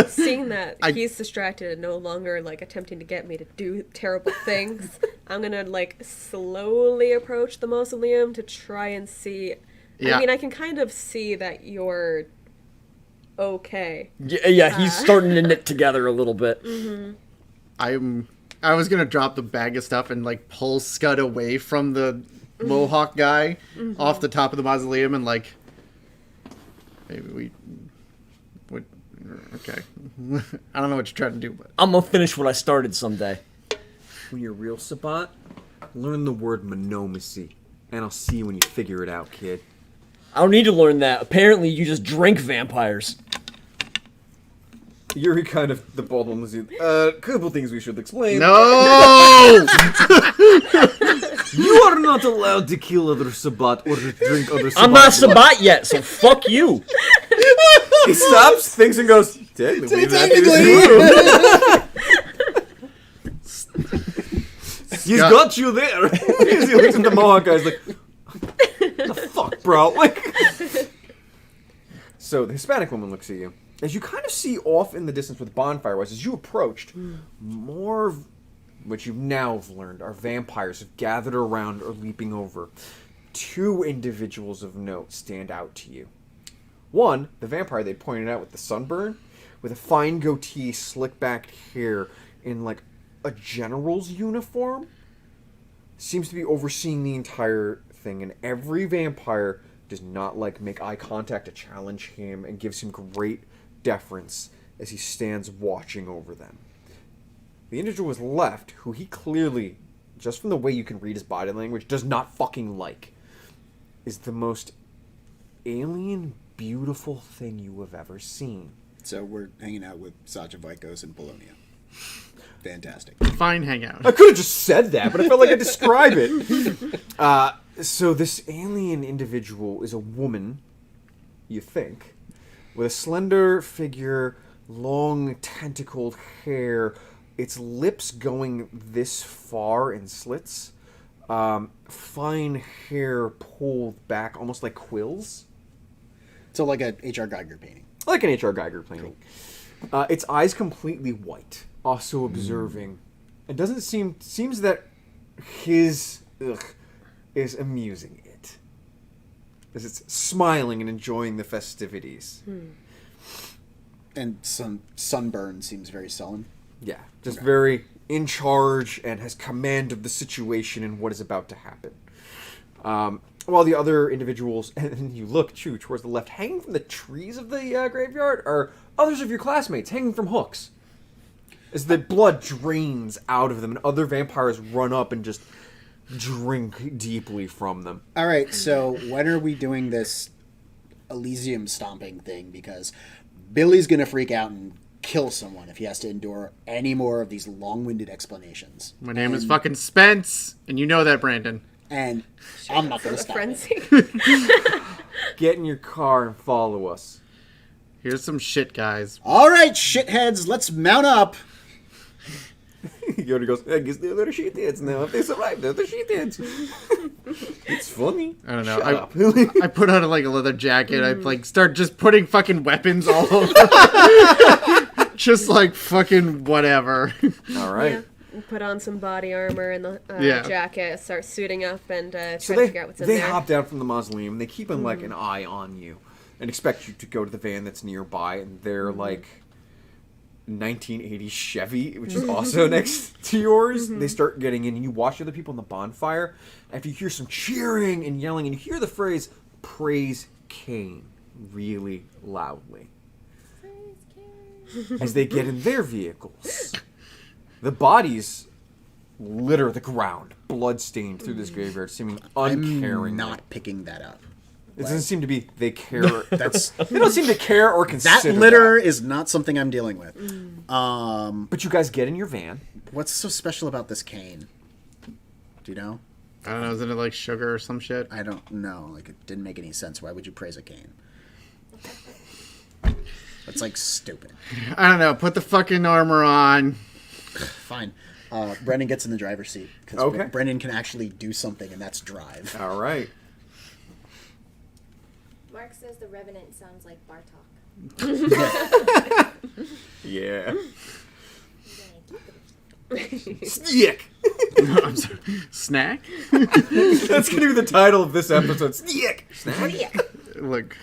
Seeing that he's distracted and no longer like attempting to get me to do terrible things, I'm gonna like slowly approach the mausoleum to try and see. Yeah. I mean, I can kind of see that you're okay. Yeah, he's starting to knit together a little bit. I was gonna drop the bag of stuff and like pull Scud away from the Mohawk guy off the top of the mausoleum and like maybe we would okay. I don't know what you're trying to do, but I'm gonna finish what I started someday. When you're real Sabbat, learn the word monomacy. And I'll see you when you figure it out, kid. I don't need to learn that. Apparently, you just drink vampires. You're kind of the bald one. Couple things we should explain. no. You are not allowed to kill other Sabbat or to drink other Sabbat. I'm not blood. Sabbat yet, so fuck you. He stops, thinks, and goes, technically, that is true. He's got you there. He looks at the Mohawk guys like, what the fuck, bro? Like, so the Hispanic woman looks at you. As you kind of see off in the distance where the bonfire was, as you approached, more of which you now have learned are vampires have gathered around or leaping over. 2 individuals of note stand out to you. One, the vampire they pointed out with the sunburn, with a fine goatee, slick back hair, in like a general's uniform, seems to be overseeing the entire thing, and every vampire does not like make eye contact to challenge him and gives him great deference as he stands watching over them. The individual was left, who he clearly, just from the way you can read his body language, does not fucking like, is the most alien, beautiful thing you have ever seen. So we're hanging out with Sacha Vikos in Bologna. Fantastic. Fine hangout. I could have just said that, but I felt like I'd describe it. So this alien individual is a woman, you think, with a slender figure, long tentacled hair, its lips going this far in slits, fine hair pulled back almost like quills. So like a H.R. Geiger painting. Like an H.R. Geiger painting. Its eyes completely white, also observing. It doesn't seems that his is amusing it. As it's smiling and enjoying the festivities. And some sunburn seems very sullen. Yeah, just very in charge and has command of the situation and what is about to happen. While the other individuals, and you look, towards the left, hanging from the trees of the graveyard, are others of your classmates hanging from hooks. As the blood drains out of them, and other vampires run up and just drink deeply from them. All right, so when are we doing this Elysium stomping thing? Because Billy's going to freak out and kill someone if he has to endure any more of these long-winded explanations. My name is fucking Spence, and you know that, Brandon. And I'm not going to stop it. Frenzy. Get in your car and follow us. Here's some shit, guys. All right, shitheads, let's mount up. Yoda goes, I guess they're the shitheads now. If they survive, they're the shitheads. It's funny. I don't know. Shut up. I put on like a leather jacket. I start just putting fucking weapons all over. Just like fucking whatever. All right. Yeah. Put on some body armor and the jacket, start suiting up, and try So to figure out what's in they there. hop down from the mausoleum. They keep like an eye on you and expect you to go to the van that's nearby. And they're like 1980s Chevy, which is also next to yours. They start getting in, and you watch the other people in the bonfire. After you hear some cheering and yelling, and you hear the phrase "Praise Cain" really loudly as they get in their vehicles. The bodies litter the ground, blood-stained through this graveyard, seeming uncaring. I'm not picking that up. It doesn't seem to be they care. That's They don't seem to care or that consider litter that. is not something I'm dealing with. But you guys get in your van. What's so special about this cane? Do you know? I don't know. Isn't it like sugar or some shit? I don't know. Like, it didn't make any sense. Why would you praise a cane? It's like stupid. I don't know. Put the fucking armor on. Fine. Brendan gets in the driver's seat because Okay. Brendan can actually do something, and that's drive. All right. Mark says the Revenant sounds like Bartok. Yeah. Stick. I'm sorry. Snack? That's gonna be the title of this episode. Stick. Snack. Look,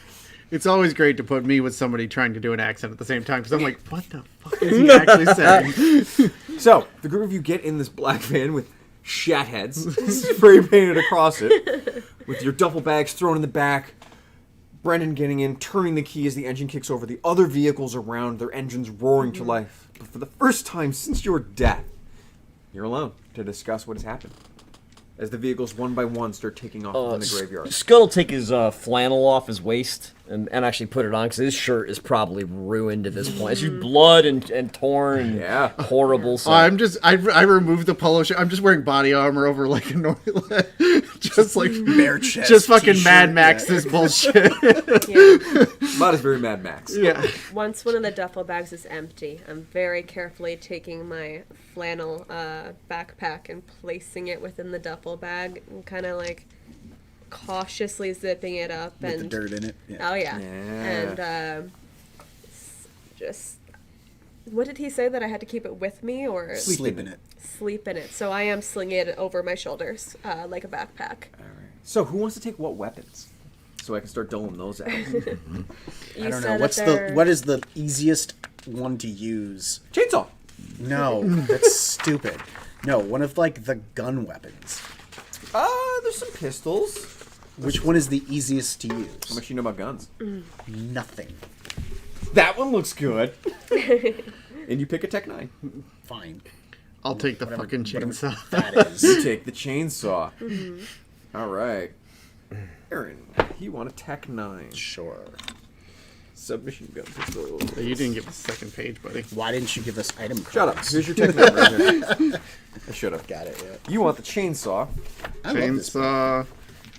it's always great to put me with somebody trying to do an accent at the same time because I'm like, what the fuck is he actually saying? So the group of you get in this black van with shat heads spray painted across it, with your duffel bags thrown in the back. Brendan getting in, turning the key as the engine kicks over. The other vehicles around, their engines roaring to life. But for the first time since your death, you're alone to discuss what has happened. As the vehicles one by one start taking off from the graveyard. Scud will take his flannel off his waist and actually put it on because his shirt is probably ruined at this point. It's just blood and torn. Yeah. Horrible. So. I removed the polo shirt. I'm just wearing body armor over like a normal, just like Bare chest, just fucking t-shirt, Mad Max yeah. this bullshit. Yeah. Mod is very Mad Max. Yeah. Once one of the duffel bags is empty, I'm very carefully taking my flannel backpack and placing it within the duffel bag and kind of like cautiously zipping it up With and the dirt in it. Yeah. oh yeah, Yeah. and just what did he say that I had to keep it with me or Sleep in it. sleep in it? So I am slinging it over my shoulders like a backpack. All right. So who wants to take what weapons? So I can start doling those out. I don't know. What is the easiest one to use? Chainsaw. No, that's stupid. No, one of like the gun weapons. There's some pistols. Which one is the easiest to How use? much do you know about guns? Nothing. That one looks good. And you pick a Tech 9. Fine. I'll take the fucking chainsaw. That You is. take the chainsaw. All right. Aaron, you want a Tech 9. Sure. Submachine gun pistol. You didn't give us a second page, buddy. Why didn't you give us item cards? Shut up. Here's your tech number right here. I should have. Got it, yeah. You want the chainsaw. I love this book. Chainsaw.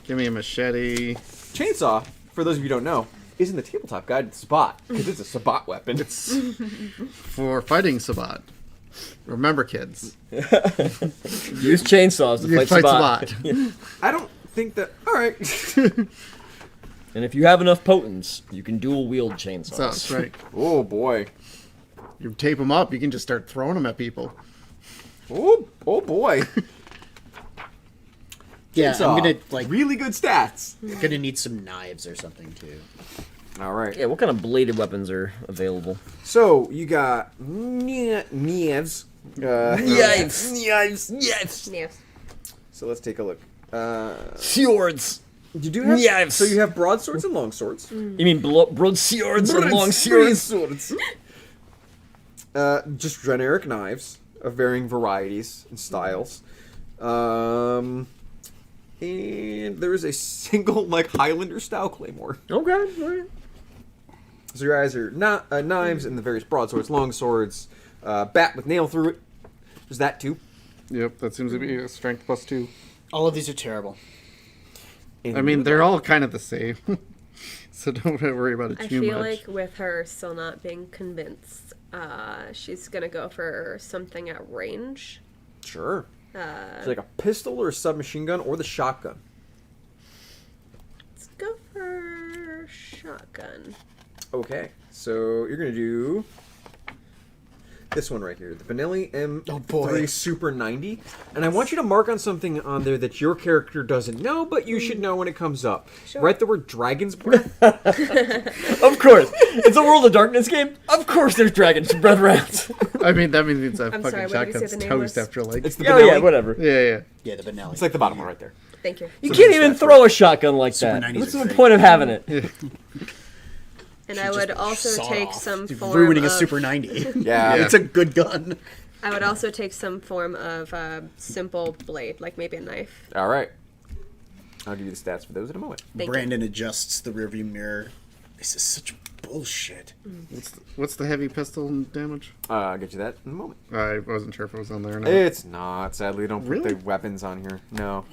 Give me a machete. Chainsaw, for those of you who don't know, is in the tabletop guide to Sabbat, because it's a Sabbat weapon. For fighting Sabbat. Remember, kids. Use chainsaws to You fight fight Sabbat. Sabbat. I don't think that... Alright. And if you have enough potents, you can dual wield chainsaws. So, that's right. Oh, boy. You tape them up, you can just start throwing them at people. Oh boy. Yeah, Chainsaw. I'm gonna Really good stats. gonna need some knives or something too. Alright. Yeah, what kind of bladed weapons are available? So, you got... knives. Knives! Knives! Yes. So let's take a look. Swords! You do have... Knives. So you have broadswords and longswords. You mean broad swords and long swords? Swords. Just generic knives of varying varieties and styles. And there is a single, Highlander style claymore. Okay, alright. So your eyes are knives and the various broadswords, longswords, bat with nail through it. There's that too. Yep, that seems to be a strength +2. All of these are terrible. And I mean, they're all kind of the same. So don't worry about it I too feel much. like with her still not being convinced, she's gonna go for something at range. Sure. It's like a pistol or a submachine gun or the shotgun. Let's go for shotgun. Okay, so you're gonna do this one right here, the Benelli M3 Oh, boy. Super 90, and I want you to mark on something on there that your character doesn't know, but you should know when it comes up. Sure. Write the word Dragon's Breath. Of course. It's a World of Darkness game. Of course there's Dragon's Breath rounds. I mean, that means that I'm fucking sorry, what did you say shotgun's the name toast was? after like... It's the Oh Benelli. yeah, whatever. Yeah. Yeah, the Benelli. It's like the bottom one right there. Thank you. You can't even throw a shotgun like Super that. 90s What's are the great. point of having it? And I would also Sawed take off. some You're form ruining of, a Super 90. Yeah. It's a good gun. I would also take some form of simple blade, like maybe a knife. All right. I'll give you the stats for those in a moment. Thank you. Brandon adjusts the rearview mirror. This is such bullshit. What's the heavy pistol damage? I'll get you that in a moment. I wasn't sure if it was on there or not. It's not. Sadly, don't put Really? the weapons on here. No.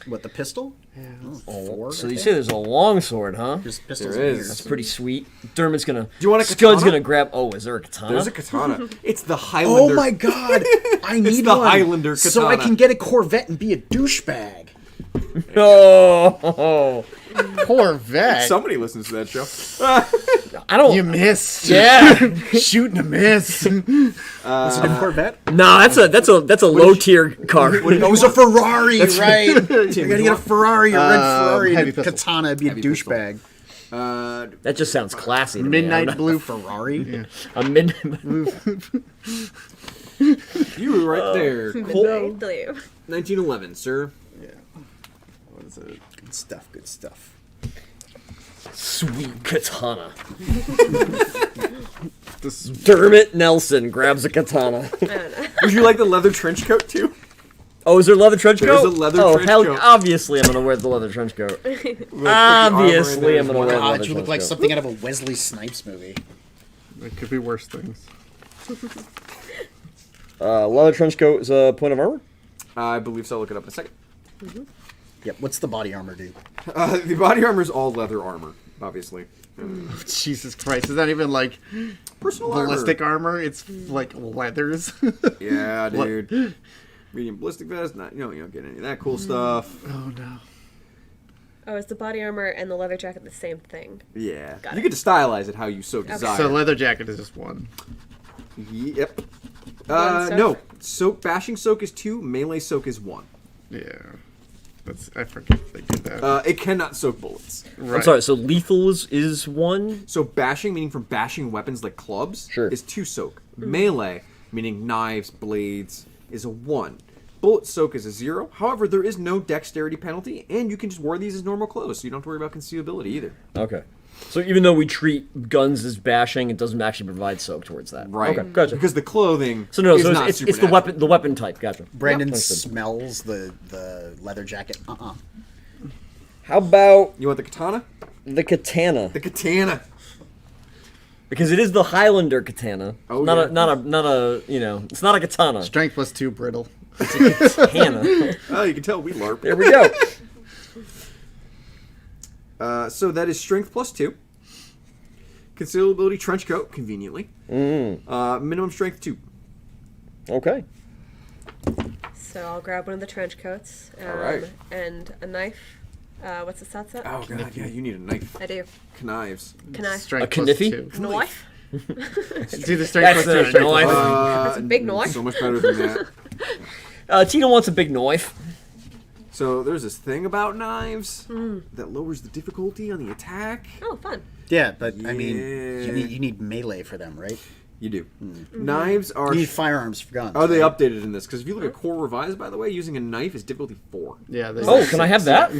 What, the pistol? Yeah. Oh, 4. So you say there's a long sword, huh? There's pistols There in is. here. That's pretty sweet. Dermot's gonna. Do you want a Scud's katana? gonna grab. Oh, is there a katana? There's a katana. It's the Highlander. Oh my god! I need the one Highlander so I katana. can get a Corvette and be a douchebag. Oh, Poor vet. Somebody listens to that show. I don't. You missed. Yeah. Shooting a miss. Is it a Corvette? Nah, that's a low tier car. Oh, it was a Ferrari, right? I gotta get a Ferrari, a red Ferrari, heavy and a pistol. katana, be a Heavy pistol. douchebag. That just sounds classy. To Midnight me. blue. Ferrari? A midnight. You were right there. Midnight Colt, blue. 1911, sir. What is it? Good stuff, good stuff. Sweet katana. This is Dermot Nelson grabs a katana. I don't know. Would you like the leather trench coat too? Oh, is there a leather trench There's coat? a leather oh, trench hell, coat. obviously I'm gonna wear the leather trench coat. Obviously, Obviously, I'm gonna wear the God, leather you look trench like coat. something out of a Wesley Snipes movie. it could be worse things. Leather trench coat is a point of armor. I believe so. I'll look it up in a second. Yep, what's the body armor do? The body armor is all leather armor, obviously. Jesus Christ, is that even like Personal ballistic armor? It's like leathers. Yeah, dude. Medium ballistic vest. Not, you don't get any of that cool stuff. Oh no. Oh, is the body armor and the leather jacket the same thing? Yeah. Got You it. get to stylize it how you so desire. So leather jacket is just one. Yep. soak? No. Soak. Bashing soak is 2. Melee soak is 1. Yeah. I forget they do that. It cannot soak bullets. Right. I'm sorry. So lethal is one. So bashing, meaning from bashing weapons like clubs, Sure. is 2 soak. Melee, meaning knives, blades, is a 1. Bullet soak is a 0. However, there is no dexterity penalty, and you can just wear these as normal clothes, so you don't have to worry about concealability either. Okay. So even though we treat guns as bashing, it doesn't actually provide soak towards that. Right. Okay. Gotcha. Because the clothing So no, is so not it's the supernatural. weapon type. Gotcha. Brandon Understood. smells the leather jacket. How about You want the katana? the katana? The katana. Because it is the Highlander katana. Oh, not yeah. not a it's not a katana. Strength plus 2 brittle. It's a katana. Oh, you can tell we LARP. There we go. So that is strength plus 2. Concealability trench coat, conveniently. Minimum strength 2. Okay. So I'll grab one of the trench coats. All right. And a knife. What's the stat set? Oh god, yeah, you need a knife. I do. Knives. Knife. Strength A plus kniffy? 2. Knife? Do the strength That's plus 2 or a strength knife. plus 1. That's a big knife. So much better than that. Tina wants a big knife. So there's this thing about knives that lowers the difficulty on the attack. Oh, fun. Yeah, but I mean, Yeah. you need melee for them, right? You do. Knives are. You need firearms for guns. Oh, they right? updated in this because if you look at Core Revised, by the way, using a knife is difficulty 4. Yeah. Oh, can I have that?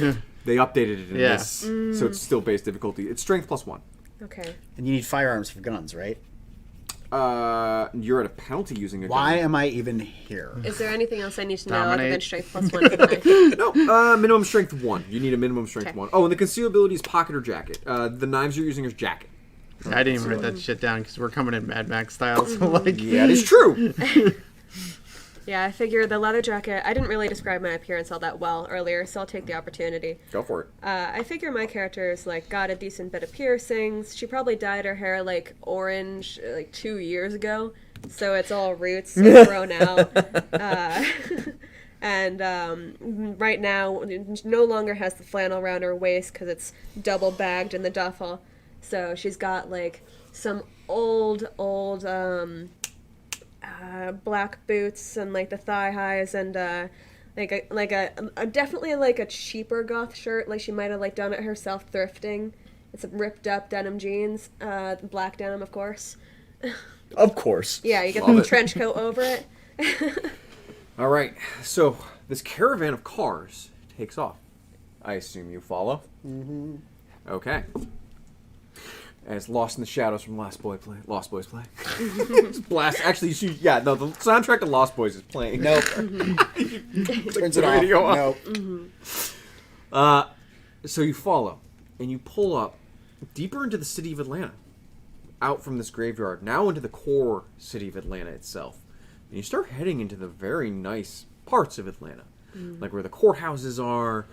They updated it in Yeah. this, so it's still base difficulty. It's strength plus 1. Okay. And you need firearms for guns, right? You're at a penalty using a Why gun. am I even here? Is there anything else I need to know other than Dominate. strength plus 1 for the knife? No, minimum strength 1. You need a minimum strength Okay. 1. Oh, and the concealability is pocket or jacket. The knives you're using is jacket. I didn't even write that shit down because we're coming in Mad Max style. So like, Yeah, it is true. Yeah, I figure the leather jacket. I didn't really describe my appearance all that well earlier, so I'll take the opportunity. Go for it. I figure my character's like got a decent bit of piercings. She probably dyed her hair like orange like 2 years ago, so it's all roots and grown out. And right now, no longer has the flannel around her waist because it's double bagged in the duffel. So she's got like some old black boots and like the thigh highs and like a definitely like a cheaper goth shirt, like she might have like done it herself thrifting. It's ripped up denim jeans, black denim of course. Of course. Yeah, you get Love the it. trench coat over it. All right, so this caravan of cars takes off. I assume you follow? Mm-hmm. Okay. As Lost in the Shadows from Lost Boys play. It's blast. Actually, you should, yeah, no, the soundtrack to Lost Boys is playing. Nope. Turns it the off. radio off. Nope. So you follow, and you pull up deeper into the city of Atlanta, out from this graveyard, now into the core city of Atlanta itself. And you start heading into the very nice parts of Atlanta, like where the courthouses are,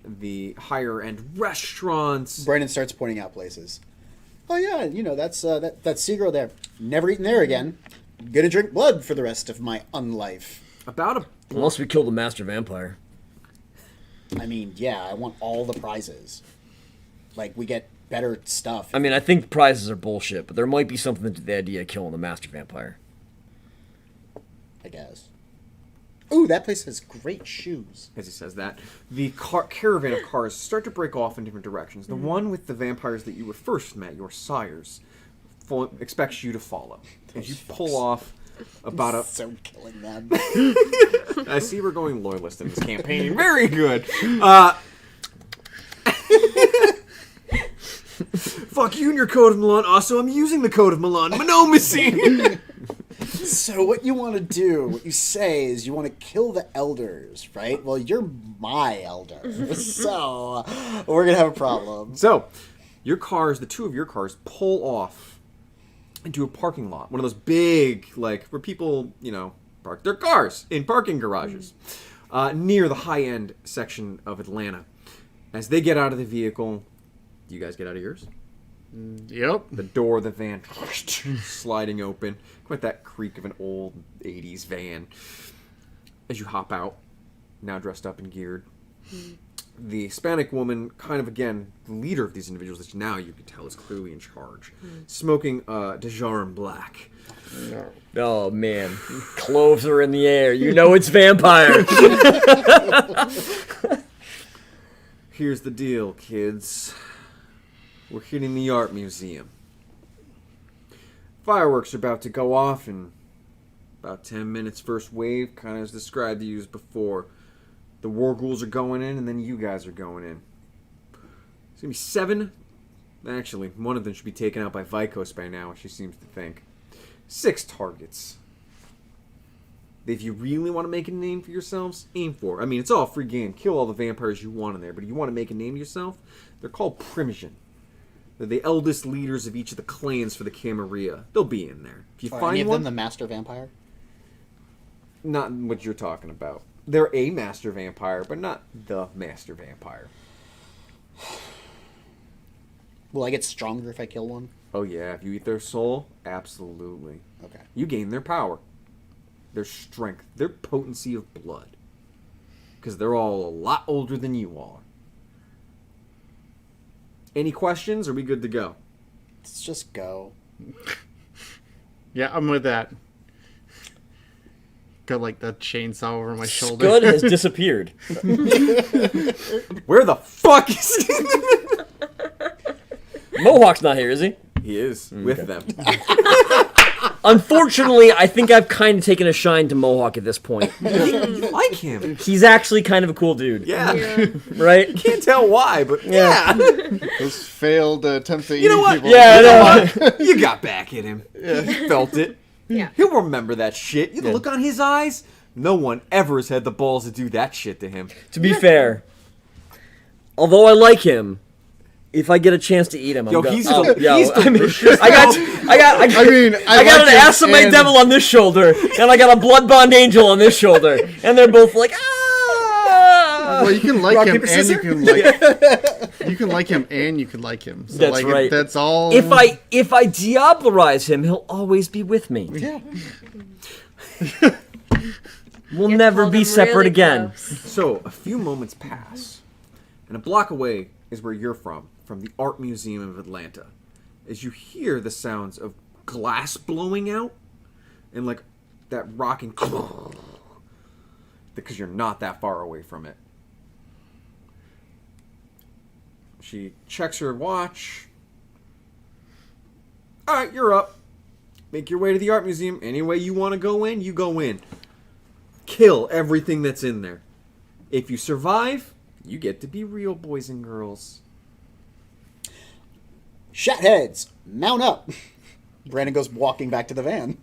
the higher end restaurants. Brandon starts pointing out places. Oh yeah, you know that's that Seagirl there. Never eating there again. Gonna drink blood for the rest of my unlife. About a Unless we kill the master vampire. I mean, yeah, I want all the prizes. Like we get better stuff. I mean, I think prizes are bullshit, but there might be something to the idea of killing the master vampire. I guess. Ooh, that place has great shoes. as he says that, the caravan of cars start to break off in different directions. The one with the vampires that you were first met, your sires, expects you to follow. As you pull off about a... So killing them. I see we're going loyalist in this campaign. Very good. Fuck you and your Code of Milan. Also, I'm using the Code of Milan. Monomacy! So what you want to do, what you say is you want to kill the elders, right? Well, you're my elder. So we're going to have a problem. So, your cars, the two of your cars, pull off into a parking lot. One of those big, like, where people, you know, park their cars in parking garages. Near the high-end section of Atlanta. As they get out of the vehicle, do you guys get out of yours? yep. The door of the van sliding open. Quite that creak of an old 80s van. As you hop out, now dressed up and geared. The Hispanic woman, kind of again, the leader of these individuals that now you can tell is clearly in charge. Smoking Dejarin Black. Oh, man. Cloves are in the air. You know it's vampire. Here's the deal, kids. We're hitting the art museum. Fireworks are about to go off in about 10 minutes. First wave, kind of as described to you as before. The war ghouls are going in, and then you guys are going in. It's going to be 7. Actually, one of them should be taken out by Vikos by now, she seems to think. 6 targets. If you really want to make a name for yourselves, aim for. I mean, it's all a free game. Kill all the vampires you want in there, but if you want to make a name to yourself, they're called Primogen. They're the eldest leaders of each of the clans for the Camarilla. They'll be in there. If you Are find any of one, them the master vampire? not what you're talking about. They're a master vampire, but not the master vampire. Will I get stronger if I kill one? Oh yeah, if you eat their soul, absolutely. Okay. You gain their power, their strength, their potency of blood. Because they're all a lot older than you are. Any questions? Are we good to go? Let's just go. Yeah, I'm with that. Got like the chainsaw over my shoulder. Scud has disappeared. Where the fuck is Mohawk's not here, is he? he? Is with them. Unfortunately, I think I've kind of taken a shine to Mohawk at this point. You like him? He's actually kind of a cool dude. Yeah. Right? Can't tell why, but yeah. Those failed attempts at You know eating what? people. Yeah, I You know know. what? You got back at him. You felt it. Yeah. He'll remember that shit. You look on his eyes. No one ever has had the balls to do that shit to him. To be fair, although I like him, if I get a chance to eat him, Yo, I'm he's gonna. he's I mean, delicious. I got I mean, I got like an him ass of my and- devil on this shoulder, and I got a blood bond angel on this shoulder, and they're both like, ah. Well, you can like Rock, him paper, and scissors? you can like you can like him and you can like him. So That's like right. That's all. If I Diablerize him, he'll always be with me. Yeah. We'll You never called be him separate really again. close. So, a few moments pass, and a block away is where you're from the Art Museum of Atlanta, as you hear the sounds of glass blowing out, and like that rocking, because you're not that far away from it. She checks her watch. Alright, you're up. Make your way to the art museum. Any way you want to go in, you go in. Kill everything that's in there. If you survive, you get to be real boys and girls. Shatheads, mount up. Brandon goes walking back to the van.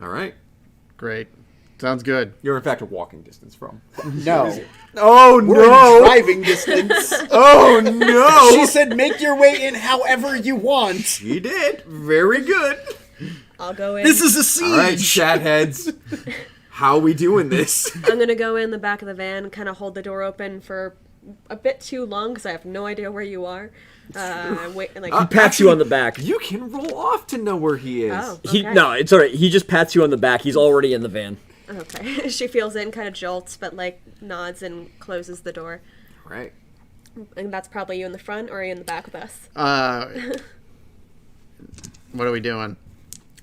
Alright. Great. Sounds good. You're in fact a walking distance from. No. Oh We're in driving distance. Oh no! She said make your way in however you want. She did. Very good. I'll go in. This is a siege. Alright, chatheads. How we doing this? I'm gonna go in the back of the van, kind of hold the door open for a bit too long because I have no idea where you are. Wait, like He pats you on the back. You can roll off to know where he is. oh, He okay. no, it's alright. He just pats you on the back. He's already in the van. Okay. She feels in, kind of jolts, but like nods and closes the door. Right. And that's probably you in the front, or are you in the back with us? What are we doing?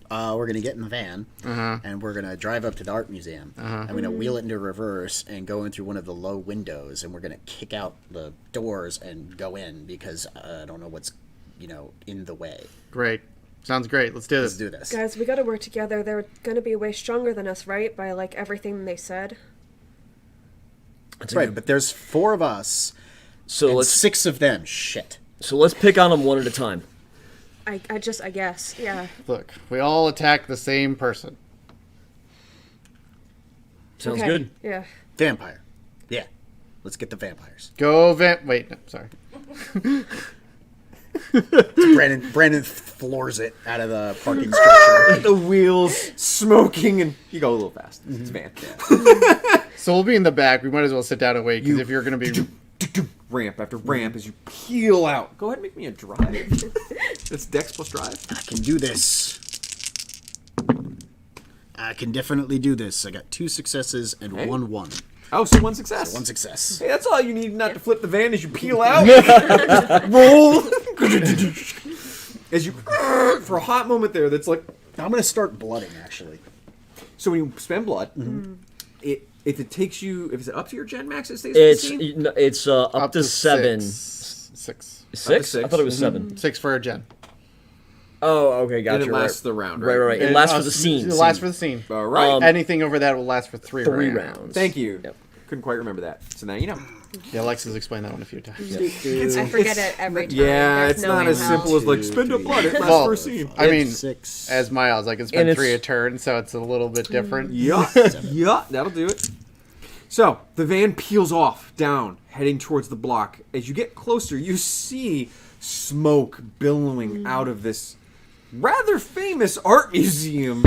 We're gonna get in the van and we're gonna drive up to the art museum. I'm gonna wheel it into reverse and go in through one of the low windows, and we're gonna kick out the doors and go in because I don't know what's in the way. Great. Sounds great. Let's do Let's this. do this. Guys, we gotta work together. They're gonna be way stronger than us, right? By like everything they said. That's right, but there's 4 of us So and let's 6 of them. Shit. pick on them one at a time. I guess, yeah. Look, we all attack the same person. Sounds Okay. good. Yeah. Vampire. Yeah. Let's get the vampires. Go Wait, no, sorry. Brandon floors it out of the parking structure. The wheels smoking, and you go a little fast. It's a van. So we'll be in the back. We might as well sit down and wait because if you're gonna be Ramp after ramp as you peel out. Go ahead and make me a drive. That's Dex plus drive. I can do this. I can definitely do this. I got 2 successes and Hey. 1 1. Oh, so 1 success. 1 success. Hey, that's all you need not to flip the van as you peel out. Roll. As you, for a hot moment there, that's like, I'm gonna start blooding actually. so when you spend blood, if it takes you, if it's up to your gen max, it stays It's 15? it's up to 7. 6. 6? I thought it was 7. 6 for a gen. Oh, okay, gotcha. And it lasts the round, Right, right? right. It lasts for the scene. It lasts for the scene. All right. Anything over that will last for 3 3 rounds. rounds. Thank you. Yep. Couldn't quite remember that. So now you know. Yeah, Alexa's explained that one a few times. I forget it every time. Yeah, There's it's no not way as how. simple as like spend a blood. It lasts Well, for a scene. I mean, 6. as Miles, I can And spend it's- 3 a turn, so it's a little bit different. Yeah, yeah, that'll do it. So, the van peels off, down, heading towards the block. As you get closer, you see smoke billowing out of this rather famous art museum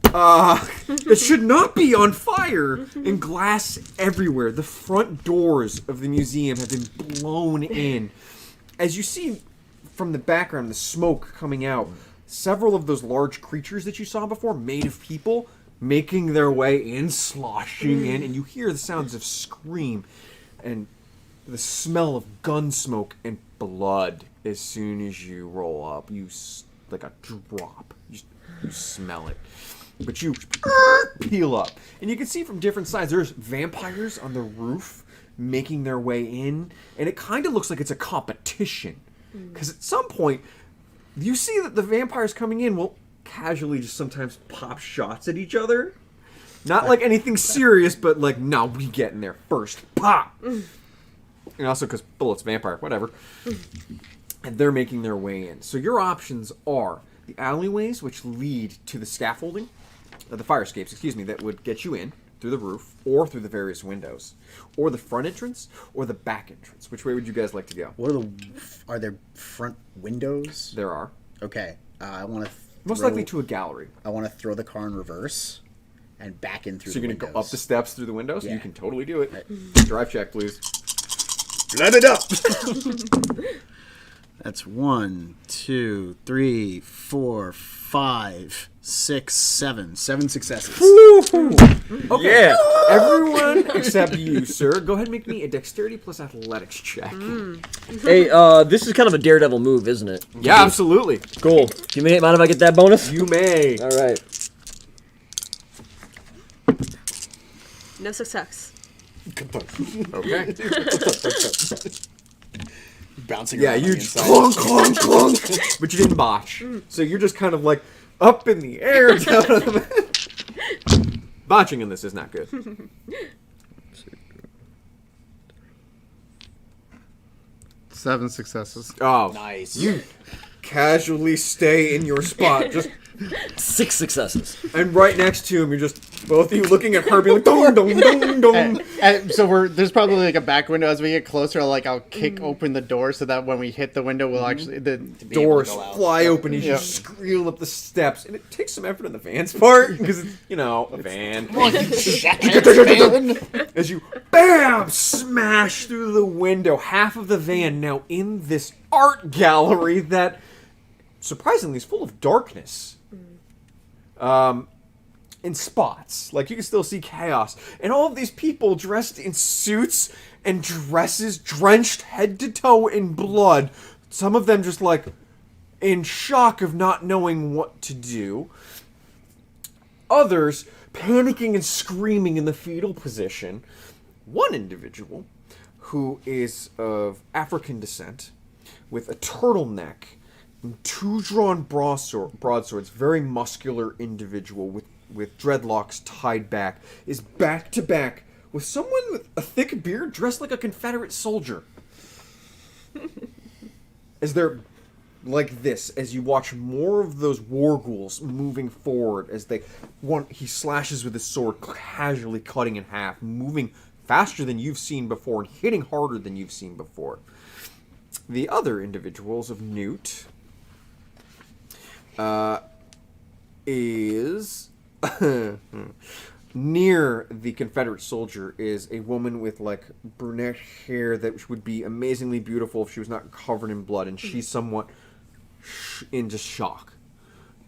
that should not be on fire, and glass everywhere. The front doors of the museum have been blown in. As you see from the background, the smoke coming out, several of those large creatures that you saw before, made of people, making their way in, sloshing in, and you hear the sounds of scream and the smell of gun smoke and blood as soon as you roll up. Like a drop. You smell it. But you peel up. And you can see from different sides, there's vampires on the roof making their way in, and it kind of looks like it's a competition. Because at some point, you see that the vampires coming in will casually just sometimes pop shots at each other. Not like anything serious, but like, no, we get in there first. Pop! And also because bullets, vampire, whatever. And they're making their way in. So your options are the alleyways, which lead to the scaffolding, the fire escapes, that would get you in through the roof or through the various windows, or the front entrance or the back entrance. Which way would you guys like to go? Are there front windows? There are. Okay. I want to. Most likely to a gallery. I want to throw the car in reverse and back in through the windows. So you're going to go up the steps through the windows? Yeah. You can totally do it. Right. Drive check, please. Let it up! That's 1, 2, 3, 4, 5, 6, 7. 7 successes. Okay. Yeah. Everyone except you, sir. Go ahead and make me a dexterity plus athletics check. Hey, this is kind of a daredevil move, isn't it? Yeah, absolutely. Cool. You mind if I get that bonus? You may. All right. No success. Okay. Bouncing Yeah, around you on the just inside. clunk, clunk, clunk. But you didn't botch. So you're just kind of like up in the air. Down on the Botching in this is not good. 7 successes. Oh, Nice. you casually stay in your spot, just 6 successes. and right next to him, you're just both of you looking at her, being like, dong, dong, dong, dong. And so there's probably like a back window. As we get closer, I'll kick open the door so that when we hit the window, we'll actually the Doors fly open as you Yeah. screel up the steps, and it takes some effort on the van's part because it's, a van. As you bam smash through the window, half of the van now in this art gallery that surprisingly is full of darkness. In spots, like you can still see chaos, and all of these people dressed in suits and dresses, drenched head to toe in blood. Some of them just like in shock of not knowing what to do. Others panicking and screaming in the fetal position. One individual who is of African descent with a turtleneck and 2 drawn broadswords, very muscular individual with dreadlocks tied back, is back to back with someone with a thick beard dressed like a Confederate soldier. As they're like this, as you watch more of those war ghouls moving forward, as he slashes with his sword, casually cutting in half, moving faster than you've seen before and hitting harder than you've seen before. The other individuals of Newt is near the Confederate soldier is a woman with like brunette hair that would be amazingly beautiful if she was not covered in blood, and she's somewhat in just shock.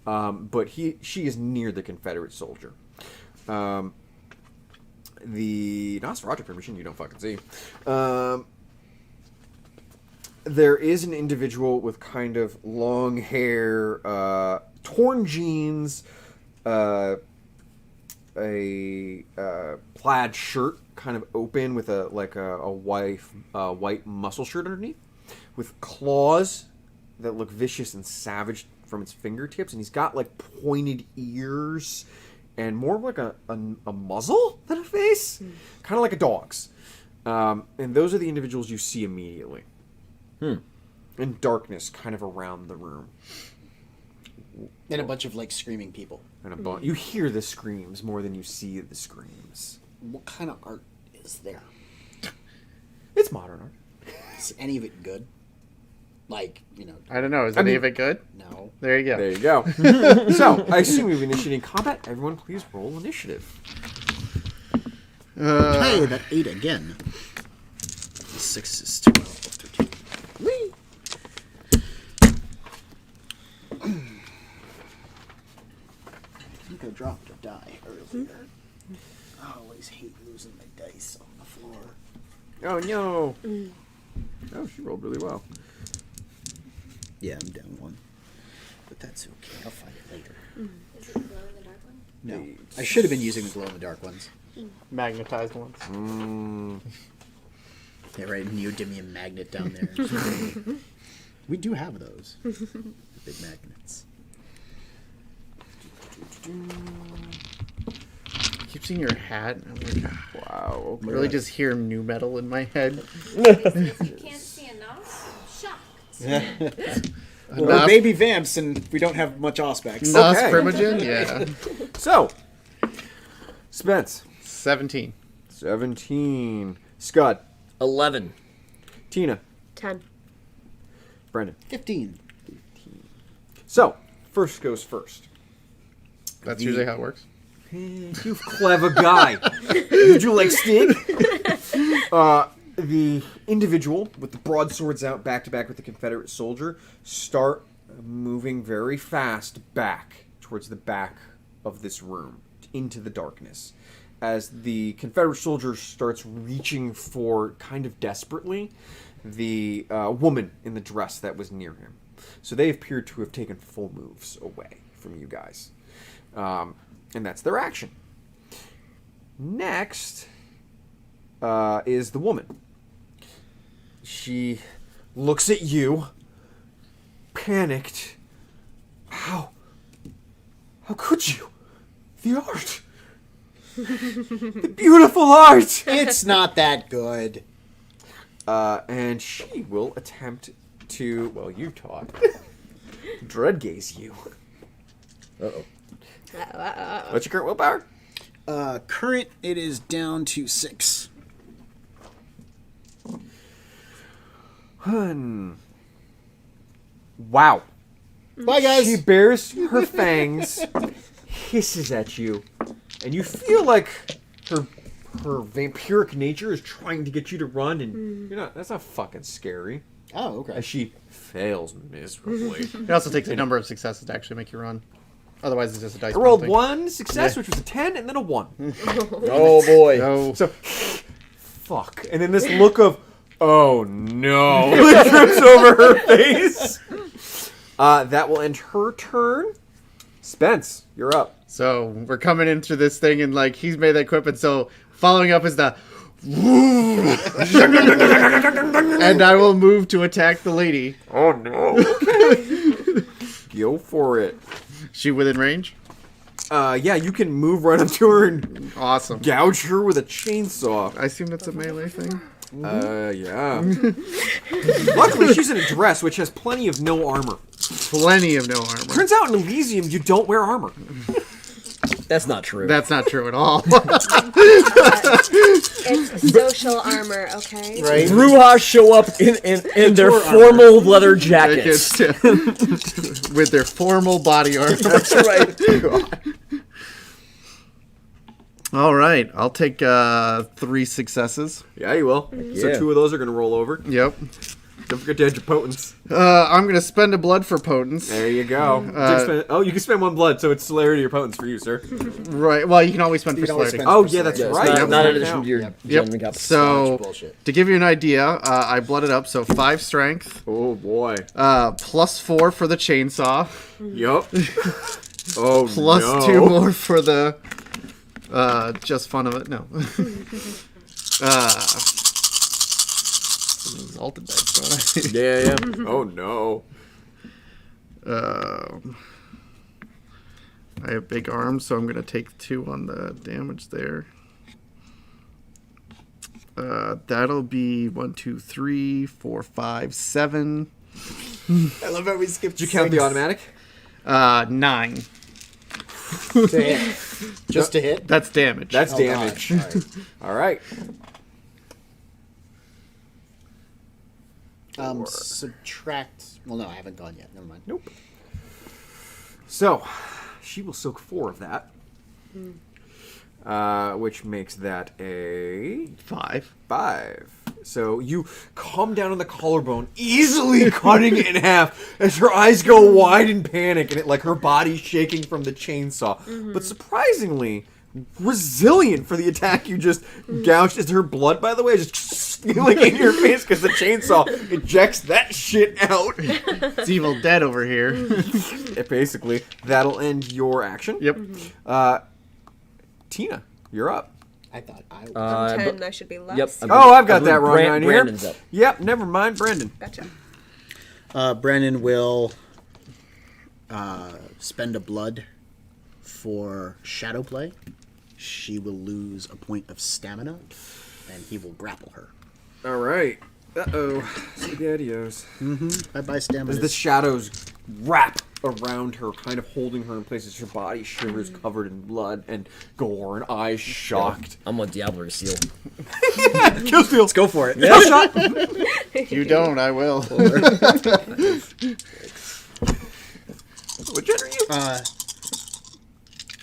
But she is near the Confederate soldier. The Nosferatu permission you don't fucking see. There is an individual with kind of long hair, torn jeans, a plaid shirt, kind of open with a white muscle shirt underneath, with claws that look vicious and savage from its fingertips, and he's got like pointed ears and more like a muzzle than a face, kind of like a dog's. And those are the individuals you see immediately. And darkness kind of around the room. And a bunch of like screaming people. And you hear the screams more than you see the screams. What kind of art is is there? It's modern art. Is any of it good? Like, I don't know. Is any of it good? no. There you go. There you go. So, I assume we've initiating combat. Everyone, please roll initiative. Hey, that 8 again. 6 is 12, 13. Whee! I think I dropped a die earlier. I always hate losing my dice on the floor. Oh, no. Oh, she rolled really well. Yeah, I'm down 1. But that's okay. I'll find it later. Is it the glow in the dark one? No. I should have been using the glow-in-the-dark ones. Magnetized ones. Yeah, right. Neodymium magnet down there. We do have those. Big magnets. I keep seeing your hat. And I'm like, Wow. I really just hear new metal in my head. If you can't see enough, shocked. Well, we're baby vamps, and we don't have much auspex. Nos Okay. Primogen? Yeah. So, Spence. 17. 17. Scott. 11. Tina. 10. Brendan. 15. So, first goes first. That's usually how it works. You clever guy. Did you like Stig? The individual with the broadswords out back to back with the Confederate soldier start moving very fast back towards the back of this room into the darkness. As the Confederate soldier starts reaching for, kind of desperately, the woman in the dress that was near him. So they appear to have taken full moves away from you guys. And that's their action. Next is the woman. She looks at you, panicked. How could you? The art. The beautiful art. It's not that good. And she will attempt to, well, you taught, dread gaze you. Uh-oh. What's your current willpower? Current, it is down to 6. Wow. Bye, guys. She bares her fangs, hisses at you, and you feel like her vampiric nature is trying to get you to run, and you're not. That's not fucking scary. Oh, okay. As she fails miserably. It also takes a number of successes to actually make you run. Otherwise, it's just a dice I rolled penalty. one success, which was a 10, and then a 1. Oh, boy. No. So, fuck. And then this look of, oh no, that drips over her face. That will end her turn. Spence, you're up. So we're coming into this thing, and like he's made that quip, and so following up is the. And I will move to attack the lady. Oh no. Okay. Go for it. She within range? Yeah, you can move right up to her and Awesome. gouge her with a chainsaw. I assume that's a melee thing. Yeah. Luckily, she's in a dress which has plenty of no armor. Plenty of no armor. Turns out in Elysium, you don't wear armor. That's not true. That's not true at all. It's social armor, okay? Right? Brujas show up in their formal leather jackets. With their formal body armor. That's right. All right, I'll take 3 successes. Yeah, you will. So yeah. 2 of those are going to roll over. Yep. Don't forget to add your potence. I'm gonna spend a blood for potence. There you go. You can spend 1 blood, so it's celerity or potence for you, sir. Right. Well, you can always spend for can always celerity. spend- Oh, yeah, that's Yeah, it's right. not in addition to your Yep. gentleman cap. So, bullshit. to give you an idea, I blooded up, so 5 strength, Oh, boy. +4 for the chainsaw, Yup. Oh, plus no. 2 more for the just fun of it. No. Exalted dice, don't I? Yeah. Oh, no. I have big arms, so I'm going to take 2 on the damage there. That'll be 1, 2, 3, 4, 5, 7. I love how we skipped. Did you count the automatic? 9. To hit. Just to hit? That's damage. That's Oh, damage. God. All right. All right. Subtract. Well, no, I haven't gone yet. Never mind. Nope. So, she will soak 4 of that. Which makes that a 5. 5. So you come down on the collarbone, easily cutting it in half as her eyes go wide in panic, and her body's shaking from the chainsaw. But surprisingly resilient for the attack you just gouged. Is her blood, by the way, just in your face because the chainsaw ejects that shit out? It's Evil Dead over here. Basically, that'll end your action. Yep. Tina, you're up. I thought I was. I'm 10, I should be last. Yep. Oh, I've got that wrong Brand- on here. Brandon's up. Yep, never mind, Brandon. Gotcha. Brandon will spend a blood for shadow play. She will lose a point of stamina, and he will grapple her. All right. Uh-oh. Spaghettios. Bye-bye stamina. As the shadows wrap around her, kind of holding her in place as her body shivers, covered in blood and gore and eyes shocked. I'm on Diablo to seal. Kill steal. Let's go for it. Yeah. Shot. If you don't, I will. What gen are you?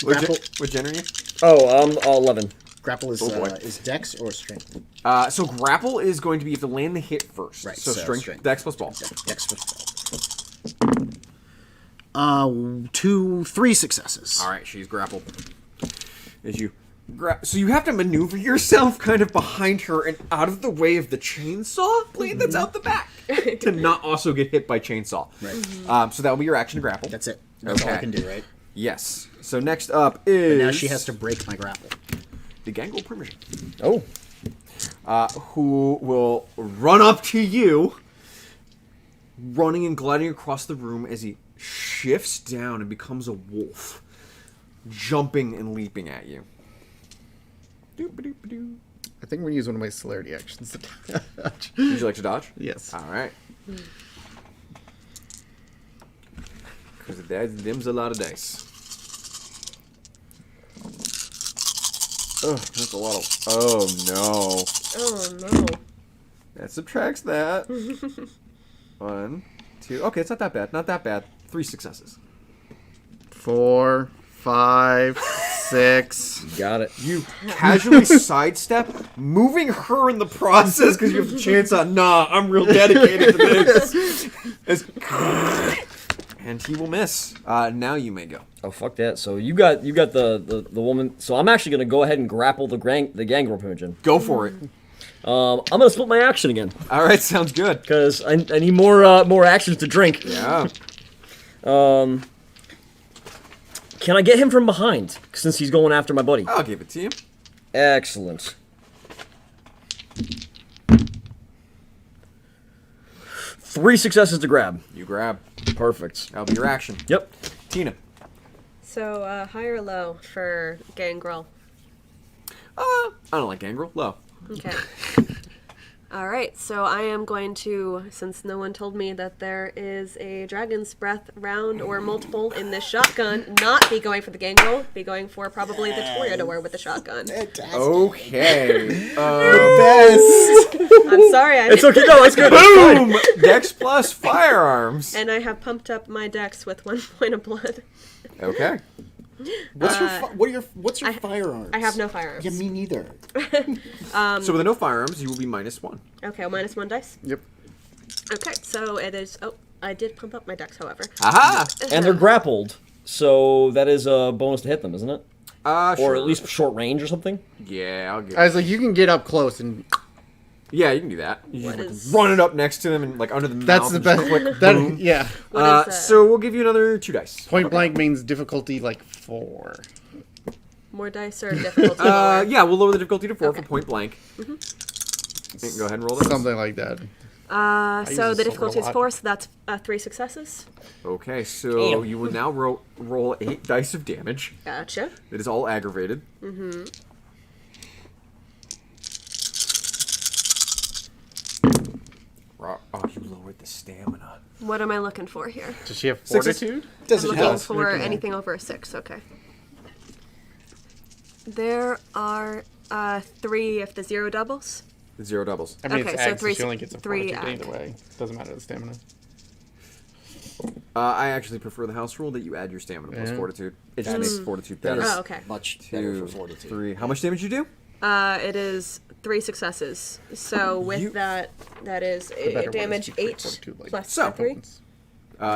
Grapple. What gen are you? Oh, 11. Grapple is Oh, boy. is Dex or Strength? So grapple is going to be you have to land the hit first. Right, So so strength, strength. dex plus ball. Dex plus 3 successes. All right, she's grappled. As you so you have to maneuver yourself kind of behind her and out of the way of the chainsaw blade that's out the back to not also get hit by chainsaw. Right. So that will be your action to grapple. That's it. That's all I Okay. can do, right? Yes. So next up is But now she has to break my grapple. the Gangrel Primogen, Oh. who will run up to you, running and gliding across the room as he shifts down and becomes a wolf, jumping and leaping at you. Doop-a-doop-a-doo. I think I'm going to use one of my celerity actions to dodge. Would you like to dodge? Yes. All right. Because them's a lot of dice. Oh, that's a lot of... Oh, no. Oh no. That subtracts that. 1, 2... Okay, it's not that bad. Not that bad. 3 successes. 4, 5, 6. Got it. You casually sidestep, moving her in the process because you have the chance on, nah, I'm real dedicated to this. And he will miss. Now you may go. Oh, fuck that. So you got the woman. So I'm actually going to go ahead and grapple the Gangrel Primogen. Go for it. I'm going to split my action again. All right, sounds good. Because I need more actions to drink. Yeah. Can I get him from behind? Since he's going after my buddy. I'll give it to you. Excellent. 3 successes to grab. You grab. Perfect. That'll be your action. Yep. Tina. So, high or low for Gangrel? I don't like Gangrel. Low. Okay. All right, so I am going to, since no one told me that there is a Dragon's Breath round or multiple in this shotgun, not be going for the Gangrel, be going for probably the Toreador with the shotgun. Okay. Best. I'm sorry, It's okay. No, it's good. Boom! Dex plus firearms. and I have pumped up my dex with 1 point of blood. Okay. What's your firearms? I have no firearms. Yeah, me neither. So with no firearms, you will be -1. Okay, well, -1 dice. Yep. Okay, so it is. Oh, I did pump up my dex, however. Aha! And they're grappled, so that is a bonus to hit them, isn't it? Sure. Or at least short range or something. Yeah, I'll give I was like, you can get up close, and Yeah, you can do that. You What just is- run it up next to them and under the that's mouth. the and just best. click, That, boom. yeah. What is So we'll give you another 2 dice. Point blank means difficulty like 4. more dice or difficulty lower? Yeah, we'll lower the difficulty to 4 Okay. for point blank. Go ahead and roll that. Something like that. use So this the a difficulty is lot. 4, so that's 3 successes. Okay, so Damn. you will now roll 8 dice of damage. Gotcha. It is all aggravated. Oh, you lowered the stamina. What am I looking for here? Does she have Sixes. fortitude? Doesn't I'm help. looking for anything over a 6, okay. There are 3 if the 0 doubles. 0 doubles. I mean, Okay, it's so ag, three- so she only gets a three fortitude ag. either way. Doesn't matter the stamina. I actually prefer the house rule that you add your stamina plus Yeah. fortitude. It just makes fortitude That better. is Oh, okay. much better 2, for fortitude. 3. How much damage you do? It is 3 successes. So with You- that is The better one is damage keep your 8 fortitude, like, plus So- 3.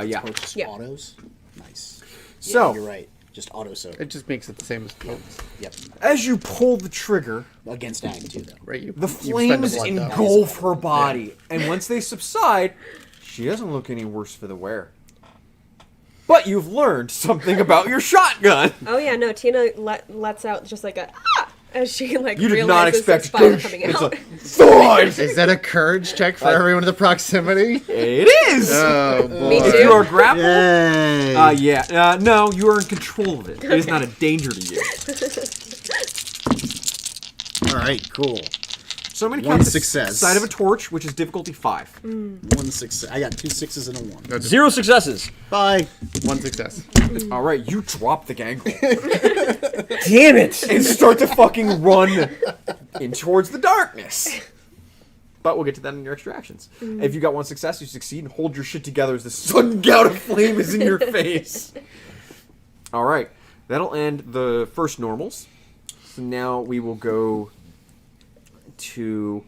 Yeah. Oh, just Yeah. autos? Nice. So- you're right. Just auto soak. It just makes it the same as potence, Yep. As you pull the trigger, Against ag too, though. right? You, the you spend flames blood dot. engulf her body, and once they subside, she doesn't look any worse for the wear. But you've learned something about your shotgun. Oh yeah, no, Tina lets out just like a as she like You did realizes not the expect spider coming it's out. a thud. Is that a courage check for everyone in the proximity? It is. Oh boy! Me If too. you are grappled, Yay! yeah, no, you are in control of it. It is not a danger to you. All right, cool. So I'm going to One count the success. side of a torch, which is difficulty 5. 1 success. I got 2 6s and a 1. 0 successes. Bye. One success. All right, you drop the gangle Damn it! and start to fucking run in towards the darkness. But we'll get to that in your extra actions. If you got 1 success, you succeed and hold your shit together as the sudden gout of flame is in your face. All right, that'll end the first normals. So now we will go to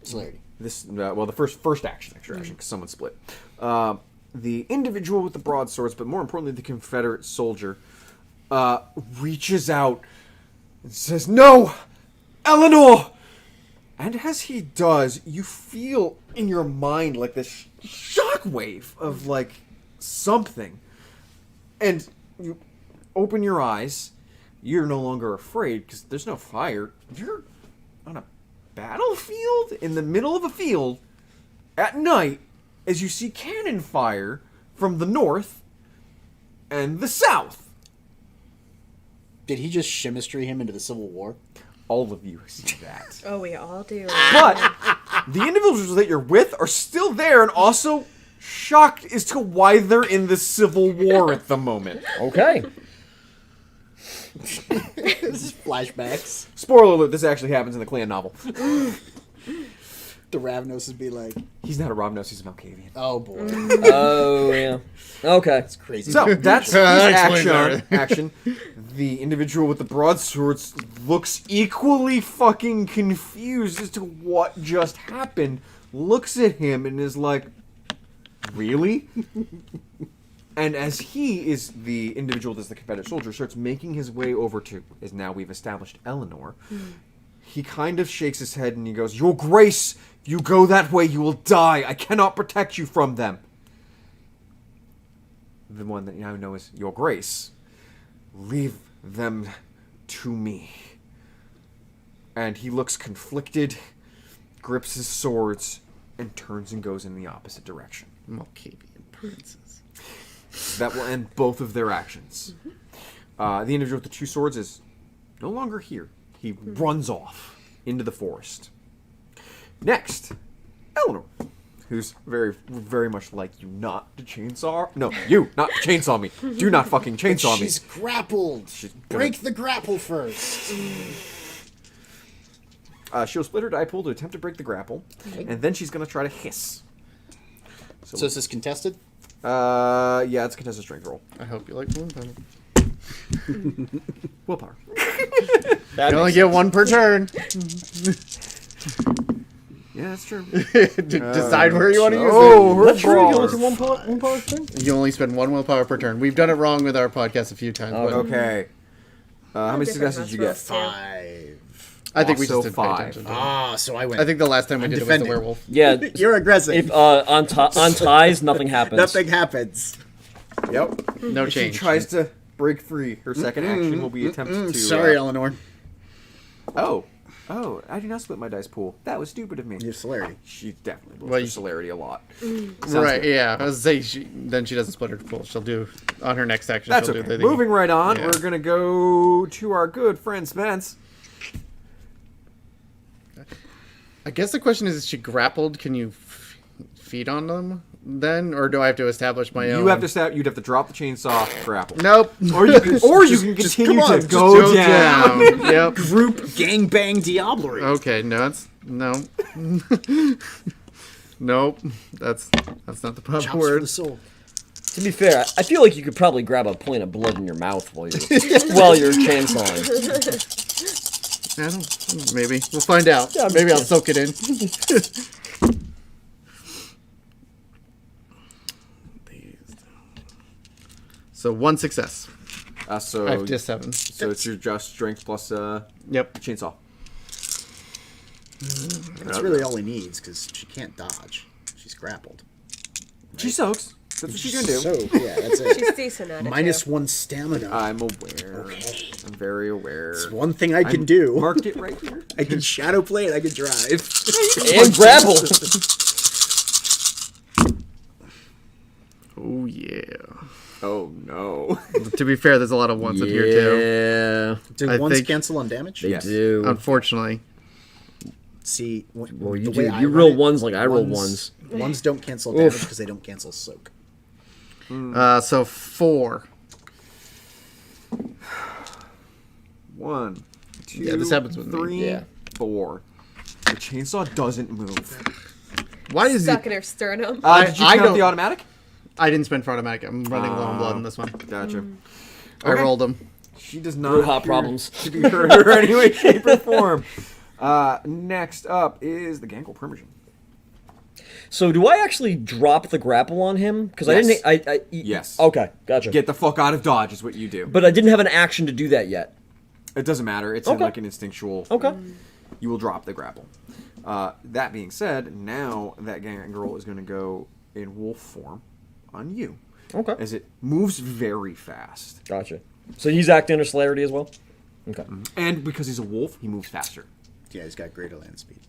Celerity. this. Well, the first action, extra action, because someone split. The individual with the broadswords, but more importantly, the Confederate soldier, reaches out and says, "No, Eleanor!" And as he does, you feel in your mind like this shockwave of like something. And you open your eyes. You're no longer afraid because there's no fire. You're on a battlefield in the middle of a field at night as you see cannon fire from the north and the south. Did he just chemistry him into the Civil War? All of you see that. Oh, we all do. But the individuals that you're with are still there and also shocked as to why they're in the Civil War at the moment. Okay. This is flashbacks. Spoiler alert, this actually happens in the Clan novel. The Ravnos would be like, He's not a Ravnos, he's a Malkavian. oh boy. Oh, yeah. Okay. That's crazy. So, that's his That explains action. The individual with the broadswords looks equally fucking confused as to what just happened, looks at him and is like, really? And as he is the individual that's the Confederate soldier, starts making his way over to, as now we've established, Eleanor, he kind of shakes his head and he goes, "Your Grace, if you go that way, you will die. I cannot protect you from them." The one that you now know is Your Grace. "Leave them to me." And he looks conflicted, grips his swords, and turns and goes in the opposite direction. Malkavian princes. That will end both of their actions. The individual with the 2 swords is no longer here. He runs off into the forest. Next, Eleanor, who's very, very much like you not to chainsaw. No, you not to chainsaw me. Do not fucking chainsaw me. She's grappled. She's gonna- Break the grapple first. She'll split her die pool to attempt to break the grapple, and then she's going to try to hiss. So is this contested? Yeah, it's a contested strength roll. I hope you like balloon powder. Willpower. That You only makes get 1 per turn. Yeah, that's true. Decide where you want to use Oh, it. her That's true. You brawler. only get one power thing? You only spend 1 willpower per turn. We've done it wrong with our podcast a few times, but Okay. How many Different successes did you house get? rules, too. 5. I think we Also just didn't pay 5. attention. to it. Ah, so I went. I think the last time we I'm did it was defending. the werewolf. Yeah. You're aggressive. If on ties, nothing happens. Nothing happens. Yep. No If she change. tries to break free, her second action will be attempt to... Sorry, Eleanor. Oh, I did not split my dice pool. That was stupid of me. You have celerity. She definitely blows Well, her you- celerity a lot. Sounds Right, good. yeah. I was saying then she doesn't split her pool. She'll do on her next action. That's she'll okay. do the Moving right on, Yeah. we're going to go to our good friend Spence. I guess the question is she grappled? Can you feed on them then, or do I have to establish my own? You'd have to drop the chainsaw, grapple. Nope. Or you can, just continue come on, to just go down. Yep. Group gangbang diablery. Okay, no, No. Nope. That's not the proper Chops for word. the soul. To be fair, I feel like you could probably grab a point of blood in your mouth while you're chainsawing. I don't, maybe. We'll find out. Yeah, maybe I'll soak it in. So 1 success. So I have just 7. So it's your just strength plus Yep. chainsaw. That's really all he needs because she can't dodge. She's grappled. She soaks. That's what she can do. So yeah, that's it. She's decent at it. Minus too. 1 stamina. I'm aware. Okay. I'm very aware. It's one thing I can do. Marked it right here. I can shadow play it. I can drive. And grapple. Oh yeah. Oh no. To be fair, there's a lot of ones in here too. Yeah, Do I ones think- cancel on damage? they Yes. do. Unfortunately. See, Well, you the do. way I You run roll it, ones like I roll ones. Ones don't cancel damage because they don't cancel soak. So 4. 1, 2, Yeah, this happens with me. 3, Yeah. 4. The chainsaw doesn't move. Why is Stuck he? in her sternum. Did you I count don't- the automatic? I didn't spend for automatic. I'm running low on blood in this one. Gotcha. I Okay. rolled them. She does not Real hot appear problems. to be hurt in any way, shape, or form. Next up is the Gangle Primogen. So do I actually drop the grapple on him? Because Yes. I didn't. Yes. Okay, gotcha. Get the fuck out of dodge is what you do. But I didn't have an action to do that yet. It doesn't matter. It's Okay. like an instinctual. Okay. You will drop the grapple. That being said, now that Gangrel is going to go in wolf form on you. Okay. As it moves very fast. Gotcha. So he's acting under celerity as well? Okay. And because he's a wolf, he moves faster. Yeah, he's got greater land speed.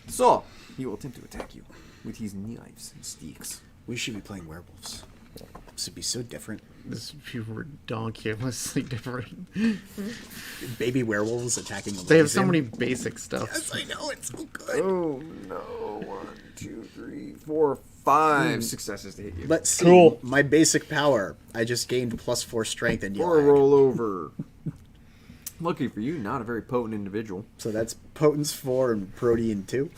So, he will attempt to attack you with his knives and sticks. We should be playing werewolves. This would be so different. This ridiculously different. Baby werewolves attacking. They have so many basic stuff. Yes, I know. It's so good. Oh no. 1, 2, 3, 4, 5 successes to hit you. Let's see. Cool. My basic power. I just gained +4 strength and Or a lag. roll over. Lucky for you, not a very potent individual. So that's potence 4 and protein 2.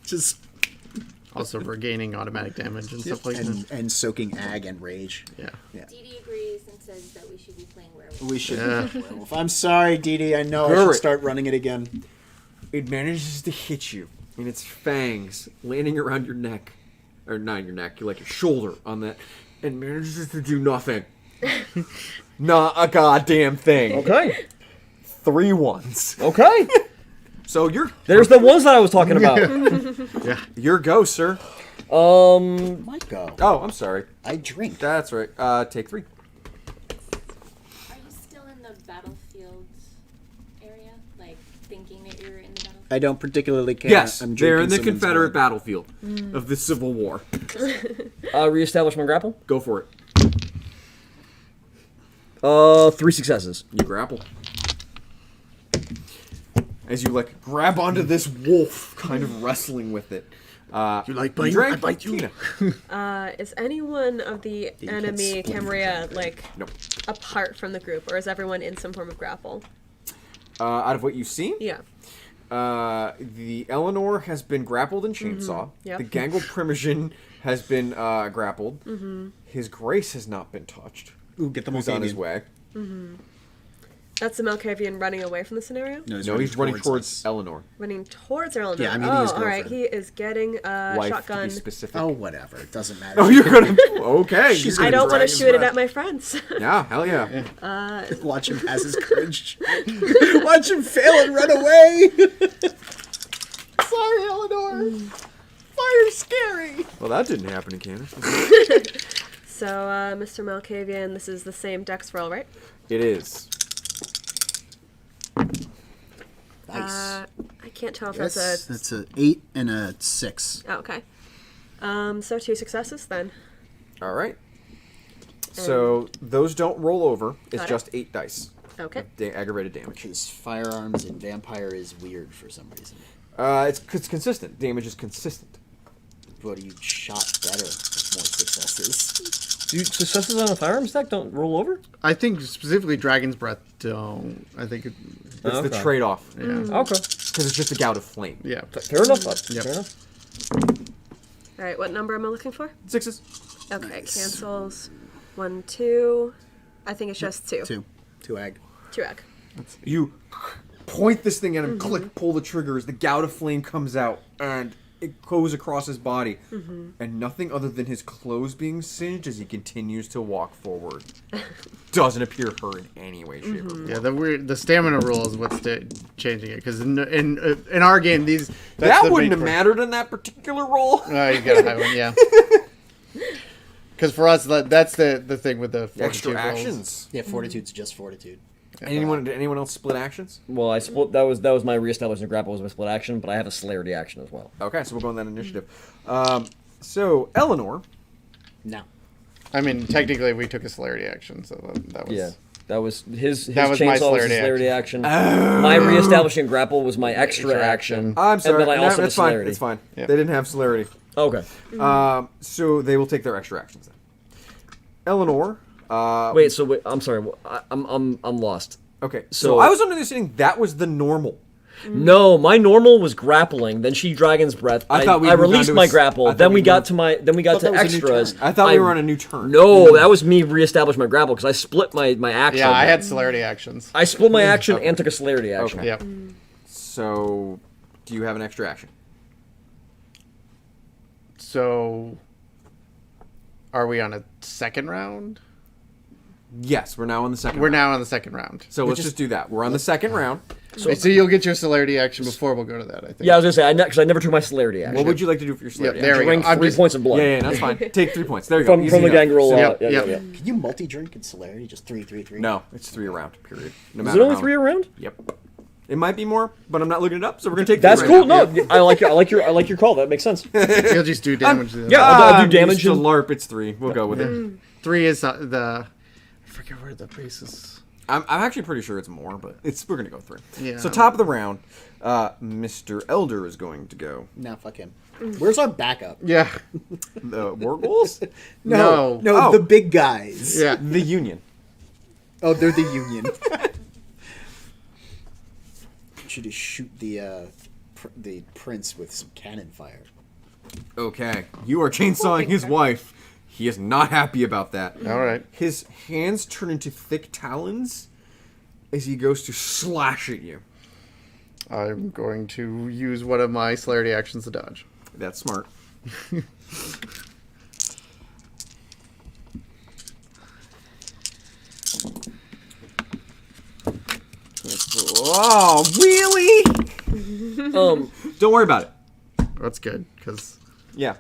Just Also regaining automatic damage and stuff like that. and soaking ag and rage. Yeah. Yeah. Dee Dee agrees and says that we should be playing werewolf. We should. Yeah. Werewolf. I'm sorry, Dee Dee. I know I Hurry. should start running it again. It manages to hit you in its fangs, landing around your neck. Or not your neck, like your shoulder on that. And manages to do nothing. Not a goddamn thing. Okay. 3 ones. Okay. So There's the ones that I was talking about. Yeah. your go, sir. My go. Oh, I'm sorry. I drink. That's right. Take 3. Are you still in the battlefield area? Like, thinking that you're in the battlefield? I don't particularly care. Yes, I'm they're in the drinking someone's Confederate blood. battlefield of the Civil War. Reestablish my grapple? Go for it. 3 successes. You grapple. As you grab onto this wolf, kind of wrestling with it. You like biting? Drake, I bite you. Tina. Is anyone of the you enemy can't split Camarilla Nope. apart from the group, or is everyone in some form of grapple? Out of what you've seen, Yeah. the Eleanor has been grappled and chainsaw. Yep. The Gangle Primogen has been grappled. His Grace has not been touched. Ooh, get them Who's on his way. way? That's the Malkavian running away from the scenario? No, He's running towards us. Eleanor. Running towards Eleanor. Yeah, I'm eating oh, his all right. girlfriend. He is getting a Wife, to shotgun. be specific. Oh, whatever. It doesn't matter. Oh, you're gonna. Okay. you're I gonna don't want drag to his shoot it breath. at my friends. Yeah, hell yeah. Watch him as his courage. Watch him fail and run away. Sorry, Eleanor. Fire's scary. Well, that didn't happen in Canada. So, Mr. Malkavian, this is the same dex roll, right? It is. Nice. I can't tell if Yes, that's a... that's a 8 and a 6. Oh, okay. So 2 successes then. All right. So those don't roll over. It's Got it. just 8 dice. Okay. Aggravated damage. Because firearms and vampire is weird for some reason. It's consistent. Damage is consistent. But you shot better with more successes. Do successes on a firearms deck don't roll over? I think specifically Dragon's Breath don't. I think it, That's the Okay. trade-off. yeah. Okay. because it's just a gout of flame. Yeah. Fair enough. Yep. Fair enough. All right, what number am I looking for? 6s. Okay, cancels. 1, 2. I think it's just 2. 2 egg. 2 egg. You point this thing at him, click, pull the triggers. The gout of flame comes out, and it goes across his body, and nothing other than his clothes being singed as he continues to walk forward. Doesn't appear hurt in any way, shape, or form. Yeah, the stamina rule is what's changing it. Because in our game, That wouldn't have mattered in that particular roll. Oh, you got a high one, yeah. Because for us, that's the thing with the Extra fortitude rolls. actions. Yeah, fortitude's just fortitude. Did anyone else split actions? Well, I split. That was my reestablishing grapple was my split action, but I have a celerity action as well. Okay, so we'll go on that initiative. So Eleanor. No. I mean, technically, we took a celerity action, so that was... Yeah. That was his That was my chainsaw was his celerity celerity action. My reestablishing grapple was my extra action. I'm sorry. And then I also that's have fine. celerity. It's fine. Yep. They didn't have celerity. Okay. So they will take their extra actions then. Eleanor. Wait. I'm sorry. I'm lost. Okay. So So- I was under the understanding that was the normal. No, my normal was grappling. Then she dragon's breath. I thought we I moved on released to my a s- I grapple. thought Then we we got moved- to my. Then we got thought to that was a new extras. turn. I thought we were on a new turn. No, that was me reestablish my grapple because I split my action. Yeah, I had celerity actions. I split my action and took a celerity action. Okay. Yep. So, do you have an extra action? So, are we on a second round? Yes, we're now on the second. We're round. now on the second round. So let's just do that. We're on the second round. So you'll get your celerity action before we'll go to that, I think. Yeah, I was gonna say because I never took my celerity action. What would you like to do for your celerity? there we go. Drink I'm 3 just- points of blood. Yeah, that's fine. Take 3 points. There you From go. the Easy enough. gangrel. So- Yep, yeah. yep. Can you multi-drink in celerity? Just 3, 3, 3? No, it's 3 around. Period. No Is matter it only how- 3 around? Yep. It might be more, but I'm not looking it up, so we're gonna take. That's 3 cool. right now. No, I like your call. That makes sense. You'll just do damage. to them. Yeah, I'll do I'm damage. used to and- LARP. It's 3. We'll go with it. 3 is the... I forget where the base is. I'm actually pretty sure it's more, but we're gonna go 3. Yeah. So top of the round, Mr. Elder is going to go. No, fuck him. Where's our backup? Yeah. The war goals? No, Oh. the big guys. Yeah. The Union. Oh, they're the Union. Should just shoot the prince with some cannon fire. Okay, you are chainsawing his wife. He is not happy about that. All right. His hands turn into thick talons as he goes to slash at you. I'm going to use one of my celerity actions to dodge. That's smart. Oh, really? Don't worry about it. That's good, because... Yeah.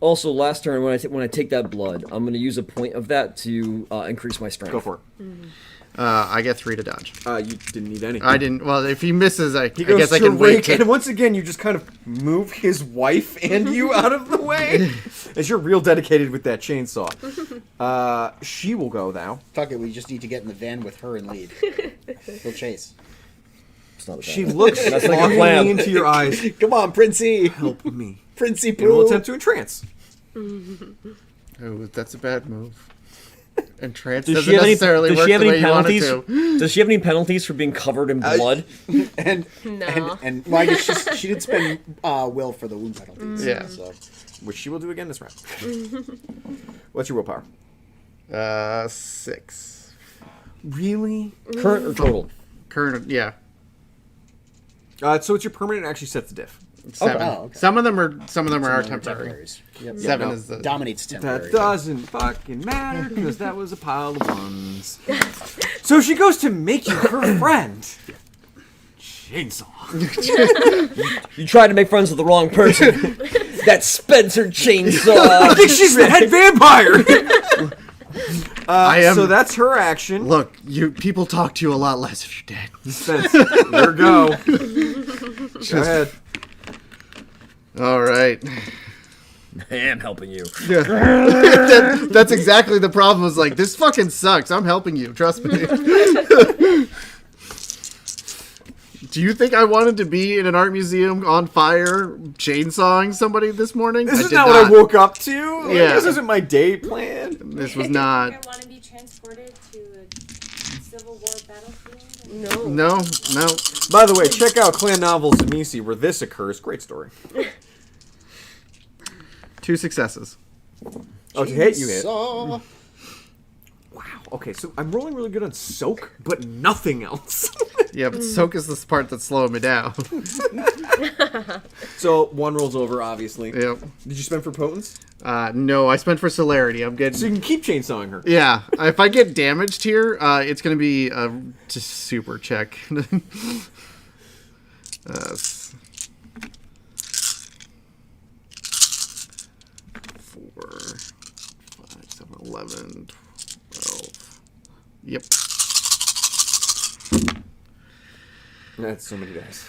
Also, last turn when I take that blood, I'm going to use a point of that to increase my strength. Go for it. I get 3 to dodge. You didn't need anything. I didn't... Well, if he misses, I He goes guess I to can wait rake, to... and once again, you just kind of move his wife and you out of the way, as you're real dedicated with that chainsaw. She will go now. Fuck it, we just need to get in the van with her and lead. We'll chase. It's not a bad She one. looks That's like a longingly plan. into your eyes. Come on, Princey! Help me. Princey And we'll Pooh! attempt to entrance. Oh, that's a bad move. And trance Does doesn't she have any, necessarily does work she have the any way you want it penalties? to. Does she have any penalties for being covered in blood? And, No. and well, I guess she did spend will for the wound penalties. Yeah. So. Which she will do again this round. What's your willpower? 6. Really? Current or total? Current, yeah. So it's your permanent. It actually sets the diff. 7. Oh, okay. Some of them are temporary. Temporaries. Yep. 7 no. is the... Dominates temporary. That doesn't fucking matter because that was a pile of ones. So she goes to make you her friend. Chainsaw. You tried to make friends with the wrong person. That Spencer I chainsaw. think she's the head vampire. I am... So that's her action. Look, people talk to you a lot less if you're dead. Spence, your go. Go ahead. All right. I am helping you. That's exactly the problem. Is like, this fucking sucks. I'm helping you. Trust me. Do you think I wanted to be in an art museum on fire, chainsawing somebody this morning? This is did not what I woke up to. Like, Yeah. This isn't my day plan. This was I not. want to be transported to a Civil War battlefield. No. No. By the way, check out Clan Novels Zamisi, where this occurs. Great story. 2 successes. Oh, to hit, you hit. Saw. Wow. Okay, so I'm rolling really good on soak, but nothing else. Yeah, but soak is the part that's slowing me down. So 1 rolls over, obviously. Yep. Did you spend for potence? No, I spent for celerity. I'm getting. So you can keep chainsawing her. Yeah, if I get damaged here, it's gonna be a just super check. 4, 5, 7, 11, 12. Yep. That's so many dice.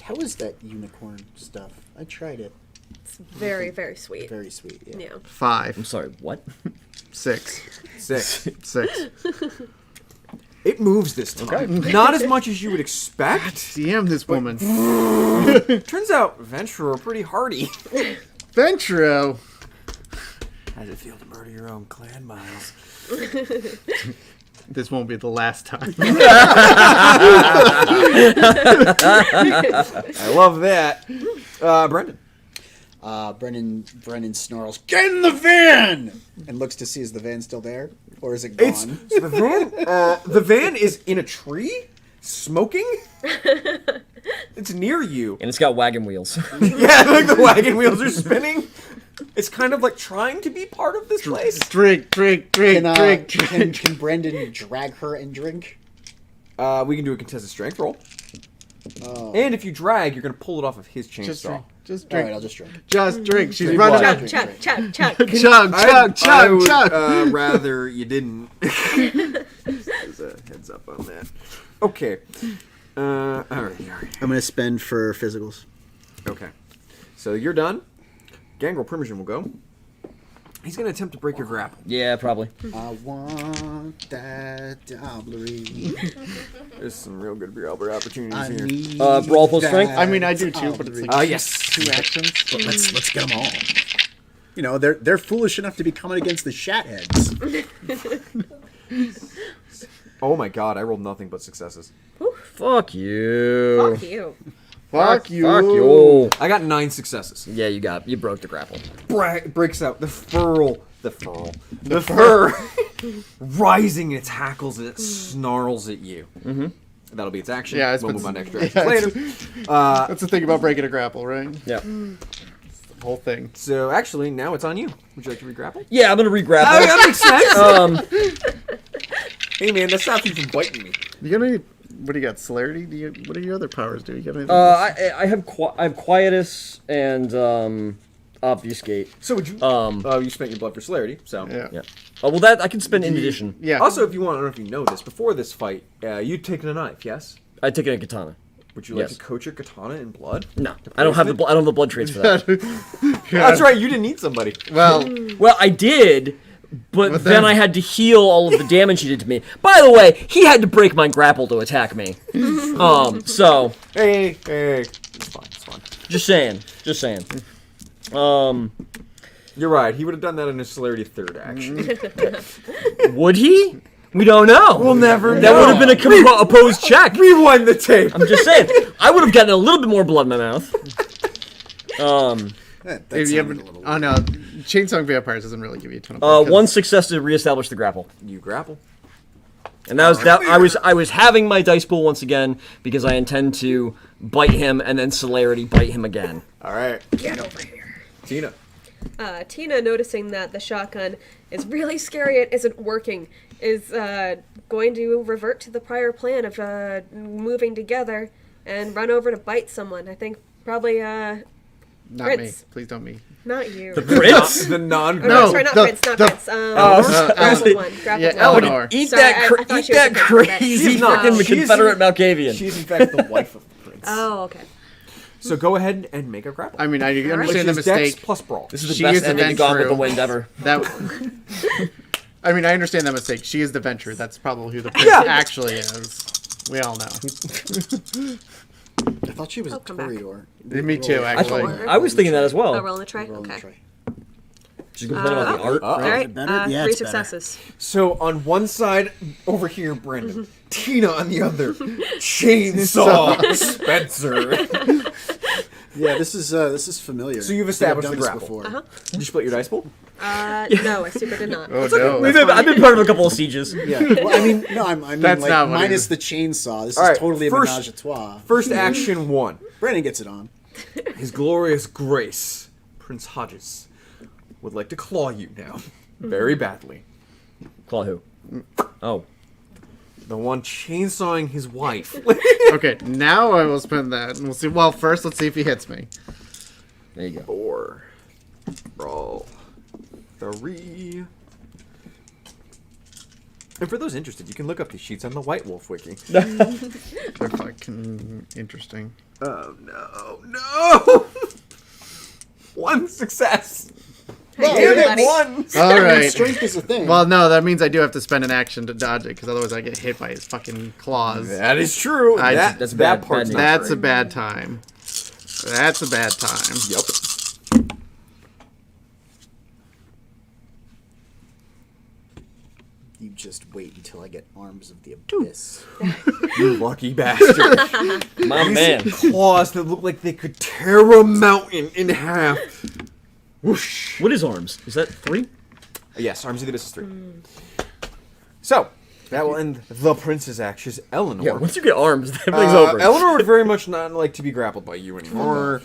How is that unicorn stuff? I tried it. It's very, very sweet. Very sweet. Yeah. Yeah. 5, I'm sorry, what? 6, 6. 6. It moves this time. Not as much as you would expect. Damn this woman. Turns out Venture are pretty hardy. Ventro. How's it feel to murder your own clan, Miles? This won't be the last time. I love that. Brendan. Brendan snarls, "Get in the van!" and looks to see is the van still there, or is it gone? It's the van. The van is in a tree, smoking. It's near you. And it's got wagon wheels. Yeah, like the wagon wheels are spinning. It's kind of like trying to be part of this place. Drink. Can Brendan drag her and drink? We can do a contested strength roll. Oh. And if you drag, you're going to pull it off of his Just chainsaw. drink. Just All drink. right, I'll just drink. Just drink. She's Drink running what? out. Chug. I would Chug. rather you didn't. There's a heads up on that. Okay. All right. I'm gonna spend for physicals. Okay. So you're done. Gangrel Primogen will go. He's going to attempt to break your grapple. Yeah, probably. I want that doublery. There's some real good Brialber opportunities I here. need Brawl plus strength? I mean, I do too, but it's like Yes. 2 actions. But let's get them all. You know, they're foolish enough to be coming against the Shatheads. Oh my god, I rolled nothing but successes. Fuck you. Fuck you. Fuck you. Fuck you. I got 9 successes. Yeah, you broke the grapple. Breaks out the fur rising in its hackles as it snarls at you. Mm-hmm. That'll be its action. Yeah, we'll move on to extra yeah, actions later. That's the thing about breaking a grapple, right? Yeah. The whole thing. So actually, now it's on you. Would you like to re-grapple? Yeah, I'm gonna re-grapple. Oh, that makes sense. Hey man, that stops you from biting me. You got any? What do you got? Celerity? What do your other powers do? You got anything? I have quietus and obfuscate. So would you? You spent your blood for celerity. So yeah. Yeah. Oh well, that I can spend in addition. Yeah. Also, if you want, I don't know if you know this. Before this fight, you'd taken a knife. Yes. I take a katana. Would you like Yes. to coat your katana in blood? No, I don't have the I don't have the blood traits for that. That's right. You didn't need somebody. Well, Well, I did, but But then then- I had to heal all of the damage he did to me. By the way, he had to break my grapple to attack me. So Hey. It's fine. just saying. You're right. He would have done that in his celerity third action. Would he? We don't know. We'll never That know. would have been a opposed check. Rewind the tape. I'm just saying. I would have gotten a little bit more blood in my mouth. That if you sounded haven't, a little oh no, Chainsawing Vampires doesn't really give you a ton of. blood, 'cause- One success to reestablish the grapple, You grapple. and that was that. I was having my dice pool once again because I intend to bite him and then celerity bite him again. All right. Get over here. Tina. Tina, noticing that the shotgun is really scary and isn't working, is going to revert to the prior plan of moving together and run over to bite someone. I think probably not me. Prince. Please don't me. not you. Prince. The non. Oh, No, sorry, not the- Prince, not the- Prince. Ashley- Grappled one. Grappled yeah, one. Eleanor. Eat Sorry, that! I thought Eat she was that the Prince. crazy She's not. fucking She's Confederate in- Malkavian. She's in fact the wife of the prince. Oh, okay. So go ahead and make a grapple. I mean, I Which understand the is Dex mistake. plus brawl. This is the She best is the ending to Gone with the Ventrue. Wind ever. That. I mean, I understand that mistake. She is the Venture. That's probably who the prince Yeah. actually is. We all know. I thought she was a come back. Toreador. Me too, actually. Or- I was thinking that as Oh, well. roll on the tray? Roll on the Okay. tray. She's complaining about the art. All right, better? Yeah, three it's better. successes. So on one side, over here, Brendan. Tina on the other. Chainsaw Spencer. Yeah, this is familiar. So you've I think I've established done the this grapple. before. Did you split your dice pool? No, I super did not. Oh no. I've been part of a couple of sieges. Yeah, well, I mean, no, I mean, That's like, not what minus it the chainsaw. This All is right, totally a first- menage a trois. First action 1. Brandon gets it on. His glorious grace, Prince Hodges, would like to claw you now. Very badly. Claw who? Oh. The one chainsawing his wife. Okay, now I will spend that, and we'll see. Well, first, let's see if he hits me. There you go. 4. Roll. 3. And for those interested, you can look up these sheets on the White Wolf wiki. They're fucking interesting. Oh no, no! 1 success. Hey, everybody. 1. All right. Strength is a thing. Well, no, that means I do have to spend an action to dodge it, because otherwise I get hit by his fucking claws. That is true. That's that bad- part's bad not That's a true. bad time. That's a bad time. Yep. you just wait until I get arms of the abyss. You lucky bastard. My man. Claws that look like they could tear a mountain in half. Whoosh. What is arms? Is that 3? Yes, Arms of the Abyss is 3. So, that will end the prince's actions. Eleanor. Yeah, once you get arms, everything's over. Eleanor would very much not like to be grappled by you anymore.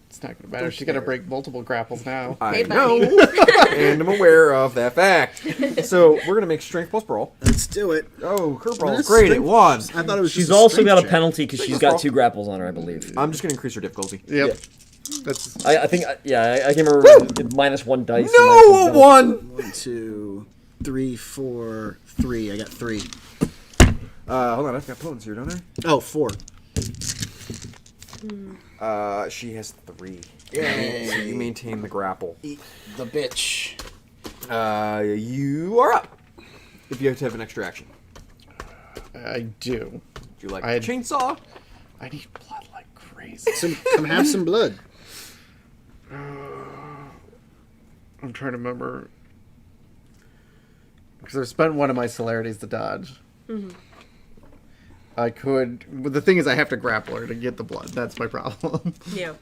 It's not gonna matter. She's gonna break multiple grapples now. I Hey, know, buddy. and I'm aware of that fact. So we're gonna make strength plus brawl. Let's do it. Oh, her brawl That's is great at strength. 1. I thought it was She's just also strength got a check. penalty because she's got 2 grapples on her, I believe. I'm just gonna increase her difficulty. Yep. That's I think, I can remember minus 1 dice. and No, minus a 1. 1, 2, 3, 4, 3. I got 3. Hold on, I've got potions here, don't Oh, 4. I? She has 3. So you maintain the grapple. Eat the bitch. You are up. If you have to have an extra action. I do. Do you like I- a chainsaw? I need blood like crazy. Come have some blood. I'm trying to remember because I've spent one of my celerities to dodge. I could. But the thing is, I have to grapple her to get the blood. That's my problem. Yeah.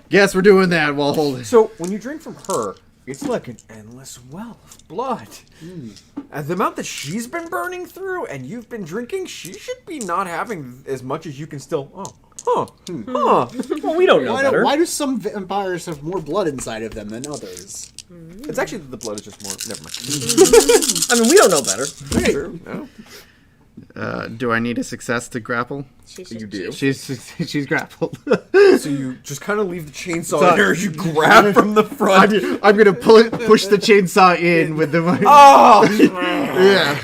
Guess we're doing that while holding. So when you drink from her, it's like an endless well of blood. And the amount that she's been burning through, and you've been drinking, she should be not having as much as you can still. Well, we don't know better. Why do some vampires have more blood inside of them than others? It's actually the blood is just more. Never mind. I mean, we don't know better. True. No. Do I need a success to grapple? You do. She's grappled. So you just kind of leave the chainsaw in her as you grab from the front. I'm gonna push the chainsaw in with the. Oh! Yeah.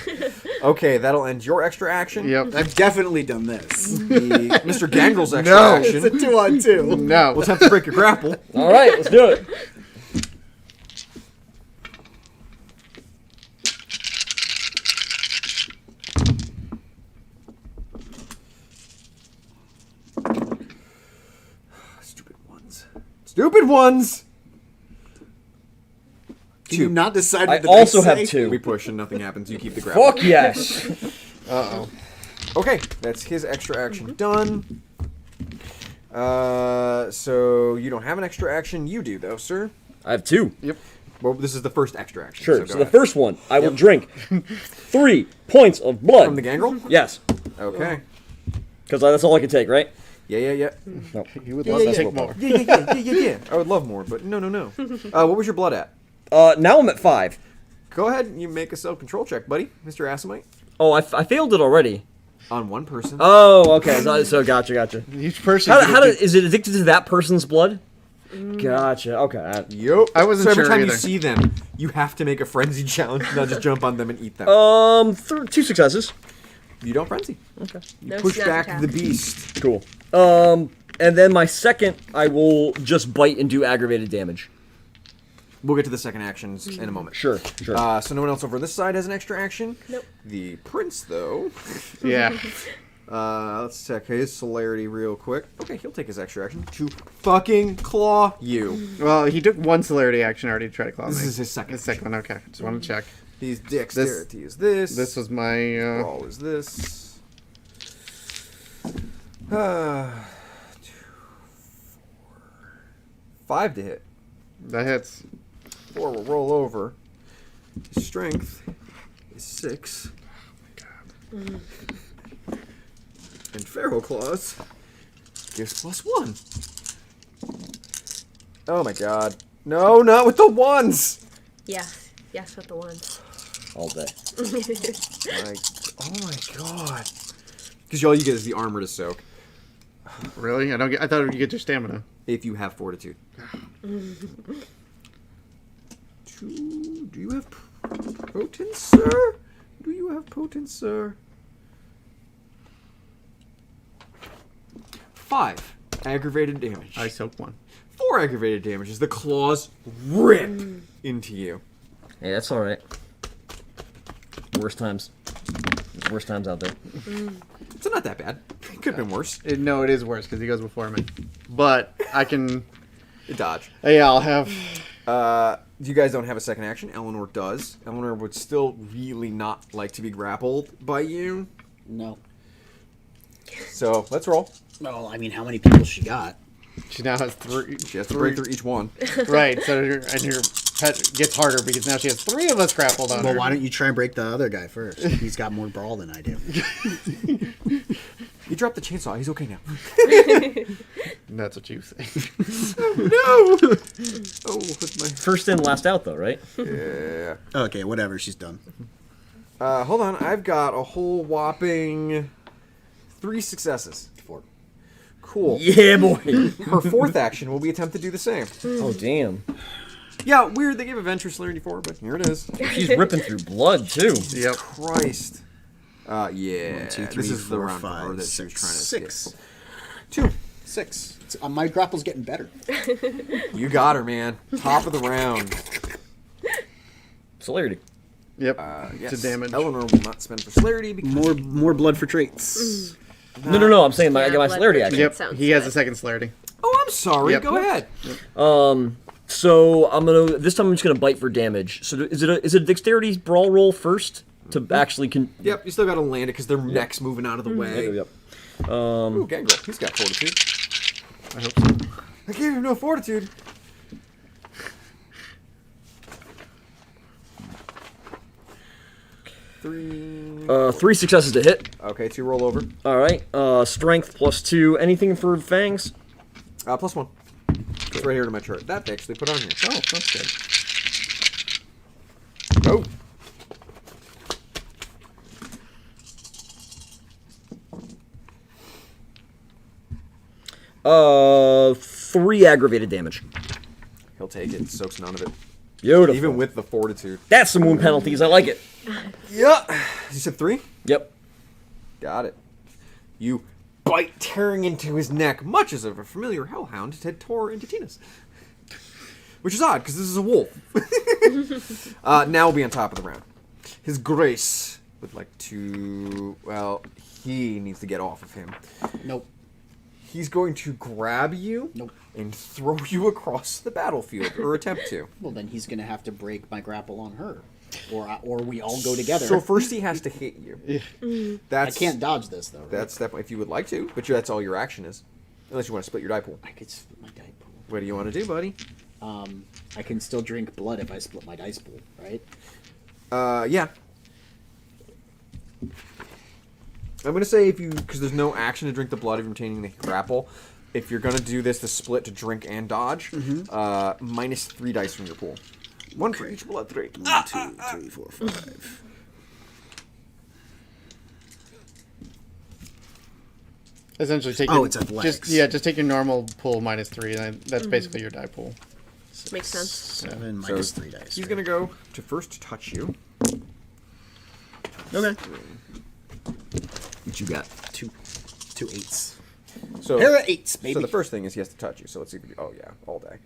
Okay, that'll end your extra action. Yep. I've definitely done this. Mr. Gangrel's extra No. action. It's a 2-on-2. No. We'll have to break your grapple. All right, let's do it. Stupid ones. Stupid ones! Can you not decide I what the also dice have say? 2. We push and nothing happens. You keep the grapple. Fuck yes. Uh-oh. Okay, that's his extra action done. So you don't have an extra action. You do, though, sir. I have 2. Yep. Well, this is the first extra action. Sure. go So the ahead. first one, I will drink 3 points of blood. From the gangrel? Yes, Okay. because that's all I can take, right? Yeah. No. You would love to take more. Yeah. I would love more, but no. What was your blood at? Now I'm at 5. Go ahead and you make a self-control check, buddy, Mr. Asimite. Oh, I failed it already. On one person. Oh, okay. So gotcha. Each person. Is it addicted to that person's blood? Gotcha. Okay. Yup. I wasn't so every sure time either. you see them, you have to make a frenzy challenge, not just jump on them and eat them. 2 successes. You don't frenzy. Okay. You No push snap back attack. the beast. Cool. And then my second, I will just bite and do aggravated damage. We'll get to the second actions in a moment. Sure. So no one else over this side has an extra action? Nope. The prince, though. Yeah. Let's check his celerity real quick. Okay, he'll take his extra action to fucking claw you. Well, he took one celerity action already to try to claw This me. is his second. His second one, okay. Just want to check. His dexterity is this. This was my... Brawl is this. 2, 4, 5 to hit. That hits. 4 will roll over. His strength is 6. Oh my god. And Feral Claws gives +1. Oh my god. No, not with the ones! Yes. Yes, with the ones. All day. Like, oh my god. Because all you get is the armor to soak. Really? I thought you get your stamina. If you have fortitude. 2. Do you have potence, sir? Do you have potence, sir? 5 aggravated damage. I soak one. 4 aggravated damage as the claws rip into you. Hey, that's all right. Worst times. There's worse times out there. So not that bad. It could have been worse. No, it is worse because he goes before me. But I can... Dodge. Yeah, I'll have... You guys don't have a second action. Eleanor does. Eleanor would still really not like to be grappled by you. No. So let's roll. Well, I mean, how many people she got? She now has 3. She has to break through each one. Right, so her pet gets harder because now she has 3 of us grappled on Well, her. why don't you try and break the other guy first? He's got more brawl than I do. He dropped the chainsaw. He's okay now. That's what you say. No! Oh, with my... First in, last out, though, right? Yeah. Okay, whatever. She's done. Hold on. I've got a whole whopping 3 successes. 4. Cool. Yeah, boy. Her fourth action will be attempt to do the same. Oh, damn. Yeah, weird. They give adventure celerity 4, but here it is. She's ripping through blood, too. Yep. Christ. Yeah. 1, 2, 3, this is the 4, round for her 5, that she was 6. trying to 6. escape. 2. 6. My grapple's getting better. You got her, man. Top of the round. Celerity. Yep. Yes. To damage. Eleanor will not spend for celerity because More blood for traits. No. I'm saying I Yeah, got my blood celerity pressure. action. Yep. Sounds He has good. a second celerity. Oh, I'm sorry. Yep. Go ahead. So this time I'm just gonna bite for damage. So is it a dexterity brawl roll first to actually Yep, you still got to land it because their neck's moving out of the way. Yep. Ooh, Gangrel. He's got fortitude. I hope so. I gave him no fortitude. Three. 3 successes to hit. Okay, 2 roll over. All right. Strength +2. Anything for fangs? +1. It's right here to my chart. That they actually put on here. Oh, that's good. Oh. Uh, 3 aggravated damage. He'll take it. Soaks none of it. Beautiful. Even with the fortitude. That's some wound penalties. I like it. Yeah. You said 3? Yep. Got it. You bite, tearing into his neck, much as of a familiar hellhound had tore into Tina's. Which is odd, because this is a wolf. Now we'll be on top of the round. His Grace would like to... Well, he needs to get off of him. Nope. He's going to grab you Nope. and throw you across the battlefield, or attempt to. Well, then he's going to have to break my grapple on her. Or we all go together. So first he has to hit you. I That's can't dodge this, though. Right? That's definitely if you would like to, but that's all your action is. Unless you want to split your die pool. I could split my die pool. What do you want to do, buddy? I can still drink blood if I split my dice pool, right? Yeah. I'm gonna say if you, because there's no action to drink the blood of retaining the grapple. If you're gonna do this, the split to drink and dodge, minus 3 dice from your pool. 1 for each blood trait. 1, 2, 3, 4, 5. Essentially, take Oh, your, it's athletics. just take your normal pool minus 3, and that's basically your die pool. Makes sense. 7 minus 3 dice. He's gonna go to first touch you. Okay. What you got? 2 8s. So, Pair of 8s, baby. so the first thing is he has to touch you. So let's see if we do. Oh yeah, all day.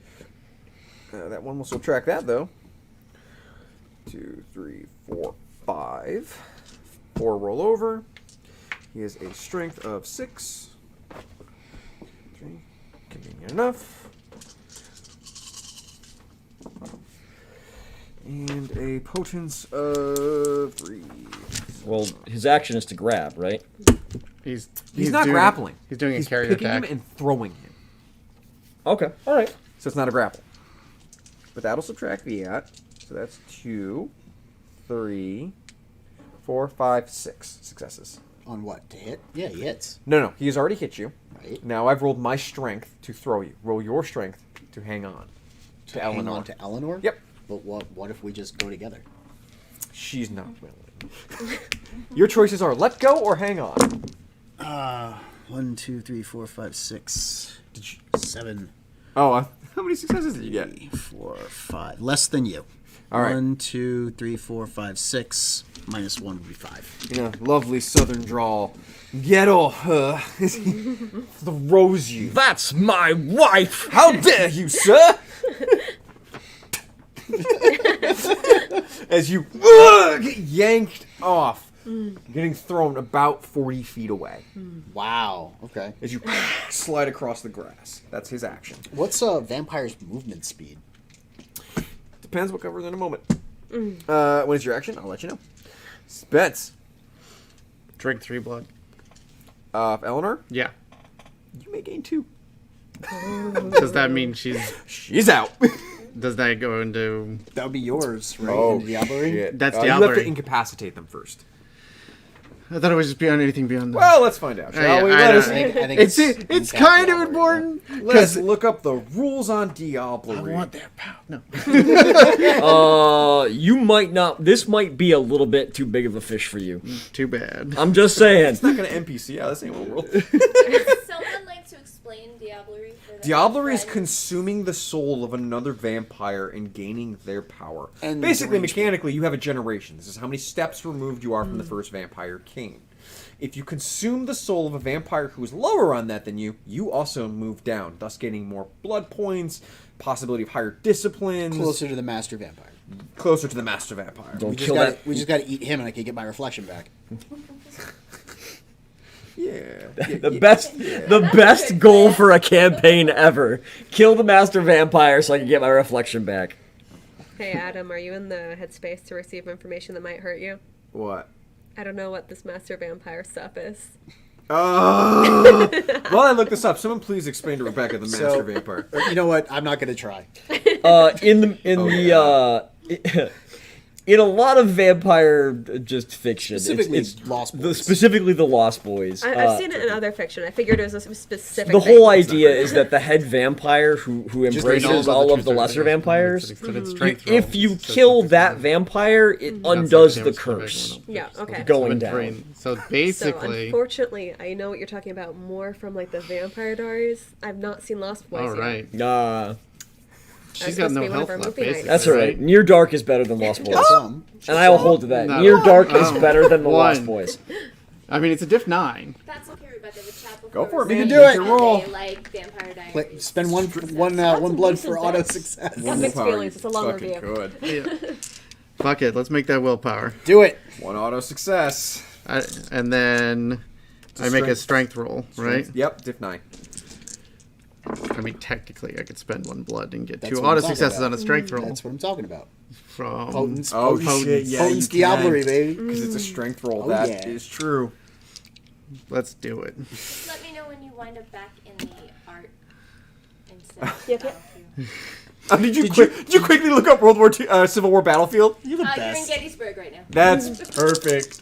That one will subtract that though. 2, 3, 4, 5. 4 roll over. He has a strength of 6. 3. Convenient enough. And a potence of 3. Well, his action is to grab, right? He's not grappling. He's doing a carry picking attack. him and throwing him. Okay, all right. So it's not a grapple. But that'll subtract the 8. So that's 2, 3, 4, 5, 6 successes. On what? To hit? Yeah, he hits. No. He has already hit you. Right. Now I've rolled my strength to throw you. Roll your strength to hang on. To Hang Eleanor. on to Eleanor? Yep. But what if we just go together? She's not willing. Your choices are let go or hang on. 1, 2, 3, 4, 5, 6, Did you... 7, Oh, how many successes did you get? 3, 4, 5. Less than you. All right. 1, 2, 3, 4, 5, 6. Minus 1 would be 5. In a lovely southern drawl. Get off her. Throws you. That's my wife! How dare you, sir? As you get yanked off, getting thrown about 40 feet away. Wow. Okay. As you slide across the grass. That's his action. What's a vampire's movement speed? Depends what covers in a moment. When it's your action, I'll let you know. Spence. Drink 3 blood. Eleanor, Yeah. you may gain 2. Does that mean She's out. Does that go into... That would be yours, right? Oh, In Diablerie? shit. That's You have to Diablerie. incapacitate them first. I thought it was just beyond anything beyond that. Well, let's find out, shall yeah, we? I Let know. us, I think It's kind of important. let's look up the rules on Diablerie. I want that power. No. You might not. This might be a little bit too big of a fish for you. Too bad. I'm just saying. It's not going to NPC out. This ain't what world. Would someone like to explain Diablerie for the Diablerie is friends? consuming the soul of another vampire and gaining their power. And basically, derangement. mechanically, you have a generation. This is how many steps removed you are from the first vampire king. If you consume the soul of a vampire who is lower on that than you, you also move down, thus gaining more blood points, possibility of higher disciplines. Closer to the master vampire. Closer to the master vampire. Don't We just kill gotta, that. we just got to eat him, and I can get my reflection back. Yeah. The best goal for a campaign ever. Kill the master vampire so I can get my reflection back. Hey, Adam, are you in the headspace to receive information that might hurt you? What? I don't know what this master vampire stuff is. While I look this up, someone please explain to Rebecca the master So- vampire. You know what? I'm not going to try. In a lot of vampire just fiction, Specifically Lost Boys. specifically the Lost Boys. I've seen it in other fiction. I figured it was a specific The thing. whole idea is that the head vampire who embraces all of the lesser vampires, if you kill that vampire, it undoes the curse. Yeah, okay. Going down. So So, basically... unfortunately, I know what you're talking about more from, like, the Vampire Diaries. I've not seen Lost Boys all yet. right. supposed She's got to no be one of health our left, movie nights. basically. That's all right. Near Dark is better than Lost Boys. Some. And I will hold to that. No. Near Dark is Oh. better than the One. Lost Boys. I mean, it's a diff 9. That's okay, Rebecca. The chat before Go for it, was man. saying You can do that it. they Roll. like Vampire Diaries. Wait, spend one blood for auto success. Got mixed feelings. It's a long Fucking review. good. Yeah. Fuck it. Let's make that willpower. Do it. One auto success. And then I make a strength roll, right? Yep, diff 9. I mean, technically, I could spend 1 blood and get That's 2 what I'm auto talking successes about. on a strength roll. That's what I'm talking about. From Potence. Oh, potence, shit, yeah, Potence you can. Diablerie, baby. Because it's a strength roll. Oh, That is yeah. true. Let's do it. Let me know when you wind up back in the art instead of Yep. Battlefield. Did you quickly look up World War II, Civil War Battlefield? You're the You're in best. Gettysburg right now. That's perfect.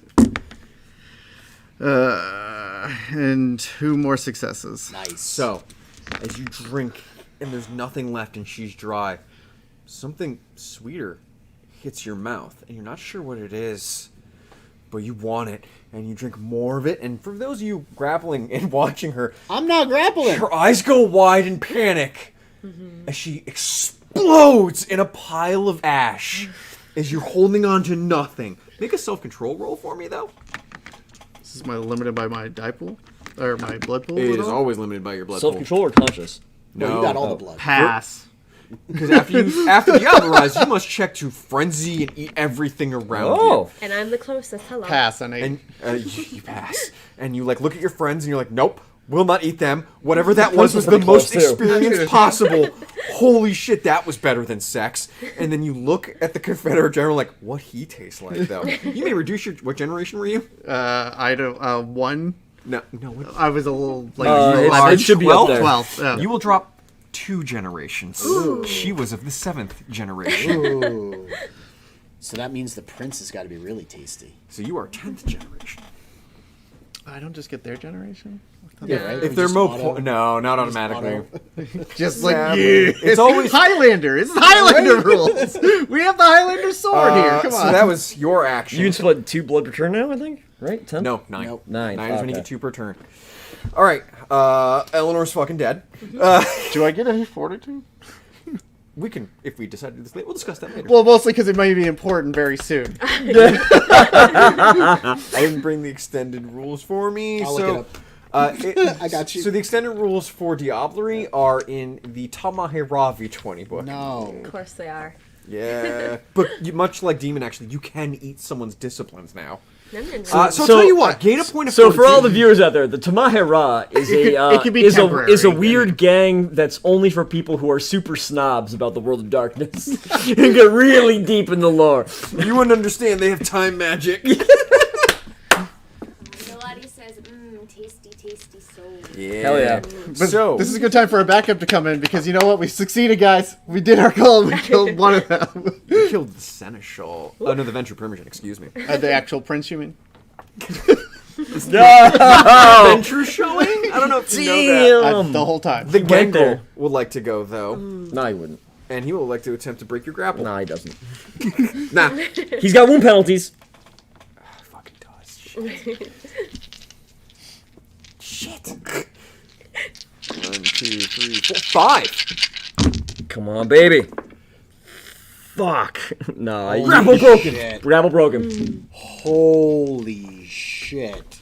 And 2 more successes. Nice. So, as you drink and there's nothing left and she's dry, something sweeter hits your mouth and you're not sure what it is, but you want it and you drink more of it. And for those of you grappling and watching her, I'm not grappling. her eyes go wide in panic as she explodes in a pile of ash as you're holding on to nothing. Make a self-control roll for me, though. This is limited by my die pool? Or my blood pool? It at is all? always limited by your blood pool. Self-control or conscious? No, you got all the blood. Pass. Because after Diablo-rise, you must check to frenzy and eat everything around you. Oh, And I'm the closest. Hello. Pass on 8. And you pass. And you like look at your friends and you're like, nope, will not eat them. Whatever that was the most close, too. experience possible. Holy shit, that was better than sex. And then you look at the Confederate general like, what he tastes like, though. You may reduce your... What generation were you? I don't. 1. No. What, I was a little like you it are should be up there. 12. Yeah. You will drop 2 generations. She was of the 7th generation. Ooh. So that means the prince has got to be really tasty. So you are 10th generation. I don't just get their generation. Yeah, right? If We they're just auto- no, not just automatically. auto- Just like Sadly. yeah. It's always Highlander. It's Highlander rules. We have the Highlander sword here. Come on. So that was your action. you can split 2 blood per turn now, I think. Right? 10? No, 9. Nope. 9. 9 is when you Okay. get 2 per turn. All right, Eleanor's fucking dead. Do I get any fortitude? We can, if we decide to do this later, we'll discuss that later. Well, mostly because it might be important very soon. I didn't bring the extended rules for me, I'll so look it up. I got you. So the extended rules for Diablerie are in the Tamahera V20 book. No. Of course they are. Yeah, but much like Demon, actually, you can eat someone's disciplines now. So I'll So- tell you what, gain a point of So for all the fortitude. viewers out there, the Tamahera is it could be is temporary. a weird gang that's only for people who are super snobs about the world of darkness and get really deep in the lore. You wouldn't understand, they have time magic. Melody says, tasty, tasty soul. Yeah. Hell yeah. But So this is a good time for a backup to come in because you know what? We succeeded, guys. We did our goal. We killed one of them. you killed the Seneschal. Oh no, the Venture Primogen. Excuse me. The actual prince, you mean? No! Venture showing? I don't know if you know that. The whole time. The went Gangrel there. would like to go though, No, he wouldn't. and he will like to attempt to break your grapple. No, he doesn't. Nah. He's got wound penalties. Fucking does. Shit. Shit. 1, 2, 3, 4, 5. Come on, baby. Fuck. No, I Grapple broken. grapple broken. Holy shit.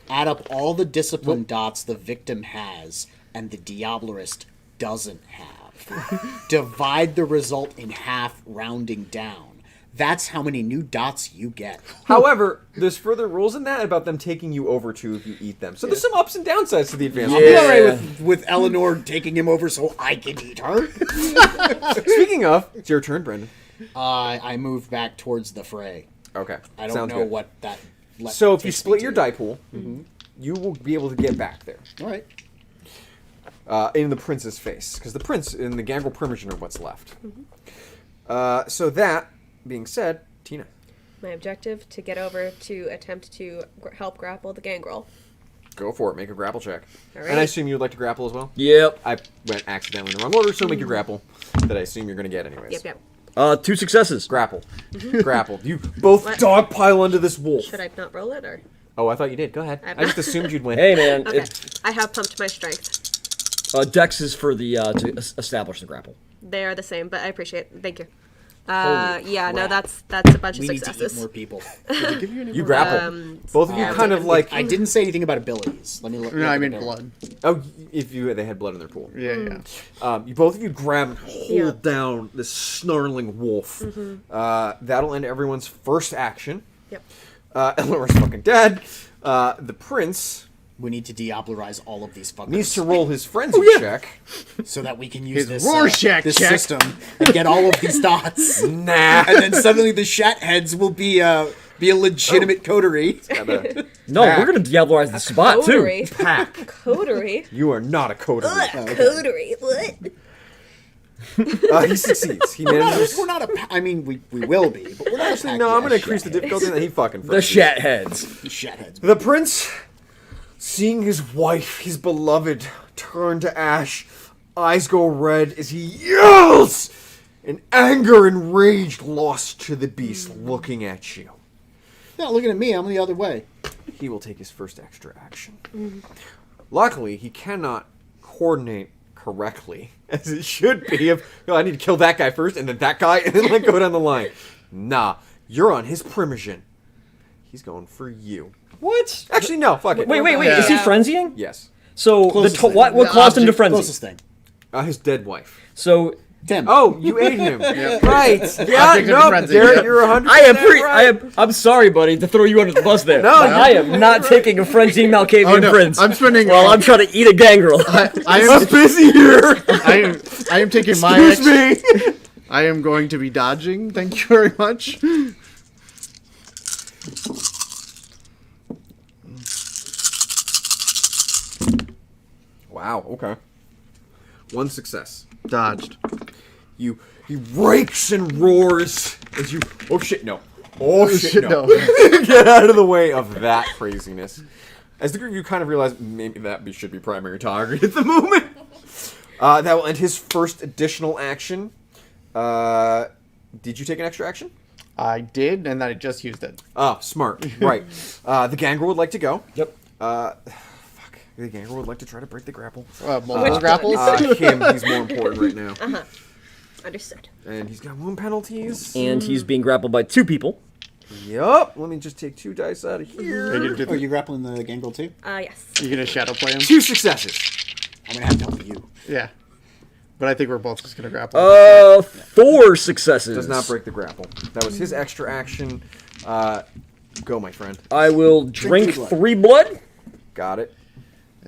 Add up all the discipline dots the victim has and the Diablerist doesn't have. Divide the result in half, rounding down. That's how many new dots you get. However, there's further rules in that about them taking you over too if you eat them. So there's some ups and downsides to the advanced. I'll be alright with Eleanor taking him over so I can eat her. Speaking of, it's your turn, Brendan. I moved back towards the fray. Okay. I don't Sounds know good. what that. So if you takes me split your to. die pool, you will be able to get back there. All right. In the prince's face, because the prince and the Gangrel Primogen are what's left. So that being said, Tina. My objective to get over to attempt to help grapple the gangrel. Go for it. Make a grapple check. All And I right. assume you'd like to grapple as well? Yep. I went accidentally in the wrong order, so make your grapple that I assume you're going to get anyways. Yep. 2 successes. Grapple. Grapple. You both What? dogpile onto this wolf. Should I not roll it or? Oh, I thought you did. Go ahead. I just assumed you'd win. Hey, man. Okay. I have pumped my strength. Dex is for the to establish the grapple. They are the same, but I appreciate it. Thank you. Holy Yeah, no, crap. that's a bunch of We need to eat successes. more people. You grapple. Both of you kind of like... I didn't say anything about abilities. Let me look. No, I look mean at blood. Oh, if they had blood in their pool. Yeah, yeah. You both of you grab and hold Yeah. down this snarling wolf. That'll end everyone's first action. Yep. Eleanor's fucking dead. The prince We need to Diablerize all of these fuckers needs to roll his frenzy check. so that we can use His this Rorschach this check. system and get all of these dots. Nah. And then suddenly the Shat heads will be a legitimate coterie. No, we're gonna Diablerize the spot too. Coterie. Pack. Coterie. You are not a coterie. Coterie. What? He succeeds. He manages. We're not a. I mean, we will be, but we're not. Actually, no, I'm going to increase the difficulty, and then he fucking The frenzies. shat heads. Shat heads. The prince, seeing his wife, his beloved, turn to ash, eyes go red as he yells in anger and rage, lost to the beast, looking at you. No, looking at me, I'm the other way. He will take his first extra action. Luckily, he cannot coordinate correctly, as it should be. I need to kill that guy first, and then that guy, and then go down the line. Nah, you're on his primogen. He's going for you. What? Actually, no, fuck it. Wait. Yeah. Is he frenzying? Yes. So Closest thing. what caused him to frenzy? Closest thing. His dead wife. So Tim. Oh, you ate him. Right. Yeah, Object of no, frenzy, Garrett, yeah. you're 100% I am pretty. right. I'm sorry, buddy, to throw you under the bus there. No, but I am not taking a frenzied Malkavian Oh, no, prince. I'm spending- While I'm trying to eat a gangrel. I am busy here. I am taking my Excuse me. I am going to be dodging. Thank you very much. Wow, okay. One success. Dodged. He rakes and roars as you... Oh, shit, no. Oh, shit, no. no. Get out of the way of that craziness. As the group, you kind of realize maybe should be primary target at the moment. That will end his first additional action. Did you take an extra action? I did, and then I just used it. Ah, smart. Right. The gangrel would like to go. Yep. Fuck. The gangrel would like to try to break the grapple. Multiple grapples. Him, he's more important right now. Understood. And he's got wound penalties. And he's being grappled by 2 people. Yup. Let me just take 2 dice out of Are here. you gonna Are you grappling the gangrel too? Yes. shadow play him? 2 successes. I'm gonna have to help you. Yeah. But I think we're both just gonna grapple. 4 successes. Does not break the grapple. That was his extra action. Go, my friend. I will drink 3 blood. 3 blood. Got it.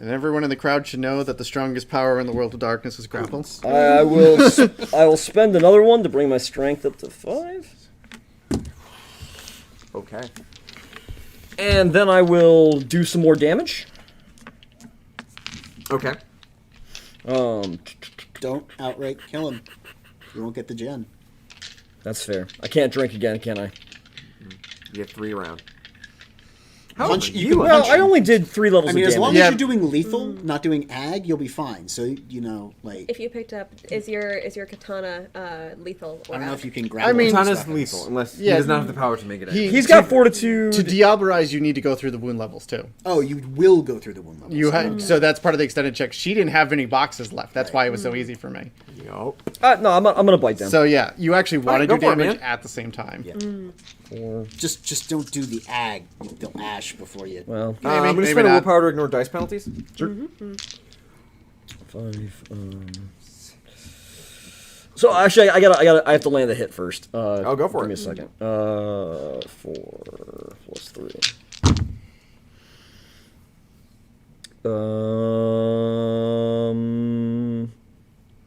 And everyone in the crowd should know that the strongest power in the world of darkness is grapple. I will spend another one to bring my strength up to 5. Okay. And then I will do some more damage. Okay. Don't outright kill him. You won't get the gen. That's fair. I can't drink again, can I? You get 3 around. Punch- However, you can Well, punch I him. only did 3 levels I mean, of as damage. long Yeah. as you're doing lethal, not doing ag, you'll be fine. So like If you picked up, is your katana lethal? Or I don't know out? if you can grab. I mean- Katana's lethal, unless he Yeah. does not have the power to make it. He's got fortitude. To diabolize, you need to go through the wound levels too. Oh, you will go through the wound level. You so that's part of the extended check. She didn't have any boxes left. That's why it was so easy for me. Yup. No, I'm gonna bite them. So yeah, you actually want to go do for it, damage man. at the same time. Yeah. 4. Just don't do the ag. They'll ash before you. Well, I'm going to maybe spend a not. willpower to ignore dice penalties. sure. 5. So actually, I have to land the hit first. I'll go for give it. me a second. 4 plus 3.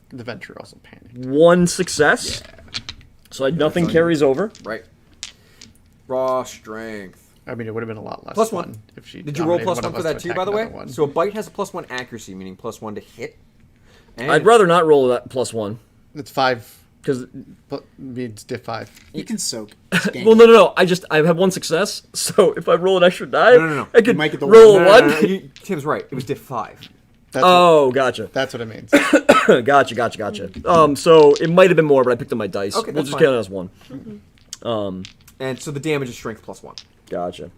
The venture also panicked. 1 success. So nothing carries over. Right. Raw strength. I mean, it would have been a lot less Plus fun 1. if she. Did you roll dominated plus one 1 of for us that to too, attack by the way? another one. So a bite has a plus 1 accuracy, meaning plus 1 to hit. And I'd rather not roll that plus 1 It's 5. because Means diff 5. You can soak. well, no. I have 1 success. So if I roll an extra die, No. I could might get the roll No, a no, 1. no, no, Tim's right. It was diff 5. That's Oh, gotcha. that's what it means. Gotcha. So it might have been more, but I picked up my dice. Okay, we'll that's just fine. count it as 1. And so the damage is strength plus 1. Gotcha.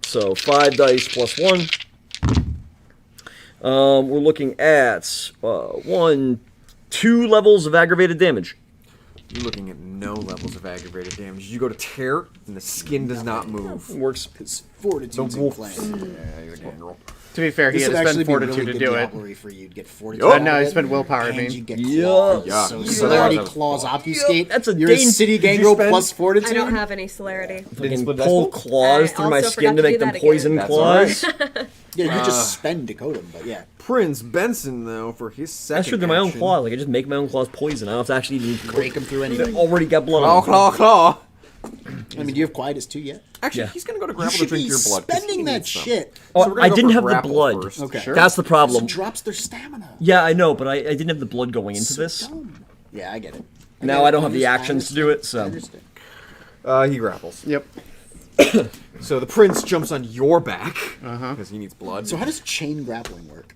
So 5 dice plus 1. We're looking at 2 levels of aggravated damage. You're looking at no levels of aggravated damage. You go to tear, and the skin does not move. Works. Because fortitude's in wolf. play. Yeah, you're a gangrel. To be fair, he This had would to actually spend be fortitude really to good do it. diablery for you to get fortitude. Yup. out of No, he it, spent willpower, I and mean. you get Yeah. claws. Yeah. So Yeah. celerity That was claws cool. obfuscate. That's a You're a dang- city Did you gangrel spend- plus fortitude. I don't have any celerity. Fucking split pull dice claws I through my also skin forgot to to make do them that again. poison That's claws. Yeah, you just spend decode him, but yeah. Prince Benson, though, for his second That's true. They're my own action- claws. Like I just make my own claws poison. I don't have to actually even Break him through They anything. already got blood Claw, on them. claw, claw. I mean, do you have Quietus too yet? Actually, Yeah. he's going to go to You grapple to should drink be your blood. 'cause he spending that needs some. shit. Oh, So we're gonna I go didn't for have the grapple blood. first. Okay. Sure. That's the problem. It drops their stamina. Yeah, I know, but I didn't have the blood going into this. Dumb. Yeah, I get it. Now I don't have the actions to do it, I so. understand. He grapples. Yep. So the prince jumps on your back because he needs blood. So how does chain grappling work?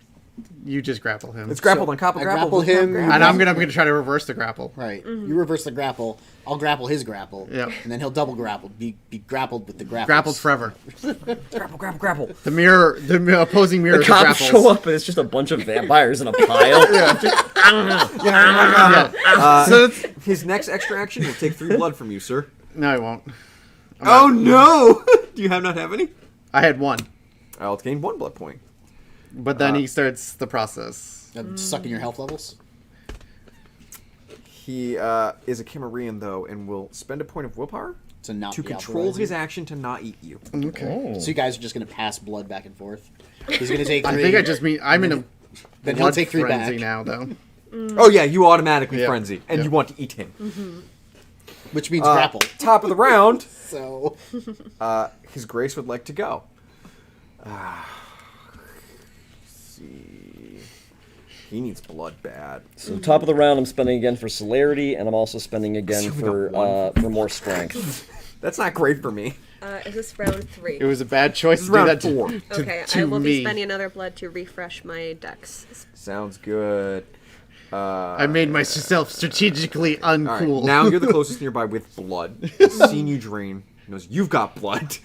You just grapple him. it's grappled on top of I grapple. grapple him, and I'm gonna try to reverse the grapple. Right. You reverse the grapple. I'll grapple his grapple. Yep. And then he'll double grapple. Be grappled with the grapple. Grappled forever. grapple. The mirror, the opposing mirror. The of cops grapples. show up and it's just a bunch of vampires in a pile. So it's, His next extra action will take 3 blood from you, sir. no, I won't. Oh no! Do you not have any? I had 1, I'll gain 1 blood point. but then he starts the process. Sucking your health levels. He is a Cimmerian, though, and will spend a point of willpower To not to be control alpharizing. his action to not eat you. Okay. So you guys are just going to pass blood back and forth. He's going to take 3. I think I just mean I'm in a Then he'll blood take 3 frenzy back. now, though. Oh, yeah, you automatically Yeah. frenzy, and Yeah. you want to eat him. Which means grapple. Top of the round, So His Grace would like to go. Let's see. He needs blood bad. So top of the round, I'm spending again for celerity, and I'm also spending again So we got for more strength. That's not great for me. Is this round 3? It was a bad choice This to is do round that 4. to, Okay, to I will me. be spending another blood to refresh my dex. Sounds good. I made myself strategically All right, uncool. now you're the closest nearby with blood. He's seen you drain. He knows you've got blood.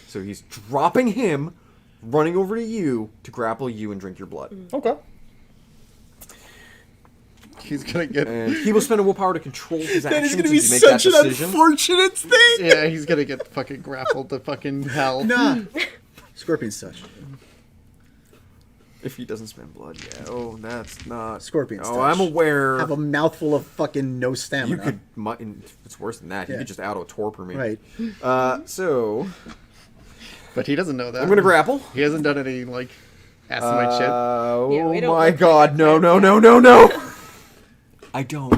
So he's dropping him, running over to you to grapple you and drink your blood. Okay. He's gonna get. And he will spend a willpower to control his that actions is going to be as you make that such an decision. unfortunate thing. Yeah, he's gonna get fucking grappled to fucking hell. Nah. Scorpion's touch. If he doesn't spend blood, yeah. Oh, that's not... Scorpion's Oh, touch. I'm aware. Have a mouthful of fucking no stamina. You could... It's worse than that. You Yeah. could just auto-torpor me. Right. So... But he doesn't know that. I'm going to grapple. He hasn't done any like acid shit. Oh Yeah, we don't my look god, like no, that. no, no, no, no! I don't.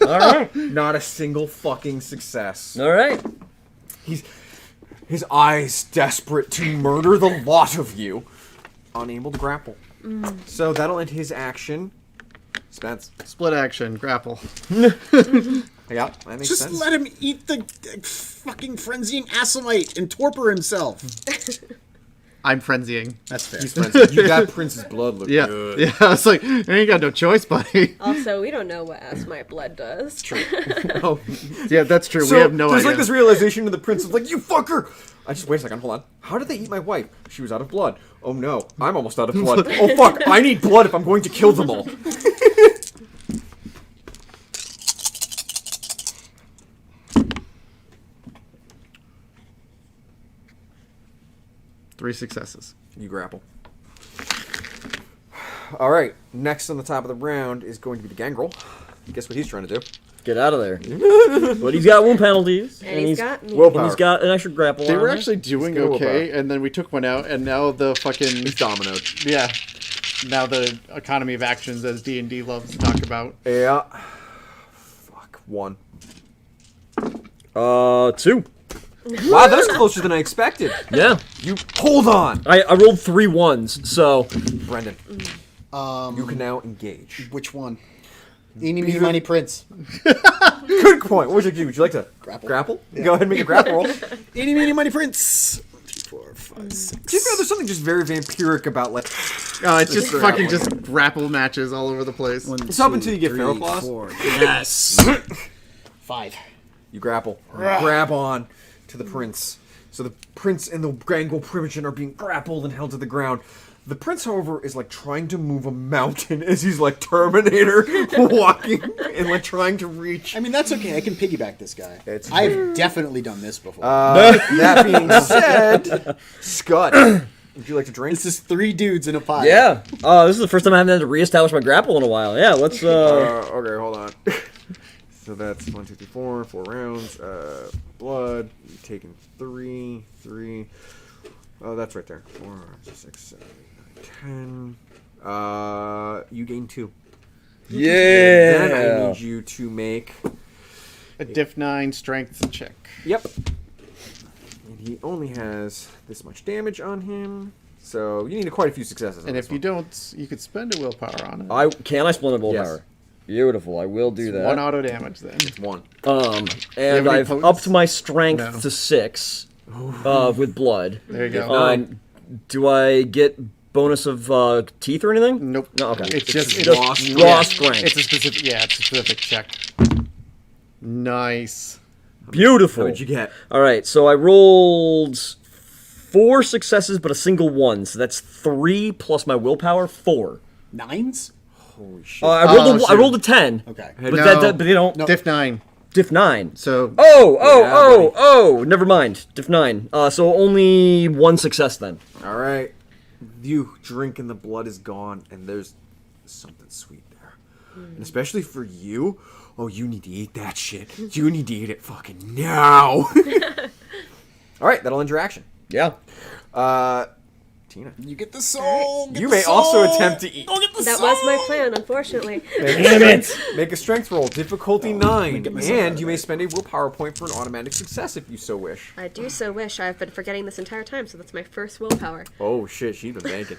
All right. Not a single fucking success. All right. His eyes desperate to murder the lot of you. Unable to grapple. So that'll end his action. Spence. Split action, grapple. Yeah, that makes Just sense. let him eat the fucking frenzying Assamite and torpor himself. I'm frenzying. That's fair. He's friends. You got Prince's blood look Yeah, good. yeah. I was like, you ain't got no choice, buddy. Also, we don't know what my blood does. True. Oh. Yeah, that's true. So we have no there's idea. like this realization of the prince is like, you fucker! I just, wait a second, hold on. How did they eat my wife? She was out of blood. Oh no, I'm almost out of blood. Oh fuck, I need blood if I'm going to kill them all. Three successes. You grapple. Alright, next on the top of the round is going to be the Gangrel. Guess what he's trying to do? Get out of there. But he's got wound penalties. And he's got me. Willpower. And he's got an extra grapple. They on were him. actually doing Skill okay, willpower. and then we took one out, and now the fucking He's dominoed. yeah. Now the economy of actions, as D&D loves to talk about. Yeah. Fuck, 1. 2. Wow, that's closer than I expected. Yeah. You, hold on! I rolled 3 1s, so Brendan, you can now engage. Which one? Eeny, meeny, miny, prince. Good point. What would you do? Would you like to Grapple. Go ahead and make a grapple roll. Eeny, meeny, miny, prince. 3, 4, 5, 6. Do you know there's something just very vampiric about like Oh, it's just grapple. fucking just grapple matches all over the place. It's up until you get feral claws. 4. Yes. 5. You grapple. Grab on to the prince. So the prince and the Gangrel Primogen are being grappled and held to the ground. The prince, however, is like trying to move a mountain as he's like Terminator walking and like trying to reach. I mean, that's okay. I can piggyback this guy. It's I've definitely done this before. That being said, Scott, would you like to drink? This is 3 dudes in a pile. yeah. This is the first time I haven't had to reestablish my grapple in a while. Yeah, let's Okay, hold on. So that's 1, 2, 3, 4 rounds. Blood. You've taken 3. Oh, that's right there. 4, 5, 6, 7, 8, 9, 10. You gain 2. Then I need you to make. A diff 9 strength check. Yep. And he only has this much damage on him. So you need quite a few successes. On And this if you one. don't, you could spend a willpower on it. Can I split a willpower? Yes. Beautiful. I will do that. One auto damage then. 1. And any I've potence? upped my strength No. to 6 with blood. There you go. Do I get bonus of teeth or anything? Nope. No, okay. It's just just it's raw a- raw strength. It's a specific it's a specific check. Nice. Beautiful. What did you get? All right, so I rolled 4 successes, but a single 1. So that's 3 plus my willpower, 4. 9s? Holy shit. I rolled a 10. Okay. But No. but they don't. No. Diff 9. Diff 9. So Oh, never mind. Diff 9. So only 1 success then. All right. You drink and the blood is gone, and there's something sweet there. And especially for you, oh, you need to eat that shit. You need to eat it fucking now. All right, that'll end your action. Yeah. Tina. You get the soul. You may also attempt to eat. That was my plan, unfortunately. Damn it! Make a strength roll, difficulty 9, and you may spend a willpower point for an automatic success if you so wish. I do so wish. I've been forgetting this entire time, so that's my first willpower. Oh shit, she's been banking.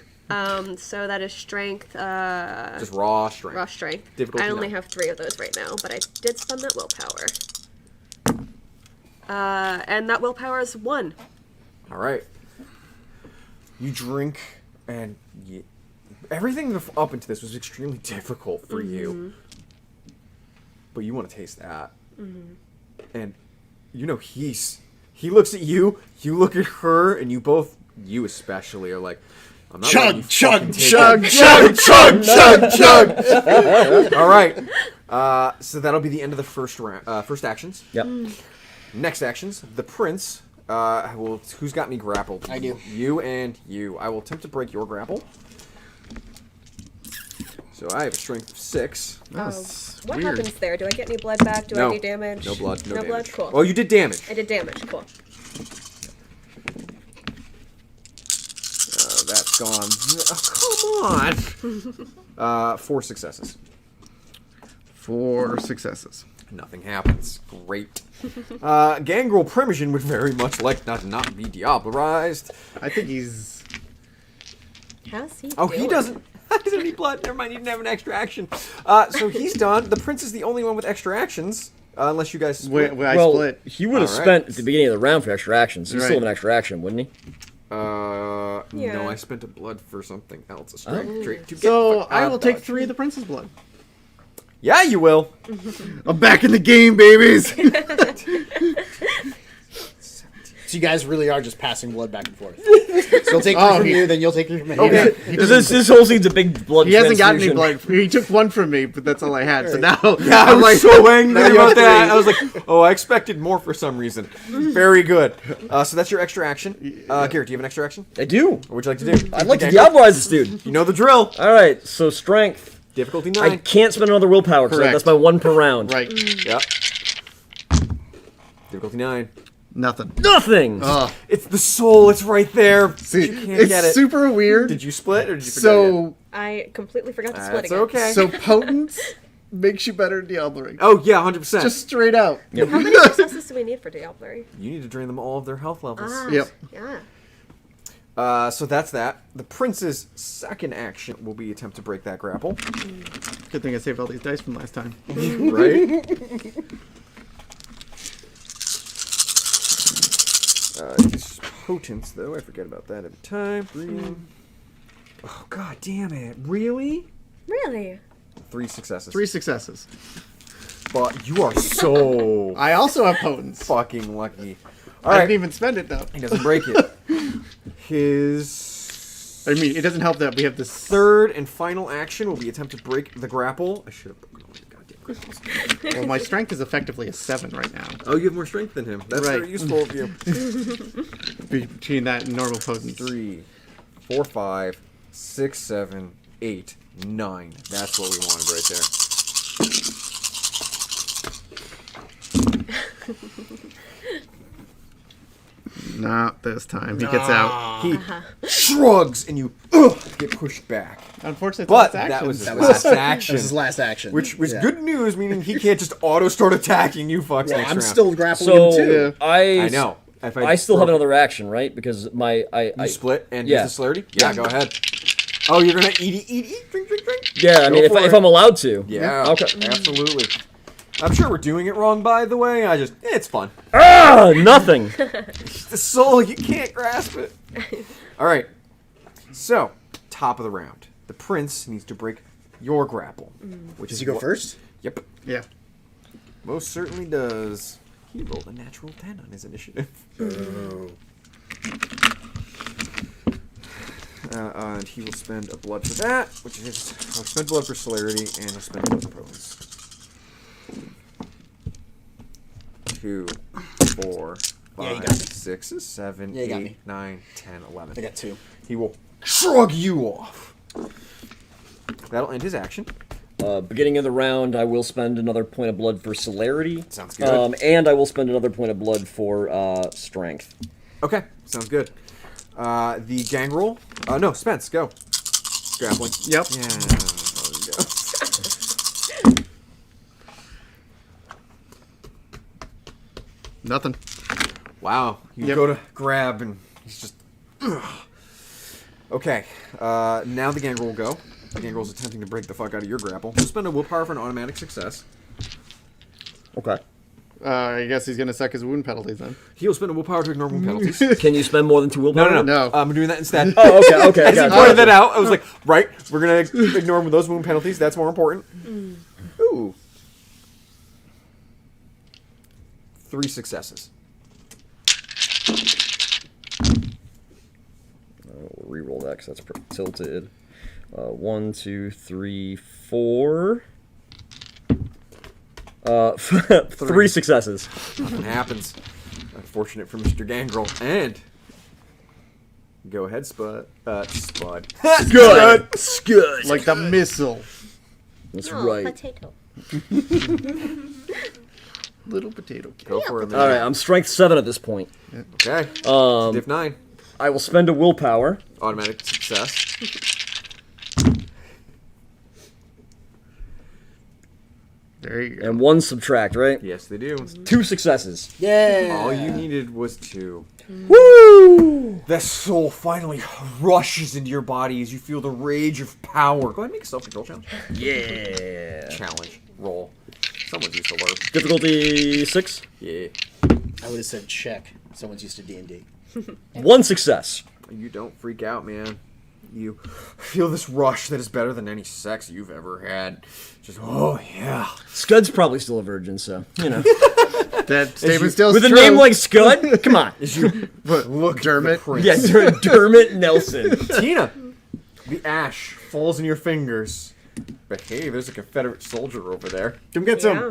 So that is strength, Just raw strength. raw strength. Difficulty I only 9. have 3 of those right now, but I did spend that willpower. And that willpower is 1. All right. You drink, and everything up into this was extremely difficult for you. But you want to taste that. And you know he looks at you, you look at her, and you especially are like, I'm not letting you fucking take it. Chug. All right. So that'll be the end of the first actions. Yep. Next actions. The prince. Who's got me grappled? I do. You and you. I will attempt to break your grapple. So I have a strength of 6. What weird. happens there? Do I get any blood back? Do No. I do damage? No blood. No blood? damage. Cool. Oh, you did damage. I did damage. Cool. That's gone. Oh, come on. 4 successes. 4 successes. Nothing happens. Great. Gangrel Primogen would very much like not be diablerized. I think he's... How's he Oh, doing? he doesn't. He doesn't need blood. Never mind. He didn't have an extra action. So he's done. The prince is the only one with extra actions, unless you guys split. I Well, split. he would have All right. spent at the beginning of the round for extra actions. He Right. still have an extra action, wouldn't he? Yeah. No, I spent a blood for something else. A strength trait to get So fuck I out will of take dodge. 3 of the prince's blood. Yeah, you will. I'm back in the game, babies. So you guys really are just passing blood back and forth. So he'll take three from you, then you'll take 3 from him. Okay. This whole scene's a big blood He hasn't got any transfusion. blood. He took 1 from me, but that's all I had. So now Yeah, I I'm was like, so angry now you about have that. 3. I was like, oh, I expected more for some reason. Very good. So that's your extra action. Garrett, do you have an extra action? I do. What would you like to do? I'd like to Gangrel? diabolize this dude. You know the drill. All right, so strength. Difficulty I 9. can't spend another willpower because Correct. that's my 1 per round. right, Yep. Difficulty 9. nothing. Nothing. Oh, It's the soul. It's right there. see, You can't it's get it. super weird. Did you split or did you forget it? So, I completely forgot to split That's again. okay. so potence makes you better at diablerie. Oh yeah, 100%. Just straight out. How many successes do we need for Diablerie? You need to drain them all of their health levels. Yep. Yeah. So that's that. The prince's second action will be attempt to break that grapple. Good thing I saved all these dice from last time. Right? His potence, though, I forget about that every time. 3. Oh god damn it! Really? Really? 3 successes. 3 successes. But you are so I also have potence. fucking lucky. I All right. didn't even spend it though. He doesn't break it. His I mean, it doesn't help that we have this. third and final action will be attempt to break the grapple. I should have broken all the goddamn grapples. Well, my strength is effectively a 7 right now. Oh, you have more strength than him. That's Right. very useful of you. Between that and normal potence. 3, 4, 5, 6, 7, 8, 9. That's what we wanted right there. Not this time. He gets out. He shrugs and you get pushed back. Unfortunately, But that's that was his actually- last That action. was his last action. Which was Yeah. good news, meaning he can't just auto start attacking you fucks Well, next I'm round. still grappling So him too. I know. If I still have broke- another action, right? Because I You split and yeah. use the celerity? Yeah, go ahead. Oh, you're gonna eat, drink, drink? Yeah, I Go mean, for if it. I'm allowed to. Yeah, Okay. absolutely. I'm sure we're doing it wrong, by the way. It's fun. Ah, nothing. The soul, you can't grasp it. All right. So, top of the round. The prince needs to break your grapple. Which Does is he go what- first? Yep. Yeah. Most certainly does. He rolled a natural 10 on his initiative. And he will spend a blood for that, which is... I'll spend blood for celerity, and I'll spend blood for potence. 2, 4, Yeah, you 5, got me. 6, 7, Yeah, you got 8, me. 9, 10, 11. I got 2. He will shrug you off. That'll end his action. Beginning of the round, I will spend another point of blood for celerity. Sounds good. And I will spend another point of blood for strength. Okay, sounds good. The gang roll. No, Spence, go. Grappling. Yep. Yeah. There we go. Nothing. Wow. You Yep. go to grab and he's just. Ugh. Okay. Now the gangrel will go. The gangrel's attempting to break the fuck out of your grapple. We'll spend a willpower for an automatic success. Okay. I guess he's gonna suck his wound penalties then. He'll spend a willpower to ignore wound penalties. Can you spend more than 2 willpower? No. I'm doing that instead. Oh, okay. As he gotcha. pointed that out, I was like, right, we're gonna ignore those wound penalties. That's more important. Ooh. 3 successes. We'll re-roll that because that's tilted. 1, 2, 3, 4. 3 successes. Nothing happens. Unfortunate for Mr. Gangrel. And go ahead, Spud. Spud. Good. Good. Like the missile. That's Oh, right. potato. Little potato kid. Go for it. All right, I'm strength 7 at this point. Okay. Diff 9. I will spend a willpower. Automatic success. There you go. And 1 subtract, right? Yes, they do. 2 successes. Yeah. All you needed was 2. Woo! The soul finally rushes into your body as you feel the rage of power. Go ahead and make a self-control challenge. Yeah. Challenge. Roll. Someone's used to LARP. Difficulty 6. Yeah. I would have said check. Someone's used to D&D. 1 success. You don't freak out, man. You feel this rush that is better than any sex you've ever had. Just, oh, yeah. Scud's probably still a virgin, so, you know. That statement still With a true. name like Scud? Come on. As you look at Dermot. the prince. Yeah, Dermot Nelson. Tina, the ash falls in your fingers. But hey, there's a Confederate soldier over there. Come get Yeah. some.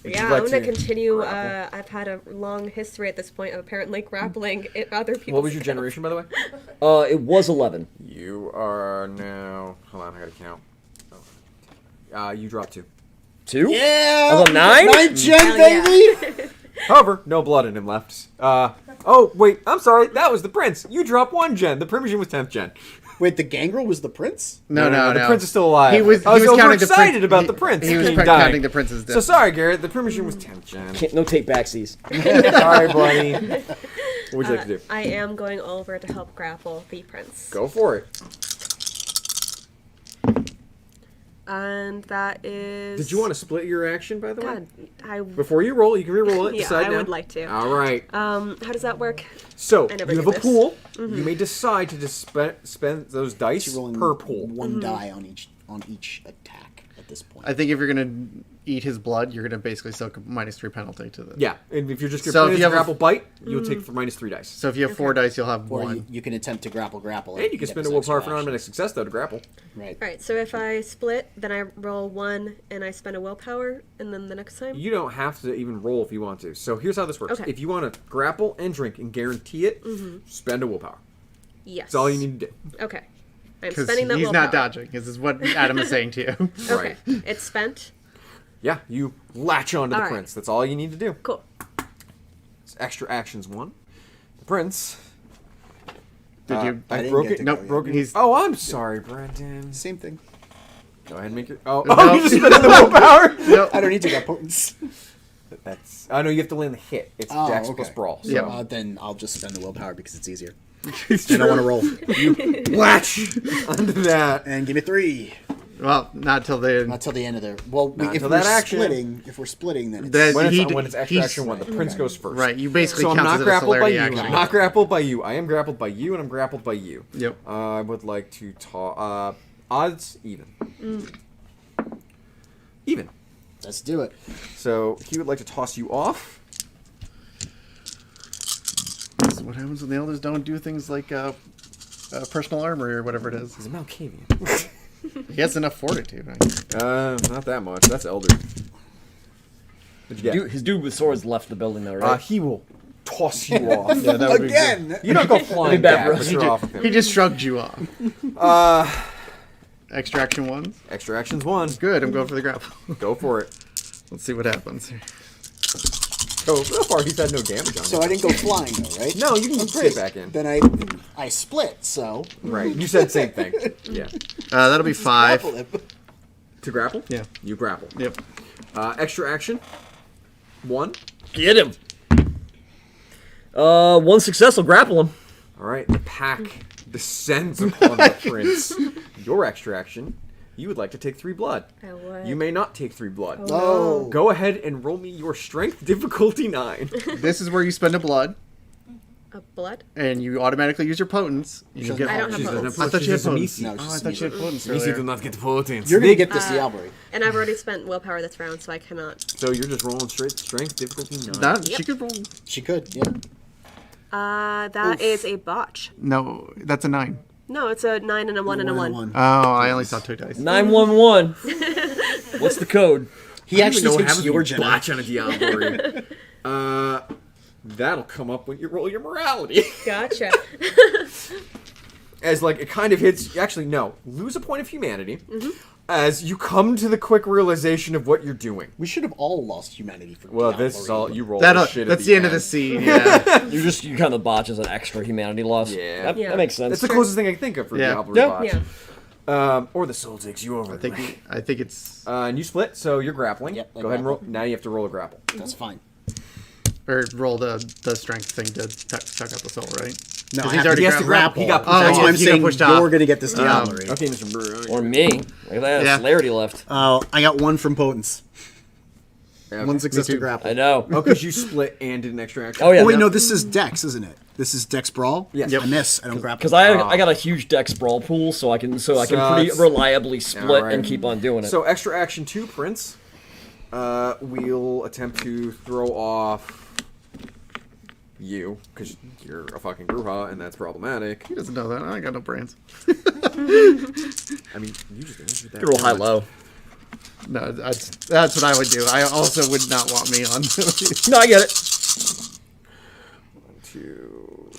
Yeah, like I'm gonna to continue. grapple? I've had a long history at this point of apparently grappling at other people. What was your generation, by the way? It was 11. You are now. Hold on, I gotta count. You dropped 2. 2? Yeah. I was on 9? 9 gen, Hell yeah. baby. However, no blood in him left. Oh, wait, I'm sorry. That was the prince. You dropped 1 gen. The primogen was 10th gen. Wait, the gangrel was the prince? No. The prince is still alive. He was I was counting the overexcited prince. about the prince. He was being counting dying. the prince's death. So sorry, Garrett. The primogen was 10th gen. No take backsies. Sorry, buddy. What would you like to do? I am going over to help grapple the prince. Go for it. And that is. Did you want to split your action, by the way? God, I. Before you roll, you can re-roll it. Yeah, Decide I now. would like to. All right. How does that work? So I never you have did a this. pool. You may decide to just spend those dice You're rolling per pool. 1 die on each attack at this point. I think if you're gonna eat his blood, you're gonna basically soak a -3 penalty to the. Yeah, and if you're just So going if to you have a- grapple bite, you'll take for -3 dice. So if you have 4 dice, you'll have Or 1. you can attempt to grapple. And you can spend a willpower for an automatic success, though, to grapple. Right. All right. So if I split, then I roll 1 and I spend a willpower, and then the next time. You don't have to even roll if you want to. So here's how this works. Okay. If you want to grapple and drink and guarantee it, spend a willpower. Yes. That's all you need to do. Okay. I'm Because spending that he's willpower. not dodging. This is what Adam is saying to you. Okay. It's spent. Yeah, you latch onto the All right. prince. That's all you need to do. Cool. It's extra actions 1. The prince. Did you? I I didn't broke get it. to No, go yet. broken. He's- Oh, I'm sorry, Brendan. Same thing. Go ahead and make it. Oh, No. you just spent the willpower. No. I don't need to get potence. That's. I know you have to land the hit. It's Oh, Dex okay. plus brawl. So Yeah. Then I'll just spend the willpower because it's easier. I don't want to roll. latch onto that. And give me 3. Well, not till the. Not till the end of the. Well, Not if till we're that action. splitting, if we're splitting, then it's. That- When it's, He- when it's extra he's- action 1, the prince goes first. Right, you basically So I'm count not as a grappled by celerity you. action. I'm not grappled by you. I am grappled by you, and I'm grappled by you. Yep. I would like to talk. Odds even. Even. Let's do it. So he would like to toss you off. This is what happens when the elders don't do things like personal armor or whatever it is. He's a Malkavian. He has enough fortitude. Right? Not that much. That's Elder. What'd you get? His dude with swords left the building, though, right? He will toss you off. Yeah, that would be good. Again. You don't go flying bad, back, bro. but He, you're ju- off with he him. just shrugged you off. Extra action 1. Extra actions 1. Good, I'm going for the grapple. Go for it. Let's see what happens. So far, he's had no damage on So him. I didn't go flying though, right? No, you can Oh, get great. back in. Then I split. So Right. You said same thing. Yeah. That'll be 5. grapple him. To grapple? Yeah. You grapple. Yep. Extra action 1. Get him. 1 success will grapple him. All right. The pack descends upon the prince. Your extra action. You would like to take 3 blood. I would. You may not take 3 blood. Oh. Go ahead and roll me your strength difficulty 9. This is where you spend a blood, A blood? and you automatically use your potence. You Doesn't get. I don't have She's potence. I thought you had She's a potence. Misi. No, Oh, I she's thought you had potence. Misi earlier. do not get potence. You're gonna get this Diablerie. And I've already spent willpower this round, so I cannot. So you're just rolling straight strength difficulty 9. That, Yep. She could roll. She could, yeah. That is a botch. No, that's a 9. No, it's a 9 and a 1 and a 1. Oh, I only saw 2 dice. 911. What's the code? He actually thinks you're botch on a Diablerie. That'll come up when you roll your morality. Gotcha. As like it kind of hits. Actually, no. Lose a point of humanity. As you come to the quick realization of what you're doing. We should have all lost humanity for Well, Diablerie. this is all you roll. This shit That's at the end of the scene. Yeah. You kind of botch as an extra humanity loss. Yeah. That, Yeah. that makes sense. That's the closest thing I can think of for Yeah. Diablerie Yeah. botch. Yeah. Or the soul takes you over. I think it's And you split, so you're grappling. Yep, I Go ahead and roll. grapple. Now you have to roll a grapple. That's fine. or roll the strength thing to suck out the soul, right? No, 'Cause I he's have already to has to grapple. grapple. He got Oh, That's why I'm he got saying pushed you're off. gonna get this Diablerie. Okay, Mr. Brewer. Or me. Look at that. Yeah. Celerity left. I got 1 from potence. Okay. 1 success Me to too. grapple. I know. Oh, because you split and did an extra action. Oh, yeah. Oh wait, no, this is Dex, isn't it? This is Dex Brawl. Yes. I miss. I don't grapple. Because I got a huge dex brawl pool, so I can pretty it's- reliably split Alright. and keep on doing it. So extra action 2, Prince. We'll attempt to throw off you because you're a fucking Gruha, and that's problematic. He doesn't know that. I got no brains. I mean, you just answered that. You roll high low. No, that's what I would do. I also would not want me on. No, I get it. 1, 2,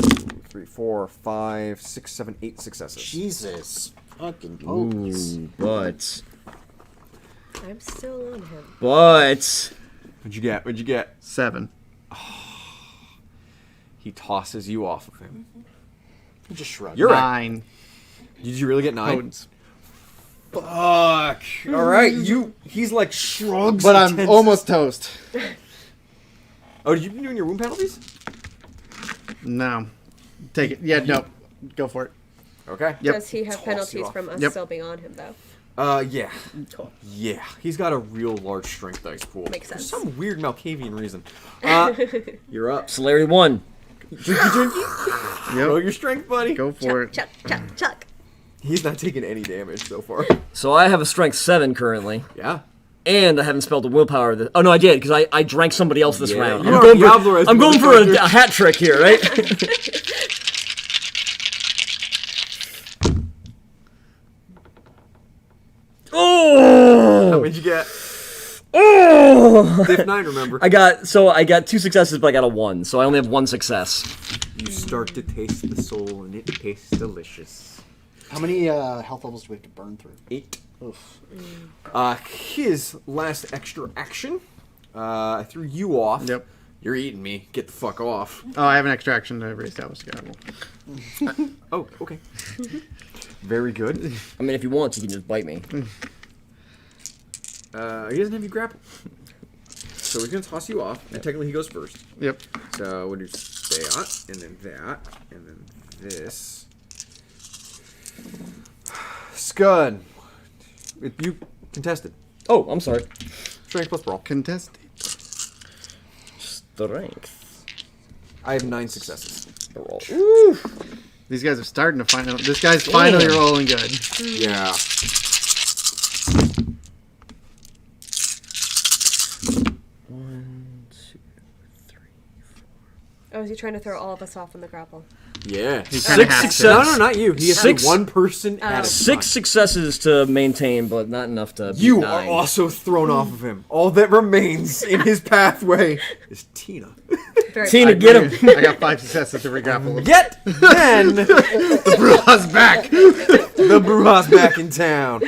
3, 4, 5, 6, 7, 8 successes. Jesus, fucking potence. But I'm still on him. What'd you get? What'd you get? 7. He tosses you off of him. He just shrugged. You're right. 9. Did you really get 9? Potence. Fuck. All right, he's like shrugs. But I'm intense- almost toast. Oh, did you been doing your wound penalties? No. Take it. Yeah, no. Go for it. Okay. Yep. Does he have Toss you penalties off. from us Yep. still being on him, though? Yeah. Cool. Yeah. He's got a real large strength dice pool. Makes For sense. some weird Malkavian reason. You're up. Celerity 1. Drinky, drinky. Roll your strength, buddy. Go for it. Chuck, chuck, chuck. He's not taking any damage so far. So I have a strength 7 currently. Yeah. And I haven't spelled the willpower. Oh, no, I did, because I drank somebody else this Yeah, round. you I'm are going Diablo as I'm going for motherfucker. a hat trick here, right? How Oh! many did you get? Oh! Diff 9, remember. I got 2 successes, but I got a 1, so I only have 1 success. You start to taste the soul, and it tastes delicious. How many health levels do we have to burn through? 8. Oof. His last extra action. I threw you off. Yep. You're eating me. Get the fuck off. Oh, I have an extra action to reestablish the grapple. Oh, okay. Very good. I mean, if you want, you can just bite me. He doesn't have you grapple. So he's going to toss you off, and technically he goes first. Yep. So we'll do that, and then that, and then this. Scud. You contested. Oh, I'm sorry. Strength plus brawl. Contested. Strength. I have 9 successes. Ooh. These guys are starting to find out. This guy's finally Damn. rolling good. Yeah. Oh, is he trying to throw all of us off on the grapple? Yeah. He kinda 6 has to. success. No, not you. He has to 6 be one person at a time. 6 successes to maintain, but not enough to beat You 9. are also thrown off of him. All that remains in his pathway is Tina. Very Tina, get him. I got 5 successes to re-grapple him. Yet then, The Bruja's back. the Bruja's back in town.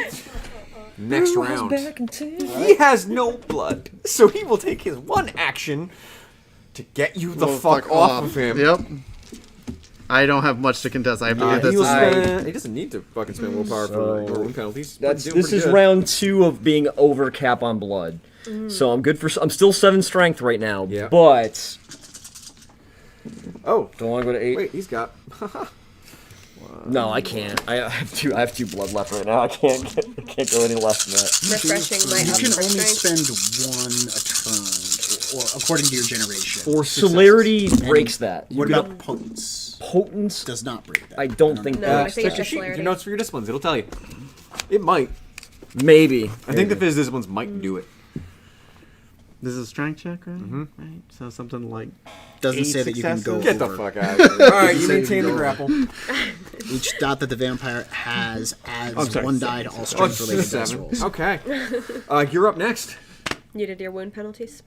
Next round. He has no blood, so he will take his one action to get you the fuck off of him. Yep. I don't have much to contest. I have to get He, will this. spend, he doesn't need to fucking spend willpower for your wound penalties. This Doing pretty is good. round 2 of being over cap on blood. So I'm good for. I'm still 7 strength right now. Yeah. But Oh, don't want to go to 8. wait, he's got. No, I can't. I have 2. I have 2 blood left right now. I can't go any less than that. refreshing my You up can for only strength. spend 1 a turn, or according to your generation. Celerity breaks that. What about potence? Potence? Does not break that. I don't think No, I that. think Check your it's sheet. celerity. Your notes for your disciplines. It'll tell you. It might. Maybe. I think the phys disciplines might do it. This is a strength check, right? Mm-hmm. Right. So something like Doesn't 8 say that you can go successes? Get the over. fuck out of here. All right, you Say maintain the go. grapple. Each dot that the vampire has adds sorry, 1 die to all Oh, strength it's related dice 7. rolls. Okay. You're up next. You did your wound penalties.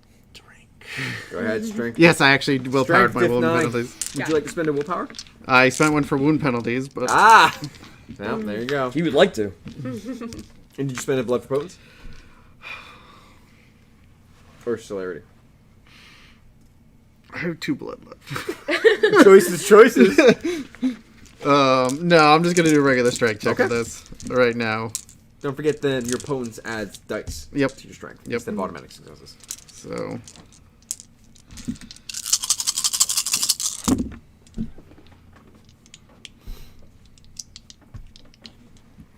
Go ahead, strength. Yes, I actually willpowered Strength my diff wound 9. penalties. Would you like to spend a willpower? I spent one for wound penalties, but Ah! Well, there you go. He would like to. And did you spend a blood for potence? Or celerity? I have 2 blood left. Choices. No, I'm just gonna do a regular strength check Okay. with this right now. Don't forget that your potence adds dice Yep. to your strength Yep. instead of automatic successes. So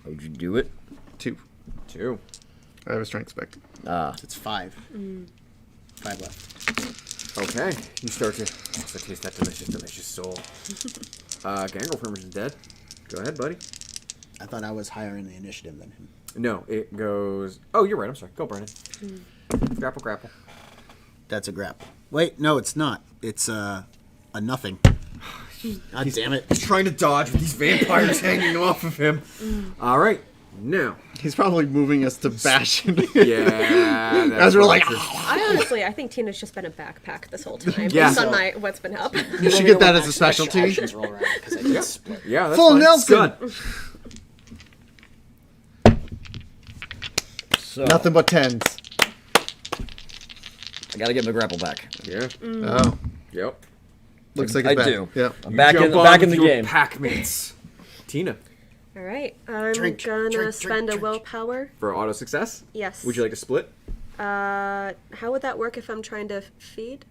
How'd you do it? 2. 2. I have a strength spec. It's 5. 5 left. Okay. You start to also taste that delicious, delicious soul. Gangrel Firmers is dead. Go ahead, buddy. I thought I was higher in the initiative than him. No, it goes... Oh, you're right. I'm sorry. Go, Brandon. Grapple, grapple. That's a grapple. Wait, no, it's not. It's a nothing. God damn it. He's trying to dodge with these vampires hanging off of him. All right. Now. He's probably moving us to bash him. Yeah. As we're like, I think Tina's just been a backpack this whole time. Yeah. Based on what's been up. you should get that as a specialty. Actions roll around because I did split. Yeah, that's Full fine. Nelson. Good. So Nothing but 10s. I gotta get my grapple back. Yeah. Oh, Yep. looks like I it's back. do. Yep. I'm back in Jump back on in the with your game. Pack mates. Tina, All right. I'm Drink, gonna drink, spend drink, a willpower. for auto success. Yes. Would you like to split? How would that work if I'm trying to feed?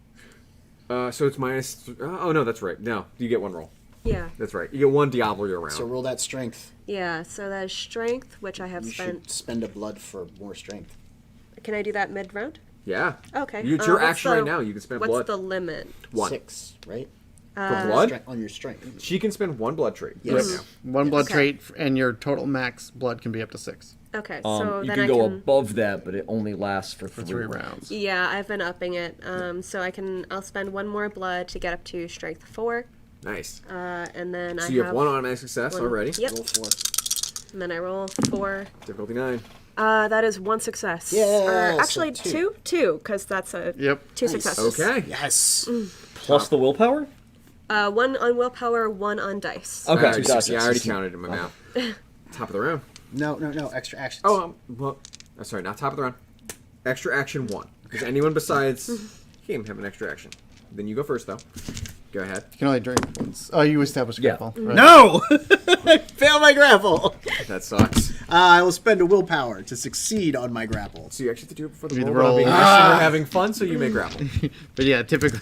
So it's minus. Oh no, that's right. No, you get 1 roll. Yeah. That's right. You get 1 Diablo year round. So roll that strength. Yeah. So that is strength, which I have You spent. should spend a blood for more strength. Can I do that mid round? Yeah. Okay. It's your what's action the- right now. You can spend What's blood. the limit? 1 6, right? for blood. On your strength. She can spend 1 blood trait Yes. right now. 1 blood Okay. trait, and your total max blood can be up to 6 Okay. So You then can I go can. above that, but it only lasts for for 3 3 rounds. rounds. Yeah, I've been upping it. So I'll spend 1 more blood to get up to strength 4. Nice. And then So you have 1 automatic success one- already. Yep. Roll 4. And then I roll 4. Difficulty 9. That is 1 success. Yeah, so Actually, 2. 2, because that's a Yep. 2 Nice. successes. Okay. Yes. Plus the willpower? 1 on willpower, 1 on dice. Okay, Alright, gotcha. yeah, I already counted in my mouth. Top of the round. No, extra actions. Oh, well, sorry, not top of the round. Extra action 1. Because anyone besides him have an extra action. Then you go first, though. Go ahead. You can only drink once. Oh, you established Yeah. grapple. Right. No! I failed my grapple. That sucks. I will spend a willpower to succeed on my grapple. So you actually have to do it before the Do the roll. We're not roll. being nice and we're having fun, so you may grapple. But yeah, typically.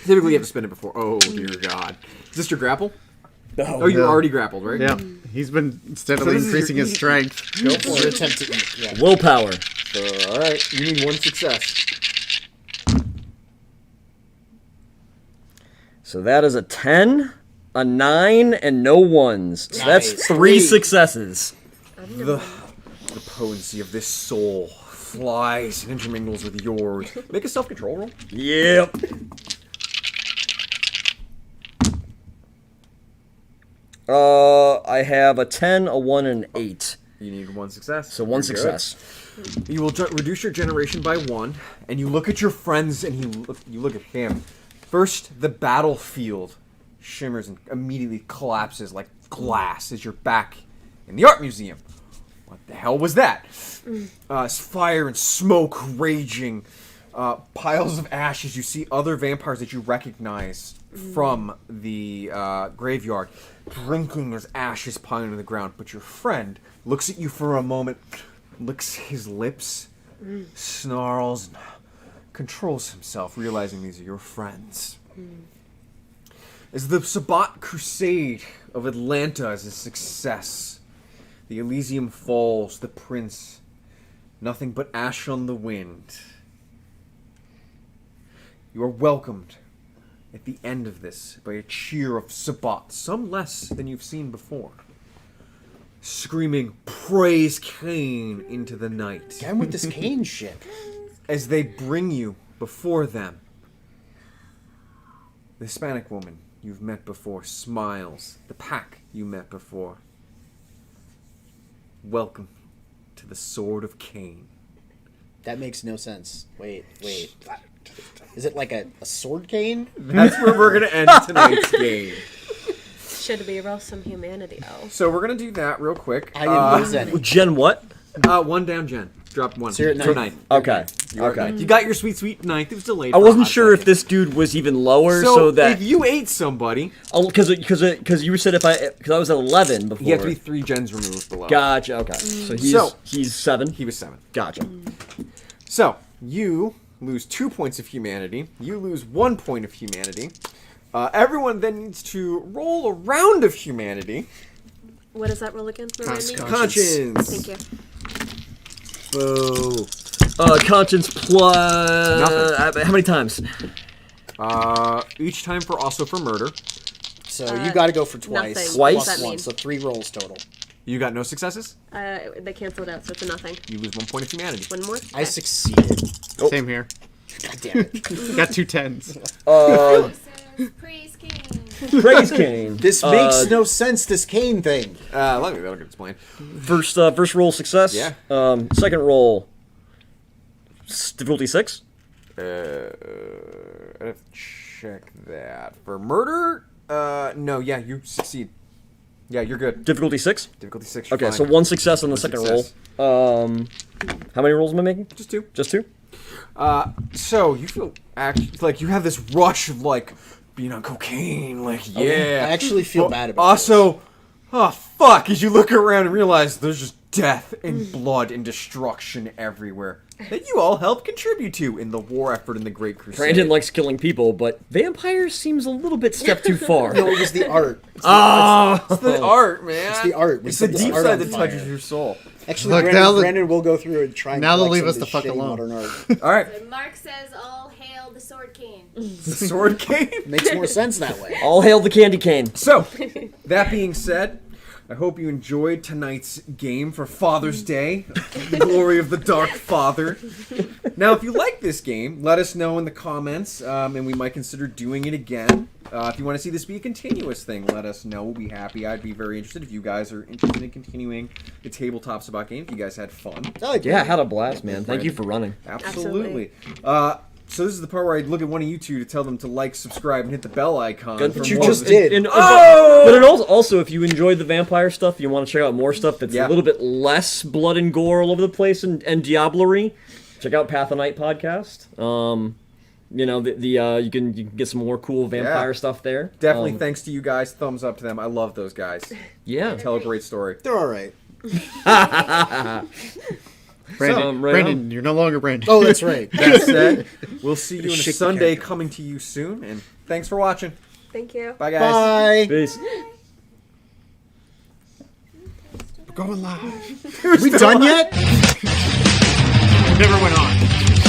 Typically, you have to spend it before. Oh, dear God. Is this your grapple? No. Oh, you're No. already grappled, right? Yeah, he's been steadily So this is increasing your his easy- strength. Go for Your it. attempt to eat. Yeah. Willpower. So, all right, you need 1 success. So that is a 10, a 9, and no 1s. So that's Nice. 3 successes. The potency of this soul flies and intermingles with yours. Make a self-control roll. Yep. I have a 10, a 1, and an 8. You need 1 success. So 1 You're good. success. You will reduce your generation by 1, and you look at your friends, and you look at him, First, the battlefield shimmers and immediately collapses like glass as you're back in the art museum. What the hell was that? Fire and smoke raging, piles of ashes. You see other vampires that you recognize from the graveyard drinking as ashes piling on the ground. But your friend looks at you for a moment, licks his lips, snarls, and controls himself, realizing these are your friends. As the Sabbat Crusade of Atlanta is a success, the Elysium falls, the prince, nothing but ash on the wind. You are welcomed at the end of this by a cheer of Sabbat, some less than you've seen before, screaming, "Praise Cain," into the night. Again with this Kane shit. As they bring you before them, the Hispanic woman you've met before smiles. The pack you met before. Welcome to the Sword of Cain. That makes no sense. Wait. Is it like a sword cane? That's where we're going to end tonight's game. Should we roll some humanity, though? So we're going to do that real quick. I didn't lose any. Jen, what? One down, Jen. Drop one. So you're at For ninth. Okay. You're at ninth. You got your sweet ninth. It was delayed. I for a wasn't hot sure if second. this dude was even lower, So, so that if you ate somebody, because you said because I was at 11 before. you have to be 3 gens removed below. Gotcha. Okay. So he's 7. He was 7. Gotcha. So, you lose 2 points of humanity. You lose 1 point of humanity. Everyone then needs to roll a round of humanity. What does that roll again? Remind me? Conscience. Thank you. Boo. Conscience plus. Nothing. How many times? Each time also for murder. So you got to go for twice. Nothing. Twice? Plus What does that one, mean? so 3 rolls total. You got no successes. They canceled out, so it's a nothing. You lose 1 point of humanity. One more? I Okay. succeeded. Same here. God damn it. Got 2 10s. Says, praise King. Praise Cain. This makes no sense, this Kane thing. Let me get explained. First roll success. Yeah. Second roll. Difficulty 6. I have to check that. For murder, no, yeah, you succeed. Yeah, you're good. Difficulty 6. Difficulty 6. You're Okay, fine. so 1 success on the second success. roll. How many rolls am I making? Just 2. Just 2. So you feel like you have this rush of like being on cocaine, like yeah. I actually feel But bad about also, oh fuck! As you look around and realize there's just death and blood and destruction everywhere that you all help contribute to in the war effort in the Great Crusade. Brandon likes killing people, but vampires seems a little bit step too far. No, it was the art. It's the, It's the art, man. It's the art. We It's the set this deep art side on that fire. touches your soul. Actually, Look, now Brandon will go through and try and now they'll collect leave some us of the fuck this shitty alone. modern art. All right, And Mark says, all hail the Sword King. the sword game. Makes more sense that way. All hail the candy cane. So, that being said, I hope you enjoyed tonight's game for Father's Day, the glory of the Dark Father. Now, if you like this game, let us know in the comments, and we might consider doing it again. If you want to see this be a continuous thing, let us know. We'll be happy. I'd be very interested if you guys are interested in continuing the tabletop Sabbat game. If you guys had fun. Yeah, I had a blast, man. Thank you for running. Absolutely. So this is the part where I look at one of you two to tell them to like, subscribe, and hit the bell icon. Good. for But you more just of did. But it also, if you enjoyed the vampire stuff, you want to check out more stuff that's Yeah. a little bit less blood and gore all over the place and diablerie, check out Path of Night podcast. You know, you can get some more cool vampire stuff there. Definitely thanks to you guys. Thumbs up to them. I love those guys. Yeah. Tell a great story. They're all right. Brandon, right Brandon, you're no longer Brandon. Oh, that's right. That said, we'll see you in a Shake the Sunday character. coming to you soon. And thanks for watching. Thank you. Bye, guys. Bye. Peace. We're going live. We done yet? Never went on.